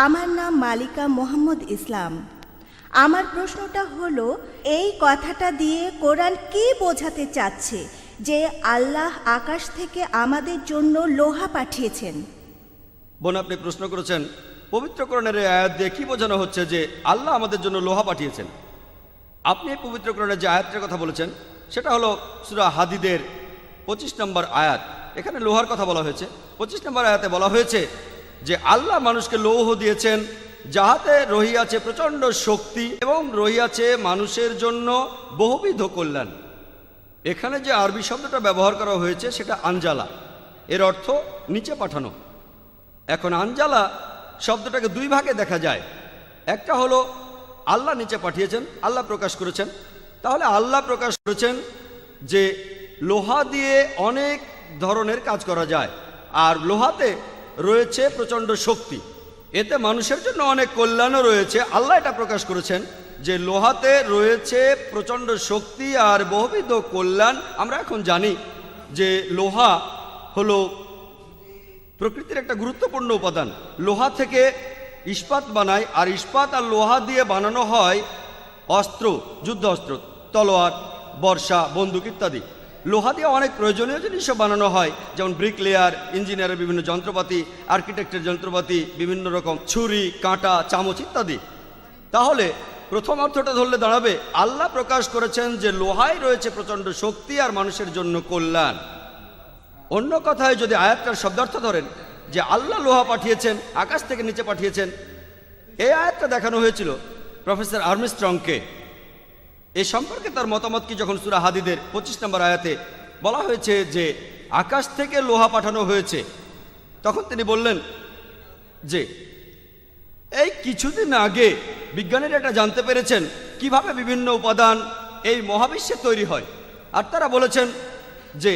আমার নাম মালিকা মোহাম্মদ ইসলাম। আমার প্রশ্নটা হলো, এই কথাটা দিয়ে কোরআন কি বোঝাতে চাচ্ছে যে আল্লাহ আকাশ থেকে আমাদের জন্য লোহা পাঠিয়েছেন? বোন, আপনি প্রশ্ন করেছেন পবিত্র কোরআনের এই আয়াত দিয়ে কি বোঝানো হচ্ছে যে আল্লাহ আমাদের জন্য লোহা পাঠিয়েছেন। আপনি এই পবিত্র কোরআনের যে আয়াতটার কথা বলেছেন সেটা হলো সূরা হাদিদের 25 নম্বর আয়াত। এখানে লোহার কথা বলা হয়েছে। 25 নম্বর আয়াতে বলা হয়েছে যে আল্লাহ মানুষকে লৌহ দিয়েছেন, যাহাতে রহিয়াছে প্রচণ্ড শক্তি এবং রহিয়াছে মানুষের জন্য বহুবিধ কল্যাণ। এখানে যে আরবি শব্দটা ব্যবহার করা হয়েছে সেটা আনজালা, এর অর্থ নিচে পাঠানো। এখন আনজালা শব্দটাকে 2 ভাগে দেখা যায়। একটা হলো আল্লাহ নিচে পাঠিয়েছেন, আল্লাহ প্রকাশ করেছেন। তাহলে আল্লাহ প্রকাশ করেছেন যে লোহা দিয়ে অনেক ধরনের কাজ করা যায়, আর লোহাতে রয়েছে প্রচণ্ড শক্তি, এতে মানুষের জন্য অনেক কল্যাণও রয়েছে। আল্লাহ এটা প্রকাশ করেছেন যে লোহাতে রয়েছে প্রচণ্ড শক্তি আর বহুবিধ কল্যাণ। আমরা এখন জানি যে লোহা হলো প্রকৃতির একটা গুরুত্বপূর্ণ উপাদান। লোহা থেকে ইস্পাত বানায়, আর ইস্পাত আর লোহা দিয়ে বানানো হয় অস্ত্র, যুদ্ধ অস্ত্র, তলোয়ার, বর্ষা, বন্দুক ইত্যাদি। লোহা দিয়ে অনেক প্রয়োজনীয় জিনিসও বানানো হয়, যেমন ব্রিকলেয়ার, ইঞ্জিনিয়ারের বিভিন্ন যন্ত্রপাতি, আর্কিটেক্টের যন্ত্রপাতি, বিভিন্ন রকম ছুরি, কাঁটা, চামচ ইত্যাদি। তাহলে প্রথম অর্থটা ধরলে দাঁড়াবে আল্লাহ প্রকাশ করেছেন যে লোহায় রয়েছে প্রচণ্ড শক্তি আর মানুষের জন্য কল্যাণ। অন্য কথায় যদি আয়াতটার শব্দার্থ ধরেন যে আল্লাহ লোহা পাঠিয়েছেন, আকাশ থেকে নিচে পাঠিয়েছেন, এই আয়াতটা দেখানো হয়েছিল প্রফেসর আর্মস্ট্রংকে। এই সম্পর্কে তার মতামত কি যখন সূরা হাদিদের 25 নম্বর আয়াতে বলা হয়েছে যে আকাশ থেকে লোহা পাঠানো হয়েছে, তখন তিনি বললেন যে এই কিছুদিন আগে বিজ্ঞানীরা এটা জানতে পেরেছেন কিভাবে বিভিন্ন উপাদান এই মহাবিশ্বে তৈরি হয়। আর তারা বলেছেন যে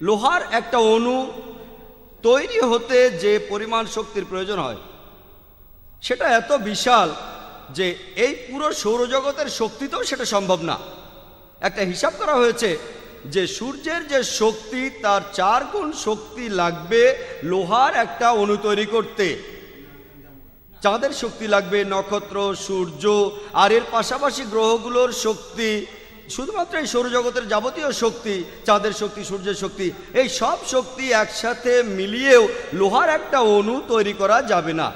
লোহার একটা অণু তৈরি হতে যে পরিমাণ শক্তির প্রয়োজন হয় সেটা এত বিশাল যে এই পুরো সৌরজগতের শক্তিতেও সেটা সম্ভব না। একটা হিসাব করা হয়েছে যে সূর্যের যে শক্তি তার 4 গুণ শক্তি লাগবে লোহার একটা অণু তৈরি করতে। চাঁদের শক্তি লাগবে, নক্ষত্র, সূর্য, আর এর পাশাপাশি গ্রহগুলোর শক্তি, শুধুমাত্র এই সৌরজগতের যাবতীয় শক্তি, চাঁদের শক্তি, সূর্যের শক্তি, এই সব শক্তি একসাথে মিলিয়েও লোহার একটা অণু তৈরি করা যাবে না।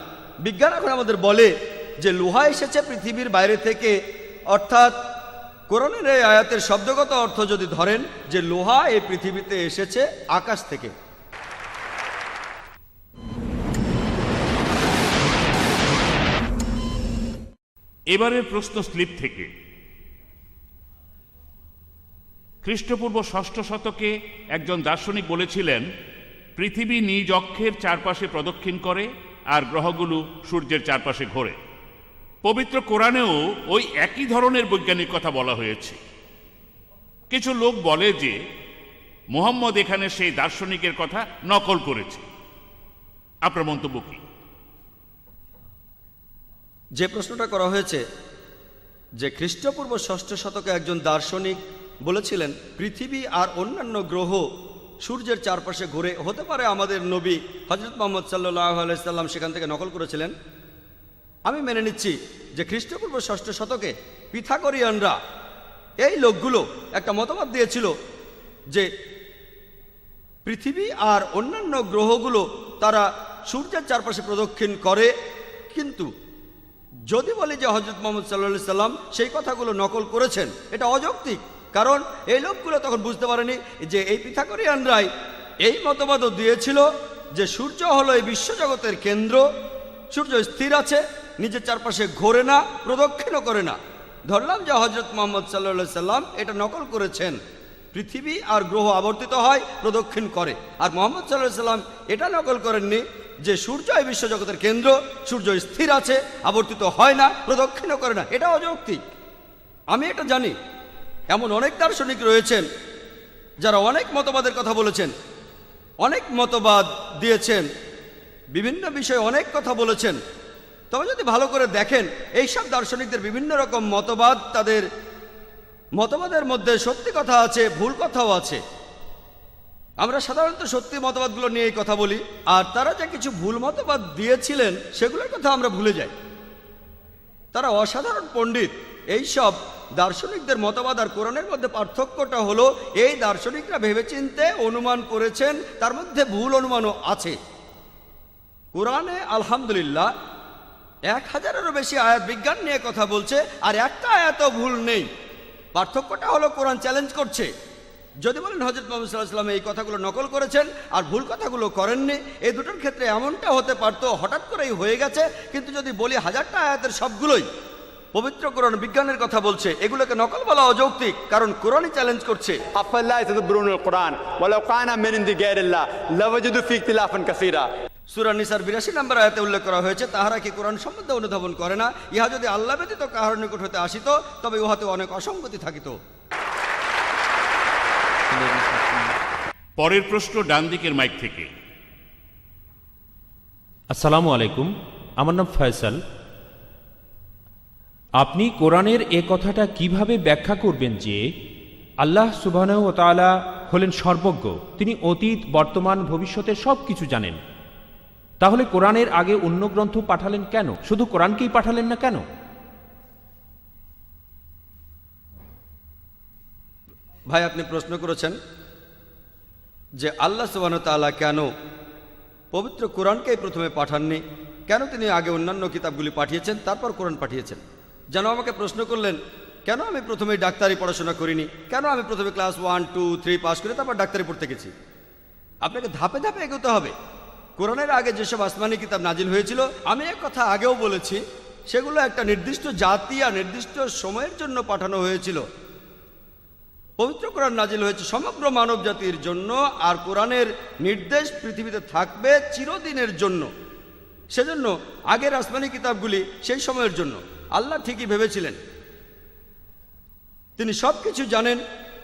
বিজ্ঞান এখন আমাদের বলে যে লোহা এসেছে পৃথিবীর বাইরে থেকে, অর্থাৎ কোরআনের এই আয়াতের শব্দগত অর্থ যদি ধরেন যে লোহা এই পৃথিবীতে এসেছে আকাশ থেকে। এবারের প্রশ্ন স্লিপ থেকে। খ্রিস্টপূর্ব 6ষ্ঠ শতকে একজন দার্শনিক বলেছিলেন পৃথিবী নিজ অক্ষের চারপাশে প্রদক্ষিণ করে আর গ্রহগুলো সূর্যের চারপাশে ঘোরে। পবিত্র কোরআনেও ওই একই ধরনের বৈজ্ঞানিক কথা বলা হয়েছে। কিছু লোক বলে যে মুহাম্মদ এখানে সেই দার্শনিকের কথা নকল করেছে। আপনার মন্তব্য কি? যে প্রশ্নটা করা হয়েছে যে খ্রিস্টপূর্ব 6ষ্ঠ শতকে একজন দার্শনিক বলেছিলেন পৃথিবী আর অন্যান্য গ্রহ সূর্যের চারপাশে ঘুরে, হতে পারে আমাদের নবী হযরত মুহাম্মদ সাল্লাল্লাহু আলাইহি সাল্লাম সেখান থেকে নকল করেছিলেন। আমি মেনে নিচ্ছি যে খ্রিস্টপূর্ব 6ষ্ঠ শতকে পিথাগোরিয়ানরা, এই লোকগুলো একটা মতবাদ দিয়েছিল যে পৃথিবী আর অন্যান্য গ্রহগুলো তারা সূর্যের চারপাশে প্রদক্ষিণ করে। কিন্তু যদি বলি যে হযরত মুহাম্মদ সাল্লাল্লাহু আলাইহি সাল্লাম সেই কথাগুলো নকল করেছেন, এটা অযৌক্তিক। কারণ এই লোকগুলো তখন বুঝতে পারেনি যে এই পিথাগোরিয়ানরাই এই মতবাদও দিয়েছিল যে সূর্য হলো এই বিশ্বজগতের কেন্দ্র, সূর্য স্থির আছে, নিজের চারপাশে ঘোরে না, প্রদক্ষিণও করে না। ধরলাম যে হযরত মুহাম্মদ সাল্লাল্লাহু আলাইহি সাল্লাম এটা নকল করেছেন, পৃথিবী আর গ্রহ আবর্তিত হয়, প্রদক্ষিণ করে। আর মুহাম্মদ সাল্লাল্লাহু আলাইহি সাল্লাম এটা নকল করেননি যে সূর্য এই বিশ্বজগতের কেন্দ্র, সূর্য স্থির আছে, আবর্তিত হয় না, প্রদক্ষিণও করে না। এটা অযৌক্তিক। আমি এটা জানি এমন অনেক দার্শনিক রয়েছেন যারা অনেক মতবাদের কথা বলেছেন, অনেক মতবাদ দিয়েছেন, বিভিন্ন বিষয়ে অনেক কথা বলেছেন। তবে যদি ভালো করে দেখেন এইসব দার্শনিকদের বিভিন্ন রকম মতবাদ, তাদের মতবাদের মধ্যে সত্যি কথা আছে, ভুল কথাও আছে। আমরা সাধারণত সত্যি মতবাদগুলো নিয়ে এই কথা বলি, আর তারা যে কিছু ভুল মতবাদ দিয়েছিলেন সেগুলোর কথা আমরা ভুলে যাই। তারা অসাধারণ পণ্ডিত। এইসব দার্শনিকদের মতবাদ আর কোরআনের মধ্যে পার্থক্যটা হলো এই দার্শনিকরা ভেবেচিন্তে অনুমান করেছেন, তার মধ্যে ভুল অনুমানও আছে। কোরআনে আলহামদুলিল্লাহ 1000-এরও বেশি আয়াত বিজ্ঞান নিয়ে কথা বলছে, আর একটা আয়াতও ভুল নেই। পার্থক্যটা হলো কোরআন চ্যালেঞ্জ করছে। যদি বলেন হযরত মুহাম্মদ সাল্লাল্লাহু আলাইহি ওয়াসাল্লাম এই কথাগুলো নকল করেছেন আর ভুল কথাগুলো করেননি, এই দুটোর ক্ষেত্রে এমনটা হতে পারতো, হঠাৎ করেই হয়ে গেছে। কিন্তু যদি বলি 1000টা আয়াতের সবগুলোই পবিত্র কোরআন বিজ্ঞানের কথা বলছে, এগুলোকে নকল বলা অযৌক্তিক, কারণ কোরআনই চ্যালেঞ্জ করছে। আফাল্লা ইয়াতাদাব্বারুনাল কুরআন ওয়ালাউ কানা মিন ইনদি গায়রিল্লাহ লাওয়াজাদু ফী ইখতিলাফান কাসীরা। সূরা নিসার 82 নম্বর আয়াতে উল্লেখ করা হয়েছে, তাহারা কি কোরআন সম্বন্ধে অনুধাবন করে না? ইহা যদি আল্লাহ ব্যতীত কাহার নিকট হতে আসিত, তবে উহাতে অনেক অসঙ্গতি থাকিত। পরের প্রশ্ন ডান দিকের মাইক থেকে। আসসালামু আলাইকুম, আমার নাম ফয়সাল। আপনি কোরআনের এ কথাটা কিভাবে ব্যাখ্যা করবেন যে আল্লাহ সুবহানাহু ওয়া তাআলা হলেন সর্বজ্ঞ, তিনি অতীত, বর্তমান, ভবিষ্যতের সব কিছু জানেন? তাহলে কোরআনের আগে অন্য গ্রন্থ পাঠালেন কেন? শুধু কোরআনকেই পাঠালেন না কেন? ভাই, আপনি প্রশ্ন করেছেন যে আল্লাহ সুবহানাহু ওয়া তাআলা কেন পবিত্র কোরআনকেই প্রথমে পাঠাননি, কেন তিনি আগে অন্যান্য কিতাবগুলি পাঠিয়েছেন, তারপর কোরআন পাঠিয়েছেন। যেন আমাকে প্রশ্ন করলেন কেন আমি প্রথমে ডাক্তারি পড়াশোনা করিনি, কেন আমি প্রথমে ক্লাস 1, 2, 3 পাস করে তারপর ডাক্তারি পড়তে গেছি। আপনাকে ধাপে ধাপে এগোতে হবে। কোরআনের আগে যেসব আসমানি কিতাব নাজিল হয়েছিল, আমি এক কথা আগেও বলেছি, সেগুলো একটা নির্দিষ্ট জাতি আর নির্দিষ্ট সময়ের জন্য পাঠানো হয়েছিল। পবিত্র কোরআন নাজিল হয়েছে সমগ্র মানব জাতির জন্য, আর কোরআনের নির্দেশ পৃথিবীতে থাকবে চিরদিনের জন্য। সেজন্য আগের আসমানি কিতাবগুলি সেই সময়ের জন্য। আল্লাহ ঠিকই ভেবেছিলেন, তিনি সব কিছু জানেন,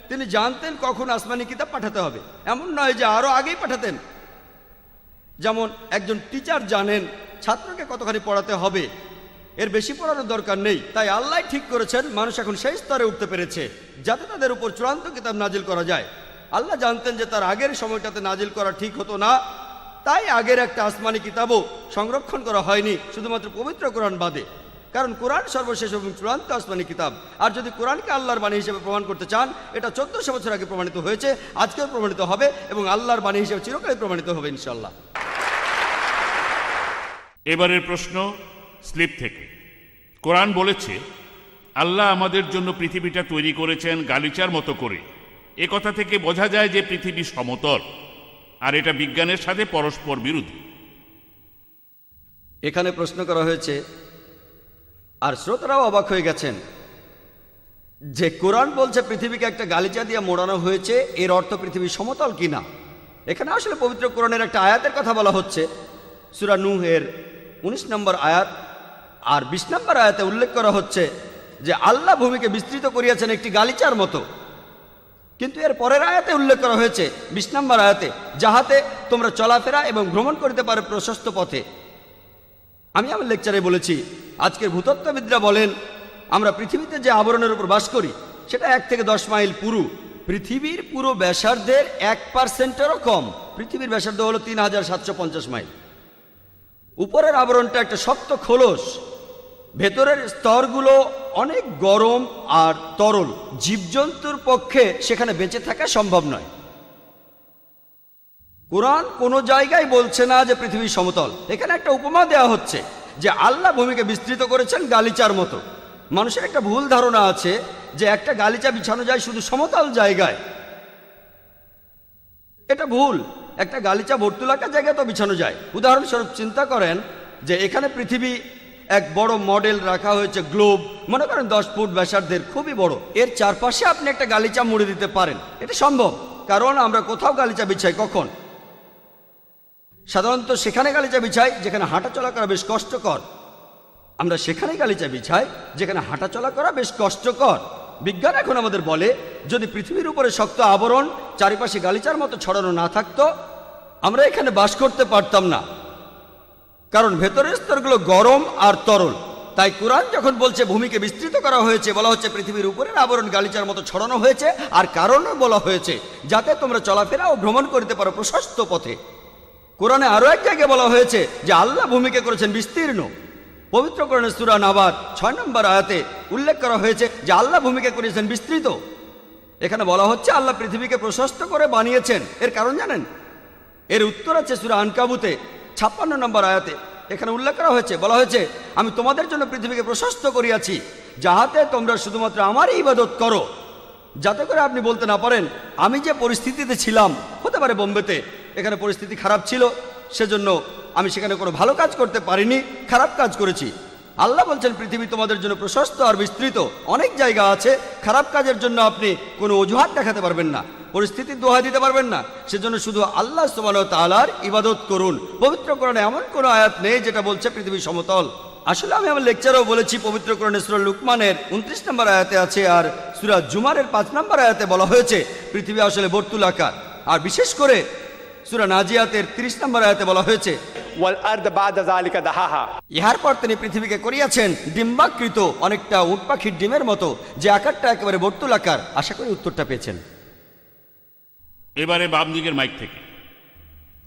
তিনি জানতেন কখন আসমানি কিতাব পাঠাতে হবে। এমন নয় যে আরও আগেই পাঠাতেন। যেমন একজন টিচার জানেন ছাত্রকে কতখানি পড়াতে হবে, এর বেশি পড়ানোর দরকার নেই। তাই আল্লাহ ঠিক করেছেন মানুষ এখন সেই স্তরে উঠতে পেরেছে যাতে তাদের উপর চূড়ান্ত কিতাব নাজিল করা যায়। আল্লাহ জানতেন যে তার আগের সময়টাতে নাজিল করা ঠিক হতো না, তাই আগের একটা আসমানি কিতাবও সংরক্ষণ করা হয়নি, শুধুমাত্র পবিত্র কোরআন বাদে। কারণ কোরআন সর্বশেষ এবং চূড়ান্ত আসমানি কিতাব। আর যদি কোরআনকে আল্লাহর বাণী হিসেবে প্রমাণ করতে চান, এটা 1400 বছর আগে প্রমাণিত হয়েছে, আজকেও প্রমাণিত হবে এবং আল্লাহর বাণী হিসেবে চিরকালই প্রমাণিত হবে ইনশাআল্লাহ। এবারের প্রশ্ন স্লিপ থেকে। কোরআন বলেছে আল্লাহ আমাদের জন্য পৃথিবীটা তৈরি করেছেন গালিচার মতো করে। এ কথা থেকে বোঝা যায় যে পৃথিবী সমতল, আর এটা বিজ্ঞানের সাথে পরস্পর বিরোধী। এখানে প্রশ্ন করা হয়েছে, আর শ্রোতারাও অবাক হয়ে গেছেন, যে কোরআন বলছে পৃথিবীকে একটা গালিচা দিয়ে মোড়ানো হয়েছে, এর অর্থ পৃথিবী সমতল কিনা। এখানে আসলে পবিত্র কোরআনের একটা আয়াতের কথা বলা হচ্ছে, সূরা নূহের 19 নম্বর আয়াত আর 20 নম্বর আয়াতে উল্লেখ করা হচ্ছে যে আল্লাহ ভূমিকে বিস্তৃত করিয়াছেন একটি গালিচার মতো। কিন্তু এর পরের আয়াতে উল্লেখ করা হয়েছে 20 নম্বর আয়াতে, যাহাতে তোমরা চলাফেরা এবং ভ্রমণ করতে পারো প্রশস্ত পথে। আমি আমার লেকচারে বলেছি, আজকের ভূতত্ত্ববিদরা বলেন আমরা পৃথিবীতে যে আবরণের উপর বাস করি সেটা 1 থেকে 10 মাইল পুরু। পৃথিবীর পুরো ব্যাসার্ধের 1%-এরও কম। পৃথিবীর ব্যাসার্ধ হলো 3750 মাইল। উপরের আবরণটা একটা শক্ত খোলস, ভেতরের স্তরগুলো অনেক গরম আর তরল। জীবজন্তুর পক্ষে সেখানে বেঁচে থাকা সম্ভব নয়। কোরআন কোনো জায়গায় বলছে না যে পৃথিবী সমতল। এখানে একটা উপমা দেওয়া হচ্ছে যে আল্লাহ ভূমিকে বিস্তৃত করেছেন গালিচার মতো। মানুষের একটা ভুল ধারণা আছে যে একটা গালিচা বিছানো যায় শুধু সমতল জায়গায়। এটা ভুল। একটা গালিচা বর্তুলাকার জায়গায় তো বিছানো যায়। উদাহরণস্বরূপ চিন্তা করেন যে এখানে পৃথিবী এক বড় মডেল রাখা হয়েছে, গ্লোব, মনে করেন 10 ফুট ব্যাসার্ধের, খুবই বড়। এর চারপাশে আপনি একটা গালিচা মুড়ে দিতে পারেন। এটা সম্ভব, কারণ আমরা কোথাও গালিচা বিছাই কখন? সাধারণত সেখানে গালিচা বিছাই যেখানে হাঁটা চলা করা বেশ কষ্টকর। আমরা সেখানে গালিচা বিছাই যেখানে হাঁটা চলা করা বেশ কষ্টকর। বিজ্ঞান এখন আমাদের বলে যদি পৃথিবীর উপরে শক্ত আবরণ চারিপাশে গালিচার মতো ছড়ানো না থাকতো আমরা এখানে বাস করতে পারতাম না, কারণ ভেতরের স্তরগুলো গরম আর তরল। তাই কোরআন যখন বলছে ভূমিকে বিস্তৃত করা হয়েছে, বলা হচ্ছে পৃথিবীর উপরের আবরণ গালিচার মতো ছড়ানো হয়েছে, আর কারণও বলা হয়েছে যাতে তোমরা চলাফেরা ও ভ্রমণ করতে পারো প্রশস্ত পথে। কোরআনে আরো এক জায়গায় বলা হয়েছে যে আল্লাহ ভূমিকে করেছেন বিস্তীর্ণ। পবিত্র কোরআনের সূরা নাবার 6 নম্বর আয়াতে উল্লেখ করা হয়েছে যে আল্লাহ ভূমিকে করেছেন বিস্তৃত। এখানে বলা হচ্ছে আল্লাহ পৃথিবীকে প্রশস্ত করে বানিয়েছেন। এর কারণ জানেন? এর উত্তর আছে সূরা আনকাবুতে 56 নম্বর আয়াতে। এখানে উল্লেখ করা হয়েছে, বলা হয়েছে আমি তোমাদের জন্য পৃথিবীকে প্রশস্ত করিয়াছি যাহাতে তোমরা শুধুমাত্র আমারই ইবাদত করো, যাতে করে আপনি বলতে না পারেন আমি যে পরিস্থিতিতে ছিলাম, হতে পারে বোম্বেতে এখানে পরিস্থিতি খারাপ ছিল সেজন্য আমি সেখানে কোনো ভালো কাজ করতে পারিনি, খারাপ কাজ করেছি। আল্লাহ বলছেন পৃথিবী তোমাদের জন্য প্রশস্ত আর বিস্তৃত। অনেক জায়গা আছে খারাপ কাজের জন্য আপনি কোনো অজুহাত দেখাতে পারবেন না, পরিস্থিতির দোহাই দিতে পারবেন না। সেজন্য শুধু আল্লাহ সুবহানাহু ওয়া তাআলার ইবাদত করুন। পবিত্র কোরআনে এমন কোনো আয়াত নেই যেটা বলছে পৃথিবী সমতল। আসলে আমি আমার লেকচারেও বলেছি, পবিত্র কোরআনে সূরা লুকমানের 29 নম্বর আয়াতে আছে, আর সূরা জুমারের 5 নম্বর আয়াতে বলা হয়েছে পৃথিবী আসলে বর্তুলাকার। আর বিশেষ করে সূরা নাজিয়াতের 30 নম্বর আয়াতে বলা হয়েছে ইহার পর তিনি পৃথিবীকে করিয়াছেন ডিম্বাকৃত, অনেকটা উট পাখির ডিমের মতো, যে আকারটা একেবারে বর্তুলাকার। আশা করি উত্তরটা পেয়েছেন। এবারে বাম দিকের মাইক থেকে।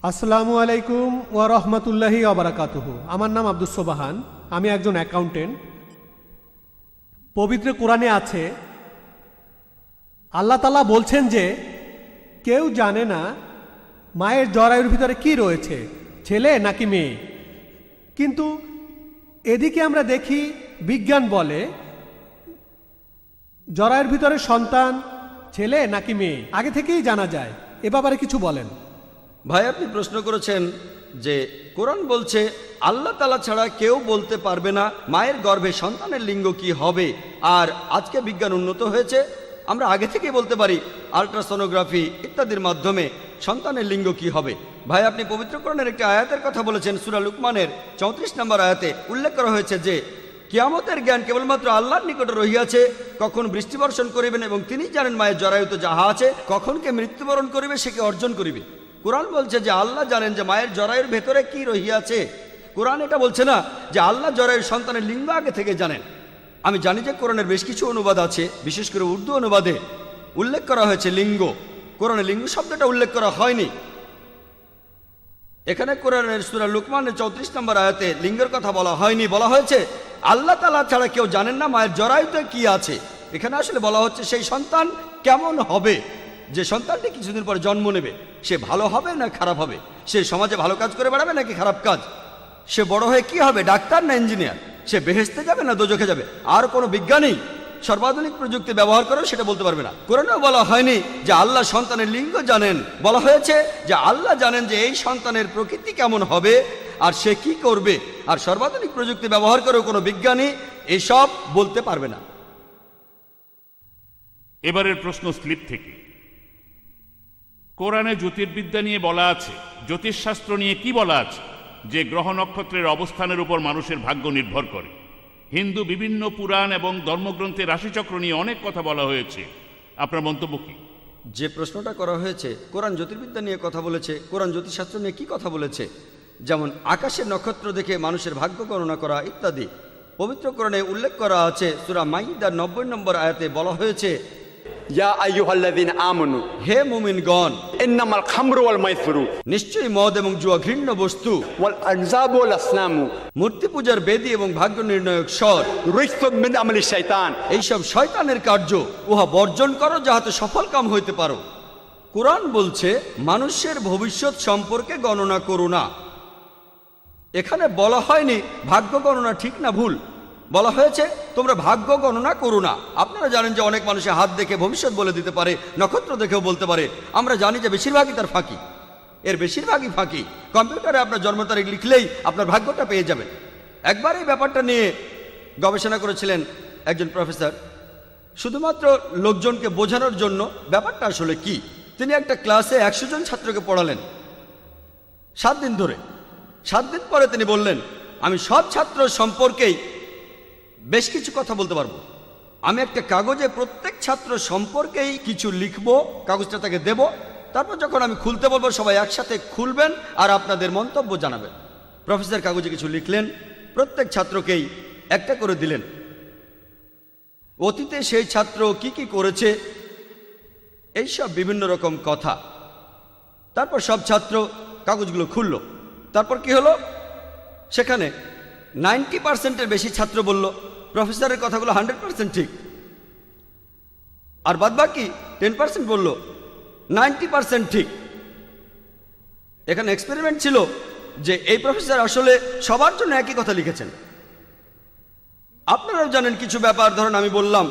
আসসালামু আলাইকুম ওয়া রাহমাতুল্লাহি ওয়া বারাকাতুহু। আমার নাম আব্দুস সোবাহান, আমি একজন অ্যাকাউন্টেন্ট। পবিত্র কোরআনে আছে আল্লাহ তাআলা বলছেন যে কেউ জানে না মায়ের জরায়ুর ভিতরে কি রয়েছে, ছেলে নাকি মেয়ে। কিন্তু এদিকে আমরা দেখি বিজ্ঞান বলে জরায়ুর ভিতরে সন্তান ছেলে নাকি মেয়ে আগে থেকেই জানা যায়। এ ব্যাপারে কিছু বলেন। ভাই, আপনি প্রশ্ন করেছেন যে কোরআন বলছে আল্লাহ তাআলা ছাড়া কেউ বলতে পারবে না মায়ের গর্ভে সন্তানের লিঙ্গ কি হবে। আর আজকে বিজ্ঞান উন্নত হয়েছে, আমরা আগে থেকেই বলতে পারি আল্ট্রাসোনোগ্রাফি ইত্যাদির মাধ্যমে সন্তানের লিঙ্গ কি হবে। ভাই, আপনি পবিত্র কোরআনের একটি আয়াতের কথা বলেছেন, সূরা লুকমানের 34 নম্বর আয়াতে উল্লেখ করা হয়েছে যে কিয়ামতের জ্ঞান কেবলমাত্র আল্লাহর নিকটে রহিয়াছে, কখন বৃষ্টি বর্ষণ করিবেন এবং তিনি জানেন মায়ের জরায়ুতে যাহা আছে, কখন কে মৃত্যুবরণ করিবে সে কে অর্জন করিবে। কোরআন বলছে যে আল্লাহ জানেন যে মায়ের জরায়ুর ভেতরে কি রহিয়াছে। কোরআন এটা বলছে না যে আল্লাহ জরায়ুর সন্তানের লিঙ্গ আগে থেকে জানেন। আমি জানি যে কোরআনের বেশ কিছু অনুবাদ আছে, বিশেষ করে উর্দু অনুবাদে উল্লেখ করা হয়েছে লিঙ্গ। কোরআনে লিঙ্গ শব্দটা উল্লেখ করা হয়নি। এখানে কোরআনের সূরা লুকমানের 34 নম্বর আয়াতে লিঙ্গের কথা বলা হয়নি, বলা হয়েছে আল্লাহ তাআলা ছাড়া কেউ জানেন না মায়ের জরায়ুতে কি আছে। এখানে আসলে বলা হচ্ছে সেই সন্তান কেমন হবে, যে সন্তানটি কিছুদিন পরে জন্ম নেবে, সে ভালো হবে না খারাপ হবে, সে সমাজে ভালো কাজ করে বেড়াবে নাকি খারাপ কাজ, সে বড় হয়ে কি হবে, ডাক্তার না ইঞ্জিনিয়ার, সে বেহেশতে যাবে না দোজখে যাবে। আর কোনো বিজ্ঞানী সর্বাধুনিক প্রযুক্তি ব্যবহার করেও সেটা বলতে পারবে না। কোরআনেও বলা হয়নি যে আল্লাহ সন্তানের লিঙ্গ জানেন, বলা হয়েছে যে আল্লাহ জানেন যে এই সন্তানের প্রকৃতি কেমন হবে আর সে কি করবে। আর সর্বাধুনিক প্রযুক্তি ব্যবহার করেও কোনো বিজ্ঞানী এসব বলতে পারবে না। এবারের প্রশ্ন স্লিপ থেকে। কোরআনে জ্যোতির্বিদ্যা নিয়ে বলা আছে, জ্যোতিষশাস্ত্র নিয়ে কি বলা আছে? যে গ্রহ নক্ষত্রের অবস্থানের উপর মানুষের ভাগ্য নির্ভর করে। হিন্দু বিভিন্ন পুরাণ এবং ধর্মগ্রন্থে রাশিচক্র নিয়ে অনেক কথা বলা হয়েছে। আপনার মন্তব্য কি? যে প্রশ্নটা করা হয়েছে, কোরআন জ্যোতির্বিদ্যা নিয়ে কথা বলেছে, কোরআন জ্যোতিষশাস্ত্র নিয়ে কি কথা বলেছে, যেমন আকাশের নক্ষত্র দেখে মানুষের ভাগ্য গণনা করা ইত্যাদি। পবিত্র কোরআনে উল্লেখ করা আছে, সূরা মাইদার 90 নম্বর আয়াতে বলা হয়েছে, ইয়া আইয়ুহাল্লাযীনা আমানু, হে মুমিনগণ, ইন্নামাল খামরু ওয়াল মাইসিরু, নিশ্চয়ই মদ এবং জুয়া ঘৃণ্য বস্তু, ওয়াল আনজাবু ওয়াল আসনামু, মূর্তি পূজার বেদী এবং ভাগ্য নির্ণায়ক স্বর, রিজসুম মিন আমালি শাইতান, এইসব শয়তানের কার্য, উহা বর্জন করো যাহাতে সফল কাম হইতে পারো। কোরআন বলছে মানুষের ভবিষ্যৎ সম্পর্কে গণনা করো না। এখানে বলা হয়নি ভাগ্য গণনা ঠিক না ভুল, বলা হয়েছে তোমরা ভাগ্য গণনা করো না। আপনারা জানেন যে অনেক মানুষের হাত দেখে ভবিষ্যৎ বলে দিতে পারে, নক্ষত্র দেখেও বলতে পারে। আমরা জানি যে বেশিরভাগই তার ফাঁকি, এর বেশিরভাগই ফাঁকি। কম্পিউটারে আপনার জন্ম তারিখ লিখলেই আপনার ভাগ্যটা পেয়ে যাবেন। একবার এই ব্যাপারটা নিয়ে গবেষণা করেছিলেন একজন প্রফেসর, শুধুমাত্র লোকজনকে বোঝানোর জন্য ব্যাপারটা আসলে কি। তিনি একটা ক্লাসে 100 জন ছাত্রকে পড়ালেন 7 দিন ধরে। 7 দিন পরে তিনি বললেন, আমি সব ছাত্র সম্পর্কেই বেশ কিছু কথা বলতে পারবো। আমি একটা কাগজে প্রত্যেক ছাত্র সম্পর্কেই কিছু লিখব, কাগজটা তাকে দেব, তারপর যখন আমি খুলতে বলবো সবাই একসাথে খুলবেন আর আপনাদের মন্তব্য জানাবেন। প্রফেসর কাগজে কিছু লিখলেন, প্রত্যেক ছাত্রকেই একটা করে দিলেন। অতীতে সেই ছাত্র কি কি করেছে, এইসব বিভিন্ন রকম কথা। তারপর সব ছাত্র কাগজগুলো খুলল। তারপর কি হলো, সেখানে 90%-এর বেশি ছাত্র বলল প্রফেসরের কথাগুলো 100% ঠিক, আর বাদবাকি 10% বলল 90% ঠিক। এখানে এক্সপেরিমেন্ট ছিল যে এই প্রফেসর আসলে সবার জন্য একই কথা লিখেছেন। আপনারাও জানেন কিছু ব্যাপার, ধরুন আমি বললাম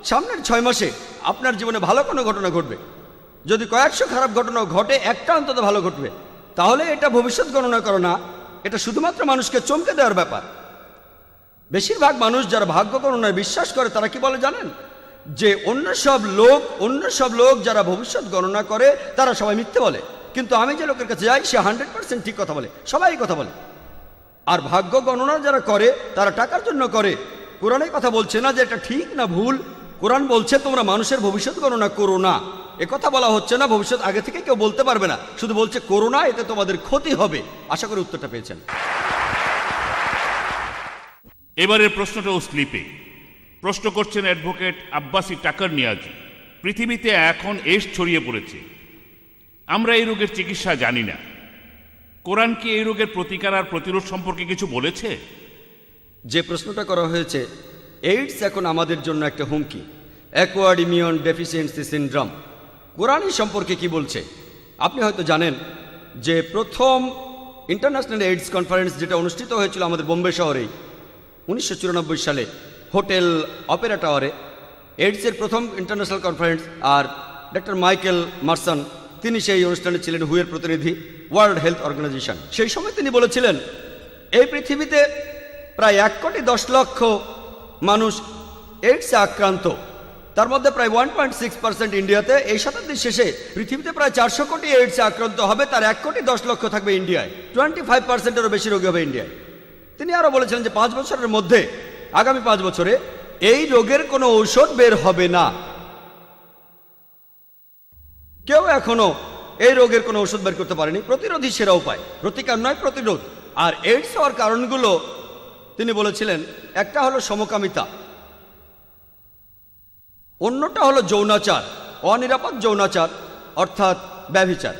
সামনের 6 মাসে আপনার জীবনে ভালো কোনো ঘটনা ঘটবে। যদি কয়েকশো খারাপ ঘটনা ঘটে, একটা অন্তত ভালো ঘটবে, তাহলে এটা ভবিষ্যৎ গণনা করো না, এটা শুধুমাত্র মানুষকে চমকে দেওয়ার ব্যাপার। বেশিরভাগ মানুষ যারা ভাগ্য গণনায় বিশ্বাস করে তারা কি বলে জানেন, যে অন্য সব লোক যারা ভবিষ্যৎ গণনা করে তারা সবাই মিথ্যে বলে, কিন্তু আমি যে লোকের কাছে যাই সে 100% ঠিক কথা বলে, সবাই কথা বলে। আর ভাগ্য গণনা যারা করে তারা টাকার জন্য করে। কোরআনের কথা বলছে না যে এটা ঠিক না ভুল, কোরআন বলছে তোমরা মানুষের ভবিষ্যৎ গণনা করো না। একথা বলা হচ্ছে না ভবিষ্যৎ আগে থেকে কেউ বলতে পারবে না, শুধু বলছে করো না, এতে তোমাদের ক্ষতি হবে। আশা করি উত্তরটা পেয়েছেন। এবারের প্রশ্নটাও স্লিপে। প্রশ্ন করছেন অ্যাডভোকেট আব্বাসি টাকার নিয়াজি। পৃথিবীতে এখন এইডস ছড়িয়ে পড়েছে, আমরা এই রোগের চিকিৎসা জানি না। কোরআন কি এই রোগের প্রতিকার আর প্রতিরোধ সম্পর্কে কিছু বলেছে? যে প্রশ্নটা করা হয়েছে, এইডস এখন আমাদের জন্য একটা হুমকি, অ্যাকোয়ার্ড ইমিউন ডেফিসিয়েন্সি সিনড্রোম। কোরআন এই সম্পর্কে কি বলছে? আপনি হয়তো জানেন যে প্রথম ইন্টারন্যাশনাল এইডস কনফারেন্স যেটা অনুষ্ঠিত হয়েছিল আমাদের বোম্বে শহরেই 1994 সালে হোটেল অপেরা টাওয়ারে, এইডসের প্রথম ইন্টারন্যাশনাল কনফারেন্স, আর ডক্টর মাইকেল মার্সন তিনি সেই অনুষ্ঠানে ছিলেন, হুয়ের প্রতিনিধি, ওয়ার্ল্ড হেলথ অর্গানাইজেশন। সেই সময় তিনি বলেছিলেন এই পৃথিবীতে প্রায় 1,10,00,000 মানুষ এইডসে আক্রান্ত, তার মধ্যে প্রায় 1.6% ইন্ডিয়াতে। এই শতাব্দীর শেষে পৃথিবীতে প্রায় 400 কোটি এইডসে আক্রান্ত হবে, তার 1,10,00,000 থাকবে ইন্ডিয়ায়, 25%-এরও বেশি রোগী হবে ইন্ডিয়ায়। তিনি আরও বলেছিলেন যে 5 বছরের মধ্যে, আগামী 5 বছরে এই রোগের কোনো ঔষধ বের হবে না। কেউ এখনো এই রোগের কোনো ওষুধ বের করতে পারেনি। প্রতিরোধই সেরা উপায়, প্রতিকার নয়, প্রতিরোধ। আর এইডস হওয়ার কারণগুলো তিনি বলেছিলেন, একটা হলো সমকামিতা, অন্যটা হলো যৌনাচার, অনিরাপদ যৌনাচার অর্থাৎ ব্যভিচার,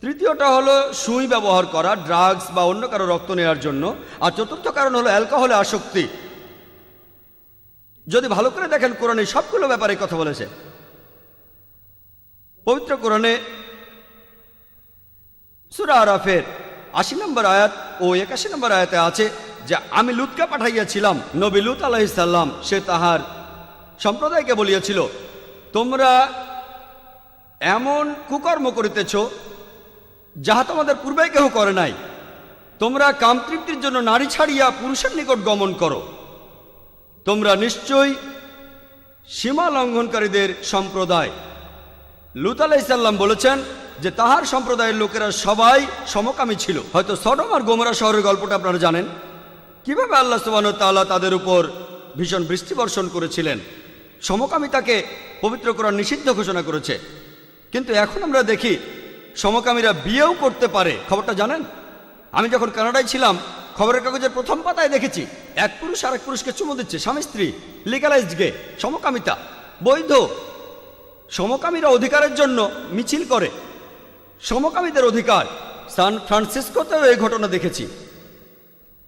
তৃতীয়টা হলো সুই ব্যবহার করা, ড্রাগস বা অন্য কারো রক্ত নেওয়ার জন্য, আর চতুর্থ কারণ হলো অ্যালকোহলে আসক্তি। যদি ভালো করে দেখেন কোরআনে সবগুলো ব্যাপারে কথা বলেছে। পবিত্র কোরআনে সূরা আরাফের 80 নম্বর আয়াত ও 81 নম্বর আয়াতে আছে যে আমি লুতকে পাঠাইয়াছিলাম, নবী লুত আলাইহিস সালাম, সে তাহার সম্প্রদায়কে বলিয়াছিল, তোমরা এমন কুকর্ম করিতেছ যাহা তোমাদের পূর্বে কেহ করে নাই, তোমরা কামতৃপ্তির জন্য নারী ছাড়িয়া পুরুষের নিকট গমন করো, তোমরা নিশ্চয়ই সীমা লঙ্ঘনকারীদের সম্প্রদায়। লুত আলাইহিস সালাম বলেছেন, যে তাহার সম্প্রদায়ের লোকেরা সবাই সমকামী ছিল। হয়তো সদম আর গোমরা শহরের গল্পটা আপনারা জানেন, কিভাবে আল্লাহ সুবহানাহু ওয়া তাআলা তাদের উপর ভীষণ বৃষ্টি বর্ষণ করেছিলেন। সমকামিতাকে পবিত্র কোরআন নিষিদ্ধ ঘোষণা করেছে, কিন্তু এখন আমরা দেখি সমকামীরা বিয়েও করতে পারে। খবরটা জানেন? আমি যখন কানাডায় ছিলাম, খবরের কাগজের প্রথম পাতায় দেখেছি এক পুরুষ আরেক পুরুষকে চুমু দিচ্ছে, স্বামী স্ত্রী, লিগালাইজড গে, সমকামিতা বৈধ। সমকামীরা অধিকারের জন্য মিছিল করে, সমকামীদের অধিকার। সান ফ্রান্সিসকোতেও এই ঘটনা দেখেছি।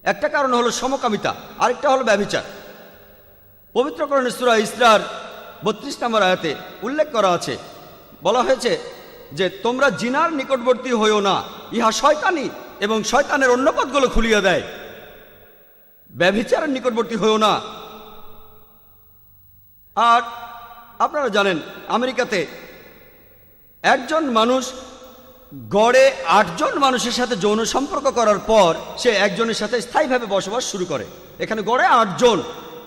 একটা কারণ হলো সমকামিতা, আরেকটা হলো ব্যভিচার। পবিত্র কোরআনে সূরা ইসরার 32 নম্বর আয়াতে উল্লেখ করা আছে, বলা হয়েছে যে তোমরা জিনার নিকটবর্তী হইও না, ইহা শয়তানি এবং শয়তানের অন্য পথগুলো খুলিয়ে দেয়। ব্যভিচারের নিকটবর্তী হইও না। আর আপনারা জানেন আমেরিকাতে একজন মানুষ গড়ে 8 জন মানুষের সাথে যৌন সম্পর্ক করার পর সে একজনের সাথে স্থায়ীভাবে বসবাস শুরু করে। এখানে গড়ে 8 জন,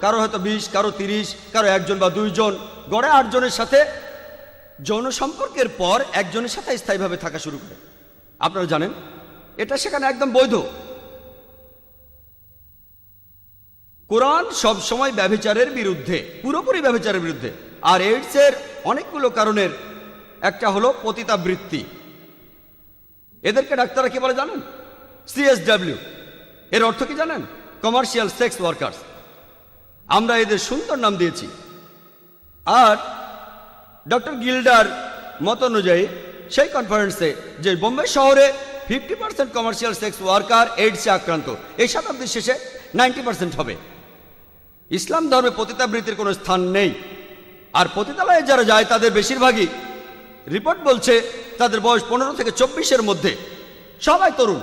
কারো হয়তো 20, কারো 30, কারো 1 জন বা 2 জন, গড়ে 8 জনের সাথে যৌন সম্পর্কের পর একজনের সাথে স্থায়ীভাবে থাকা শুরু করে। আপনারা জানেন এটা সেখানে একদম বৈধ। কোরআন সব সময় ব্যভিচারের বিরুদ্ধে, পুরোপুরি ব্যভিচারের বিরুদ্ধে। আর এইডসের অনেকগুলো কারণের একটা হলো পতিতাবৃত্তি। এদেরকে ডাক্তাররা কি বলে জানেন? CSW। এর অর্থ কি জানেন? Commercial sex workers. আমরা এদের সুন্দর নাম দিয়েছি। আর ডক্টর গিল্ডার মত অনুযায়ী সেই কনফারেন্সে যে বোম্বে শহরে 50% কমার্শিয়াল সেক্স ওয়ার্কার এইডসে আক্রান্ত, এই শতাব্দীর শেষে 90% হবে। ইসলাম ধর্মে পতিতাবৃত্তির কোনো স্থান নেই। আর পতিতালয়ে যারা যায় তাদের বেশিরভাগই, রিপোর্ট বলছে, তাদের বয়স 15 থেকে 24-এর মধ্যে, সবাই তরুণ।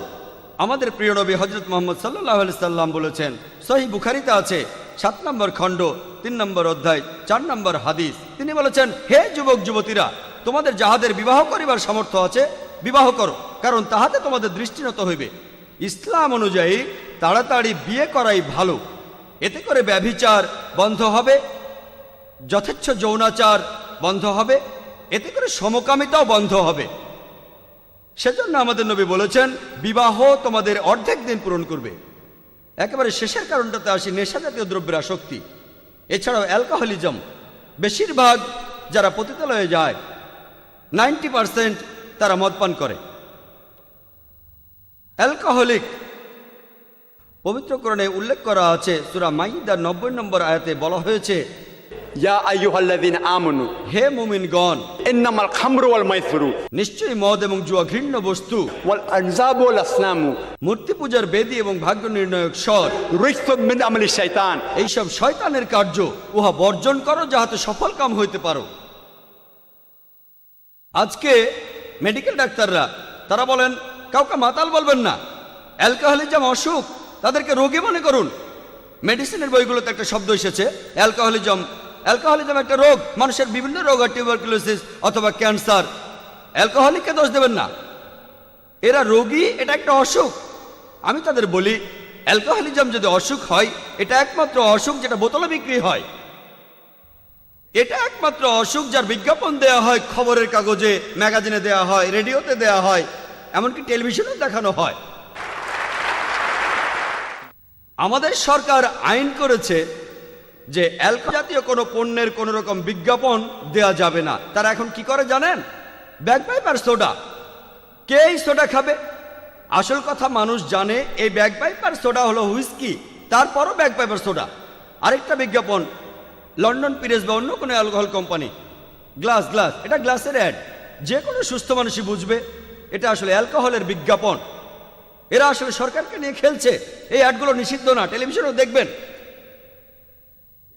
আমাদের প্রিয় নবী হযরত মুহাম্মদ সাল্লাল্লাহু আলাইহি সাল্লাম বলেছেন, সহিহ বুখারীতে আছে 7 নম্বর খণ্ড 3 নম্বর অধ্যায় 4 নম্বর হাদিস, তিনি বলেছেন, হে যুবক যুবতীরা, তোমাদের যাহাদের বিবাহ করিবার সামর্থ্য আছে বিবাহ করো, কারণ তাহাতে তোমাদের দৃষ্টিনত হইবে। ইসলাম অনুযায়ী তাড়াতাড়ি বিয়ে করাই ভালো। এতে করে ব্যভিচার বন্ধ হবে, যথেচ্ছ যৌনাচার বন্ধ হবে, এতে করে সমকামিতাও বন্ধ হবে। সেজন্য আমাদের নবী বলেছেন, বিবাহ তোমাদের অর্ধেক দিন পূরণ করবে। একেবারে শেষের কারণটাতে আসি, নেশা জাতীয় দ্রব্যের আসক্তি। এছাড়াও অ্যালকোহলিজম। বেশিরভাগ যারা পতিতালয়ে যায় 90% তারা মদ পান করে। অ্যালকোহলিক পবিত্র কোরআনে উল্লেখ করা আছে, সূরা মাইদার 90 নম্বর আয়াতে বলা হয়েছে, ইয়া আইয়ুহাল্লাযীনা আমানু, হে মুমিনগণ, ইন্নামাল খামরু ওয়াল মাইসিরু, নিশ্চয়ই মদ এবং জুয়া ঘৃণ্য বস্তু, ওয়াল আনজাবু ওয়াল আসনামু, মূর্তি পূজার বেদী এবং ভাগ্য নির্ণায়ক স্বর, রিজসুম মিন আমালি শাইতান, এইসব শয়তানের কার্য, উহা বর্জন করো যাহাতে সফল কাম হইতে পারো। আজকে মেডিকেল ডাক্তাররা তারা বলেন কাউকে মাতাল বলবেন না, অ্যালকোহলিজম অসুখ, তাদেরকে রোগী মনে করুন। মেডিসিনের বইগুলোতে একটা শব্দ এসেছে অ্যালকোহলিজম। অ্যালকোহলিজম একটা রোগ, মানুষের বিভিন্ন রোগ, টিউবারকুলোসিস অথবা ক্যান্সার। অ্যালকোহলিককে দোষ দেবেন না, এরা রোগী, এটা একটা অসুখ। আমি তাদের বলি, অ্যালকোহলিজম যদি অসুখ হয়, এটা একমাত্র অসুখ যেটা বোতলে বিক্রি হয়। এটা একমাত্র অসুখ যার বিজ্ঞাপন দেয়া হয়, খবরের কাগজে, ম্যাগাজিনে দেয়া হয়, রেডিওতে দেয়া হয়, এমনকি টেলিভিশনেও দেখানো হয়। আমাদের সরকার আইন করেছে যে অ্যালকোহল জাতীয় কোনো পণ্যের কোনো রকম বিজ্ঞাপন দেয়া যাবে না। তারা এখন কি করে জানেন? ব্যাগপাইপার সোডা। কে এই সোডা খাবে? আসল কথা মানুষ জানে এই ব্যাগপাইপার সোডা হলো হুইস্কি, তারপরও ব্যাগপাইপার সোডা। আরেকটা বিজ্ঞাপন, লন্ডন পিরেস বা অন্য কোনো অ্যালকোহল কোম্পানি, গ্লাস, এটা গ্লাসের অ্যাড। যে কোনো সুস্থ মানুষই বুঝবে এটা আসলে অ্যালকোহলের বিজ্ঞাপন। এরা আসলে সরকারকে নিয়ে খেলছে। এই অ্যাডগুলো নিষিদ্ধ না, টেলিভিশনেও দেখবেন।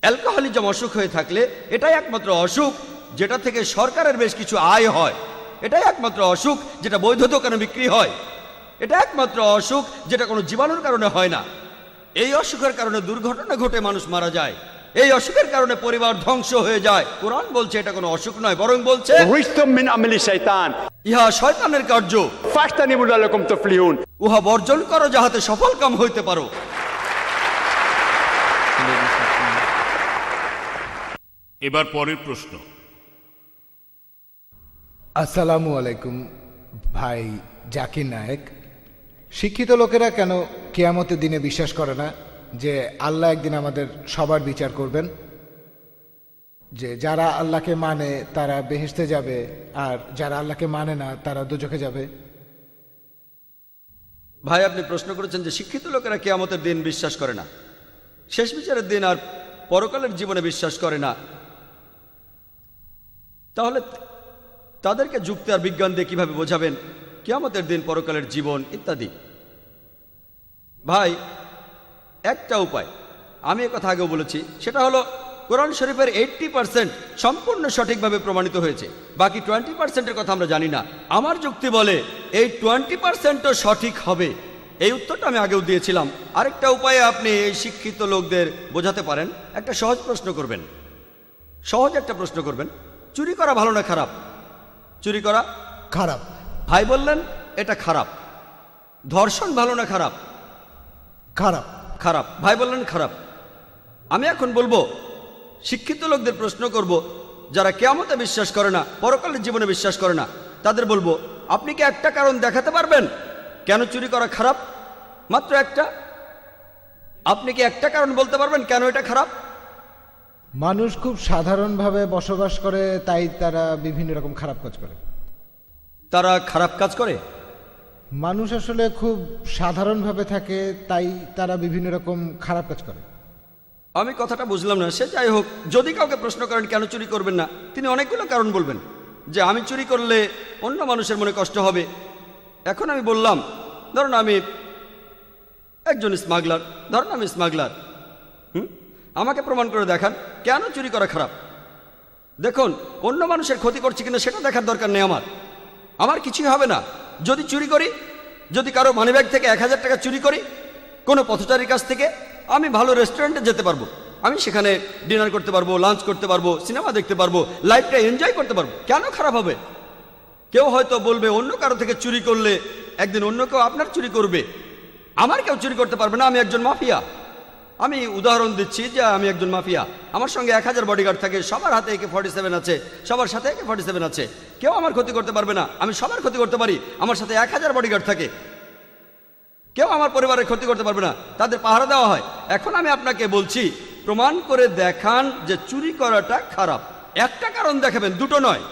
অ্যালকোহলিজম অসুখ হয়ে থাকলে এটাই একমাত্র অসুখ যেটা থেকে সরকারের বেশ কিছু আয় হয়। এটাই একমাত্র অসুখ যেটা বৈধ দোকানে বিক্রি হয়। এটা একমাত্র অসুখ যেটা কোনো জীবাণুর কারণে হয় না। এই অসুখের কারণে দুর্ঘটনা ঘটে মানুষ মারা যায়। এই অসুখের কারণে পরিবার ধ্বংস হয়ে যায়। কোরআন বলছে এটা কোনো অসুখ নয়, বরং বলছে রিজসুম মিন আমালি শাইতান, ইহা শয়তানের কার্য, ফাজতানিবু লাআল্লাকুম তুফলিহুন, উহা বর্জন করো যাহাতে সফল কাম হইতে পারো। এবার পরের প্রশ্ন। আসসালামু আলাইকুম, ভাই জাকির নায়েক, শিক্ষিত লোকেরা কেন কিয়ামতের দিনে বিশ্বাস করে না যে আল্লাহ একদিন আমাদের সবার বিচার করবেন, যে যারা আল্লাহকে মানে তারা বেহেশতে যাবে আর যারা আল্লাহকে মানে না তারা দোজখে যাবে? ভাই আপনি প্রশ্ন করেছেন যে শিক্ষিত লোকেরা কিয়ামতের দিন বিশ্বাস করে না, শেষ বিচারের দিন আর পরকালের জীবনে বিশ্বাস করে না, তাহলে তাদেরকে যুক্তি আর বিজ্ঞান দিয়ে কিভাবে বোঝাবেন কিয়ামতের দিন, পরকালের জীবন ইত্যাদি? ভাই একটা উপায়, আমি কথা আগেও বলেছি, সেটা হলো কোরআন শরীফের 80% সম্পূর্ণ সঠিকভাবে প্রমাণিত হয়েছে, বাকি 20%-এর কথা আমরা জানি না। আমার যুক্তি বলে এই 20%ও সঠিক হবে। এই উত্তরটা আমি আগেও দিয়েছিলাম। আরেকটা উপায়ে আপনি এই শিক্ষিত লোকদের বোঝাতে পারেন। একটা সহজ প্রশ্ন করবেন, সহজ একটা প্রশ্ন করবেন, চুরি করা ভালো না খারাপ? চুরি করা খারাপ। ভাই বললেন এটা খারাপ। ধর্ষণ ভালো না খারাপ? খারাপ। খারাপ। ভাই বললেন খারাপ। আমি এখন বলবো শিক্ষিত লোকদের প্রশ্ন করব, যারা কিয়ামতে বিশ্বাস করে না, পরকালের জীবনে বিশ্বাস করে না, তাদের বলবো আপনি কি একটা কারণ দেখাতে পারবেন কেন চুরি করা খারাপ? মাত্র একটা। আপনি কি একটা কারণ বলতে পারবেন কেন এটা খারাপ? মানুষ খুব সাধারণভাবে বসবাস করে, তাই তারা বিভিন্ন রকম খারাপ কাজ করে। তারা খারাপ কাজ করে? মানুষ আসলে খুব সাধারণভাবে থাকে, তাই তারা বিভিন্ন রকম খারাপ কাজ করে। আমি কথাটা বুঝলাম না। সে যাই হোক, যদি কাউকে প্রশ্ন করেন কেন চুরি করবেন না, তিনি অনেকগুলো কারণ বলবেন, যে আমি চুরি করলে অন্য মানুষের মনে কষ্ট হবে। এখন আমি বললাম, ধরুন আমি একজন স্মাগলার, ধরুন আমি স্মাগলার, আমাকে প্রমাণ করে দেখান কেন চুরি করা খারাপ। দেখুন অন্য মানুষের ক্ষতি করছি কিনা সেটা দেখার দরকার নেই, আমার কিছুই হবে না যদি চুরি করি। যদি কারো মানিব্যাগ থেকে 1000 টাকা চুরি করি কোনো পথচারীর কাছ থেকে, আমি ভালো রেস্টুরেন্টে যেতে পারবো, আমি সেখানে ডিনার করতে পারবো, লাঞ্চ করতে পারবো, সিনেমা দেখতে পারবো, লাইফটা এনজয় করতে পারবো। কেন খারাপ হবে? কেউ হয়তো বলবে অন্য কারো থেকে চুরি করলে একদিন অন্য কেউ আপনার চুরি করবে, আমার কেউ চুরি করতে পারবে না, আমি একজন মাফিয়া। আমি উদাহরণ দিচ্ছি যে আমি একজন মাফিয়া, আমার সঙ্গে 1000 বডিগার্ড থাকে, সবার হাতে AK-47 আছে, সবার সাথে AK-47 আছে, কেউ আমার ক্ষতি করতে পারবে না, আমি সবার ক্ষতি করতে পারি, আমার সাথে 1000 বডিগার্ড থাকে, কেউ আমার পরিবারের ক্ষতি করতে পারবে না, তাদের পাহারা দেওয়া হয়। এখন আমি আপনাকে বলছি প্রমাণ করে দেখান যে চুরি করাটা খারাপ। একটা কারণ দেখাবেন, দুটো নয়।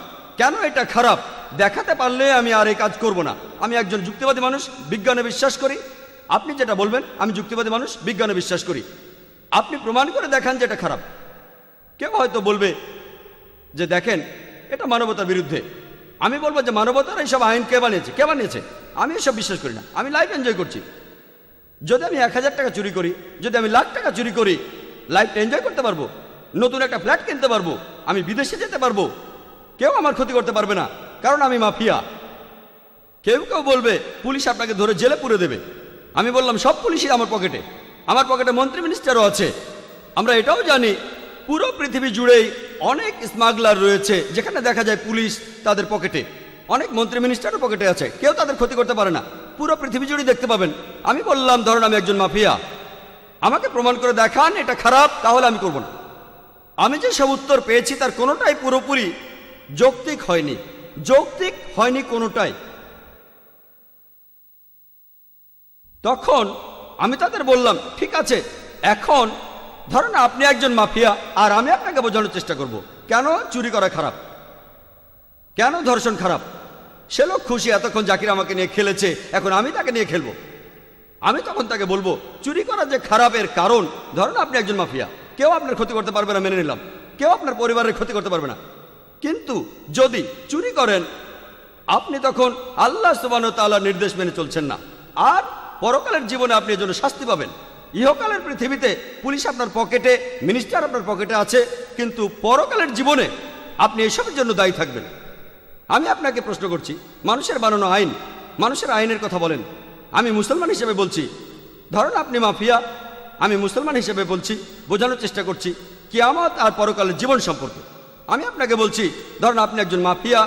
কেন এটা খারাপ দেখাতে পারলে আমি আর এই কাজ করব না। আমি একজন যুক্তিবাদী মানুষ, বিজ্ঞানে বিশ্বাস করি। আপনি যেটা বলবেন, আমি যুক্তিবাদী মানুষ, বিজ্ঞানে বিশ্বাস করি। আপনি প্রমাণ করে দেখান যে এটা খারাপ। কেউ হয়তো বলবে যে দেখেন এটা মানবতার বিরুদ্ধে। আমি বলবো যে মানবতার এইসব আইন কে বানিয়েছে? কে বানিয়েছে? আমি এসব বিশ্বাস করি না, আমি লাইফ এনজয় করছি। যদি আমি 1000 টাকা চুরি করি, যদি আমি লাখ টাকা চুরি করি, লাইফটা এনজয় করতে পারবো, নতুন একটা ফ্ল্যাট কিনতে পারবো, আমি বিদেশে যেতে পারবো, কেউ আমার ক্ষতি করতে পারবে না, কারণ আমি মাফিয়া। কেউ কেউ বলবে পুলিশ আপনাকে ধরে জেলে পুরে দেবে। আমি বললাম সব পুলিশই আমার পকেটে, আমার পকেটে মন্ত্রী মিনিস্টারও আছে। আমরা এটাও জানি পুরো পৃথিবী জুড়েই অনেক স্মাগলার রয়েছে, যেখানে দেখা যায় পুলিশ তাদের পকেটে, অনেক মন্ত্রী মিনিস্টারও পকেটে আছে, কেউ তাদের ক্ষতি করতে পারে না। পুরো পৃথিবী জুড়ে দেখতে পাবেন। আমি বললাম ধরুন আমি একজন মাফিয়া, আমাকে প্রমাণ করে দেখান এটা খারাপ, তাহলে আমি করব না। আমি যে সব উত্তর পেয়েছি তার কোনোটাই পুরোপুরি যৌক্তিক হয়নি, যৌক্তিক হয়নি কোনোটাই। তখন আমি তাদের বললাম ঠিক আছে, এখন ধরুন আপনি একজন মাফিয়া আর আমি আপনাকে বোঝানোর চেষ্টা করব কেন চুরি করা খারাপ, কেন ধর্ষণ খারাপ। সে লোক খুশি, এতক্ষণ জাকির আমাকে নিয়ে খেলেছে, এখন আমি তাকে নিয়ে খেলবো। আমি তখন তাকে বলবো চুরি করা যে খারাপের কারণ, ধরুন আপনি একজন মাফিয়া, কেউ আপনার ক্ষতি করতে পারবে না, মেনে নিলাম, কেউ আপনার পরিবারের ক্ষতি করতে পারবে না। কিন্তু যদি চুরি করেন আপনি তখন আল্লাহ সুবহানাহু ওয়া তাআলার নির্দেশ মেনে চলছেন না, আর পরকালের জীবনে আপনি এর জন্য শাস্তি পাবেন। ইহকালের পৃথিবীতে পুলিশ আপনার পকেটে, মিনিস্টার আপনার পকেটে আছে, কিন্তু পরকালের জীবনে আপনি এসবের জন্য দায়ী থাকবেন। আমি আপনাকে প্রশ্ন করছি, মানুষের বানানো আইন, মানুষের আইনের কথা বলেন। আমি মুসলমান হিসেবে বলছি, ধরুন আপনি মাফিয়া, আমি মুসলমান হিসেবে বলছি, বোঝানোর চেষ্টা করছি কিয়ামত আর পরকালের জীবন সম্পর্কে। আমি আপনাকে বলছি ধরুন আপনি একজন মাফিয়া,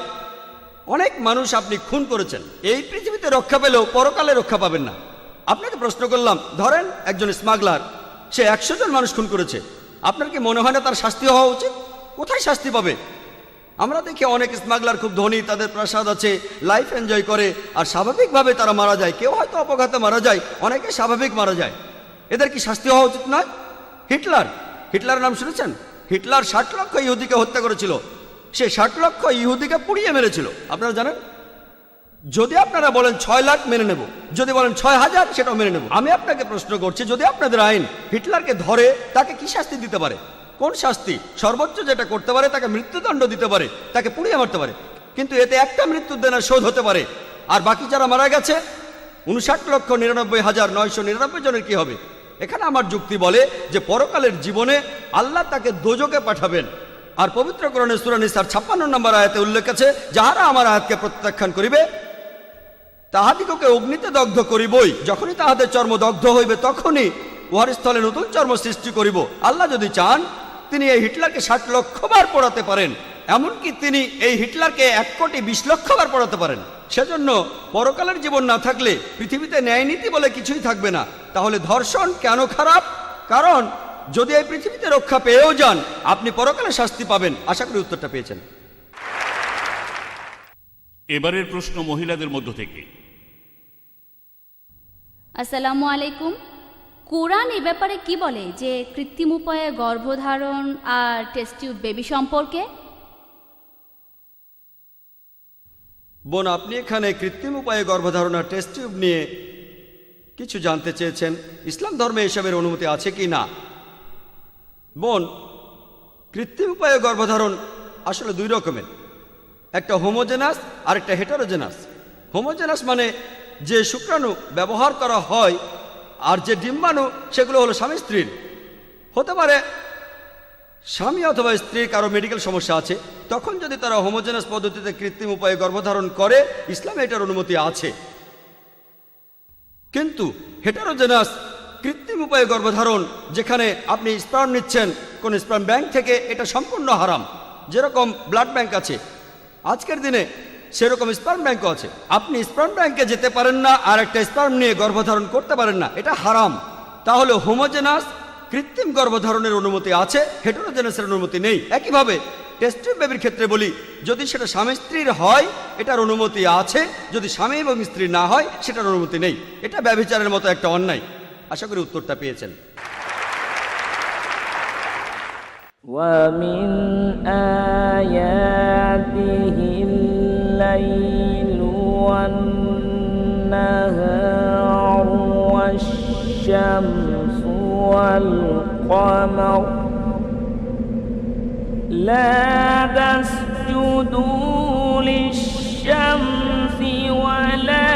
অনেক মানুষ আপনি খুন করেছেন, এই পৃথিবীতে রক্ষা পেলেও পরকালে রক্ষা পাবেন না। আপনাকে প্রশ্ন করলাম, ধরেন একজন স্মাগলার, সে 100 জন মানুষ খুন করেছে, আপনার কি মনে হয় না তার শাস্তি হওয়া উচিত? কোথায় শাস্তি পাবে? আমরা দেখি অনেক স্মাগলার খুব ধনী, তাদের প্রাসাদ আছে, লাইফ এনজয় করে, আর স্বাভাবিকভাবে তারা মারা যায়। কেউ হয়তো অপঘাতে মারা যায়, অনেকে স্বাভাবিক মারা যায়। এদের কি শাস্তি হওয়া উচিত নয়? হিটলারের নাম শুনেছেন? হিটলার 60 লক্ষ ইহুদিকে হত্যা করেছিল। সে 60 লক্ষ ইহুদিকে পুড়িয়ে মেরেছিল, আপনারা জানেন? যদি আপনারা বলেন 6 লাখ মেনে নেব, যদি বলেন 6000 সেটাও মেনে নেব। আমি আপনাকে প্রশ্ন করছি, যদি আপনাদের আইন হিটলারকে ধরে তাকে কি শাস্তি দিতে পারে? কোন শাস্তি? সর্বোচ্চ যেটা করতে পারে তাকে মৃত্যুদণ্ড দিতে পারে, তাকে পুড়িয়ে মারতে পারে। কিন্তু এতে একটা মৃত্যুদণ্ডের শোধ হতে পারে, আর বাকি যারা মারা গেছে 59,99,999 জনের কি হবে? এখানে আমার যুক্তি বলে যে পরকালের জীবনে আল্লাহ তাকে দোজকে পাঠাবেন। আর পবিত্র কোরআনে সূরা নিসার 56 নম্বর আয়াতে উল্লেখ আছে, যাহারা আমার আয়াতকে প্রত্যাখ্যান করিবে তাহাদিগকে অগ্নিতে দগ্ধ করিবই, যখনই তাহাদের চর্ম দগ্ধ হইবে তখনই উহার স্থলে নতুন চর্ম সৃষ্টি করিব। আল্লাহ যদি চান তিনি এই হিটলারকে 60 লক্ষ বার পোড়াতে পারেন, এমনকি তিনি এই হিটলারকে 1,20,00,000 বার পোড়াতে পারেন। সেজন্য পরকালের জীবন না থাকলে পৃথিবীতে ন্যায় নীতি বলে কিছুই থাকবে না। তাহলে ধর্ষণ কেন খারাপ? কারণ যদি এই পৃথিবীতে রক্ষা পেয়েও যান, আপনি পরকালে শাস্তি পাবেন। আশা করি উত্তরটা পেয়েছেন। এবারের প্রশ্ন মহিলাদের মধ্য থেকে। আসসালামু আলাইকুম। কোরআন এ ব্যাপারে কি বলে যে কৃত্রিম উপায়ে গর্ভধারণ আর টেস্ট টিউব বেবি সম্পর্কে? বোন, আপনি এখানে কৃত্রিম উপায়ে গর্ভধারণ আর টেস্ট টিউব নিয়ে কিছু জানতে চেয়েছেন। ইসলাম ধর্মে এসবের অনুমতি আছে কি না? বোন, কৃত্রিম উপায়ে গর্ভধারণ আসলে দুই রকমের, একটা হোমোজেনাস আর একটা হেটারোজেনাস। হোমোজেনাস মানে যে শুক্রাণু ব্যবহার করা হয় আর যে ডিম্বাণু, সেগুলো হলো স্বামী স্ত্রীর। হতে পারে স্বামী অথবা স্ত্রীর কারো মেডিকেল সমস্যা আছে, তখন যদি তারা হোমোজেনাস পদ্ধতিতে কৃত্রিম উপায়ে গর্ভধারণ করে, ইসলামে এটার অনুমতি আছে। কিন্তু হেটারোজেনাস কৃত্রিম উপায়ে গর্ভধারণ, যেখানে আপনি স্পার্ম নিচ্ছেন কোন স্পার্ম ব্যাংক থেকে, এটা সম্পূর্ণ হারাম। যেরকম ব্লাড ব্যাংক আছে আজকের দিনে, সেরকম স্পার্ম ব্যাংকও আছে। আপনি স্পার্ম ব্যাংকে যেতে পারেন না আর একটা স্পার্ম নিয়ে গর্ভধারণ করতে পারেন না, এটা হারাম। তাহলে হোমোজেনাস কৃত্রিম গর্ভধারণের অনুমতি আছে, হেটারোজেনাসের অনুমতি নেই। একইভাবে টেস্ট টিউব বেবির ক্ষেত্রে বলি, যদি সেটা স্বামী স্ত্রীর হয় এটার অনুমতি আছে, যদি স্বামী এবং স্ত্রী না হয় সেটার অনুমতি নেই। এটা ব্যভিচারের মতো একটা অন্যায়। আশা করি উত্তরটা পেয়েছেন। وَمِنْ آيَاتِهِ اللَّيْلُ وَالنَّهَارُ وَالشَّمْسُ وَالْقَمَرُ لَا تَسْجُدُوا لِلشَّمْسِ وَلَا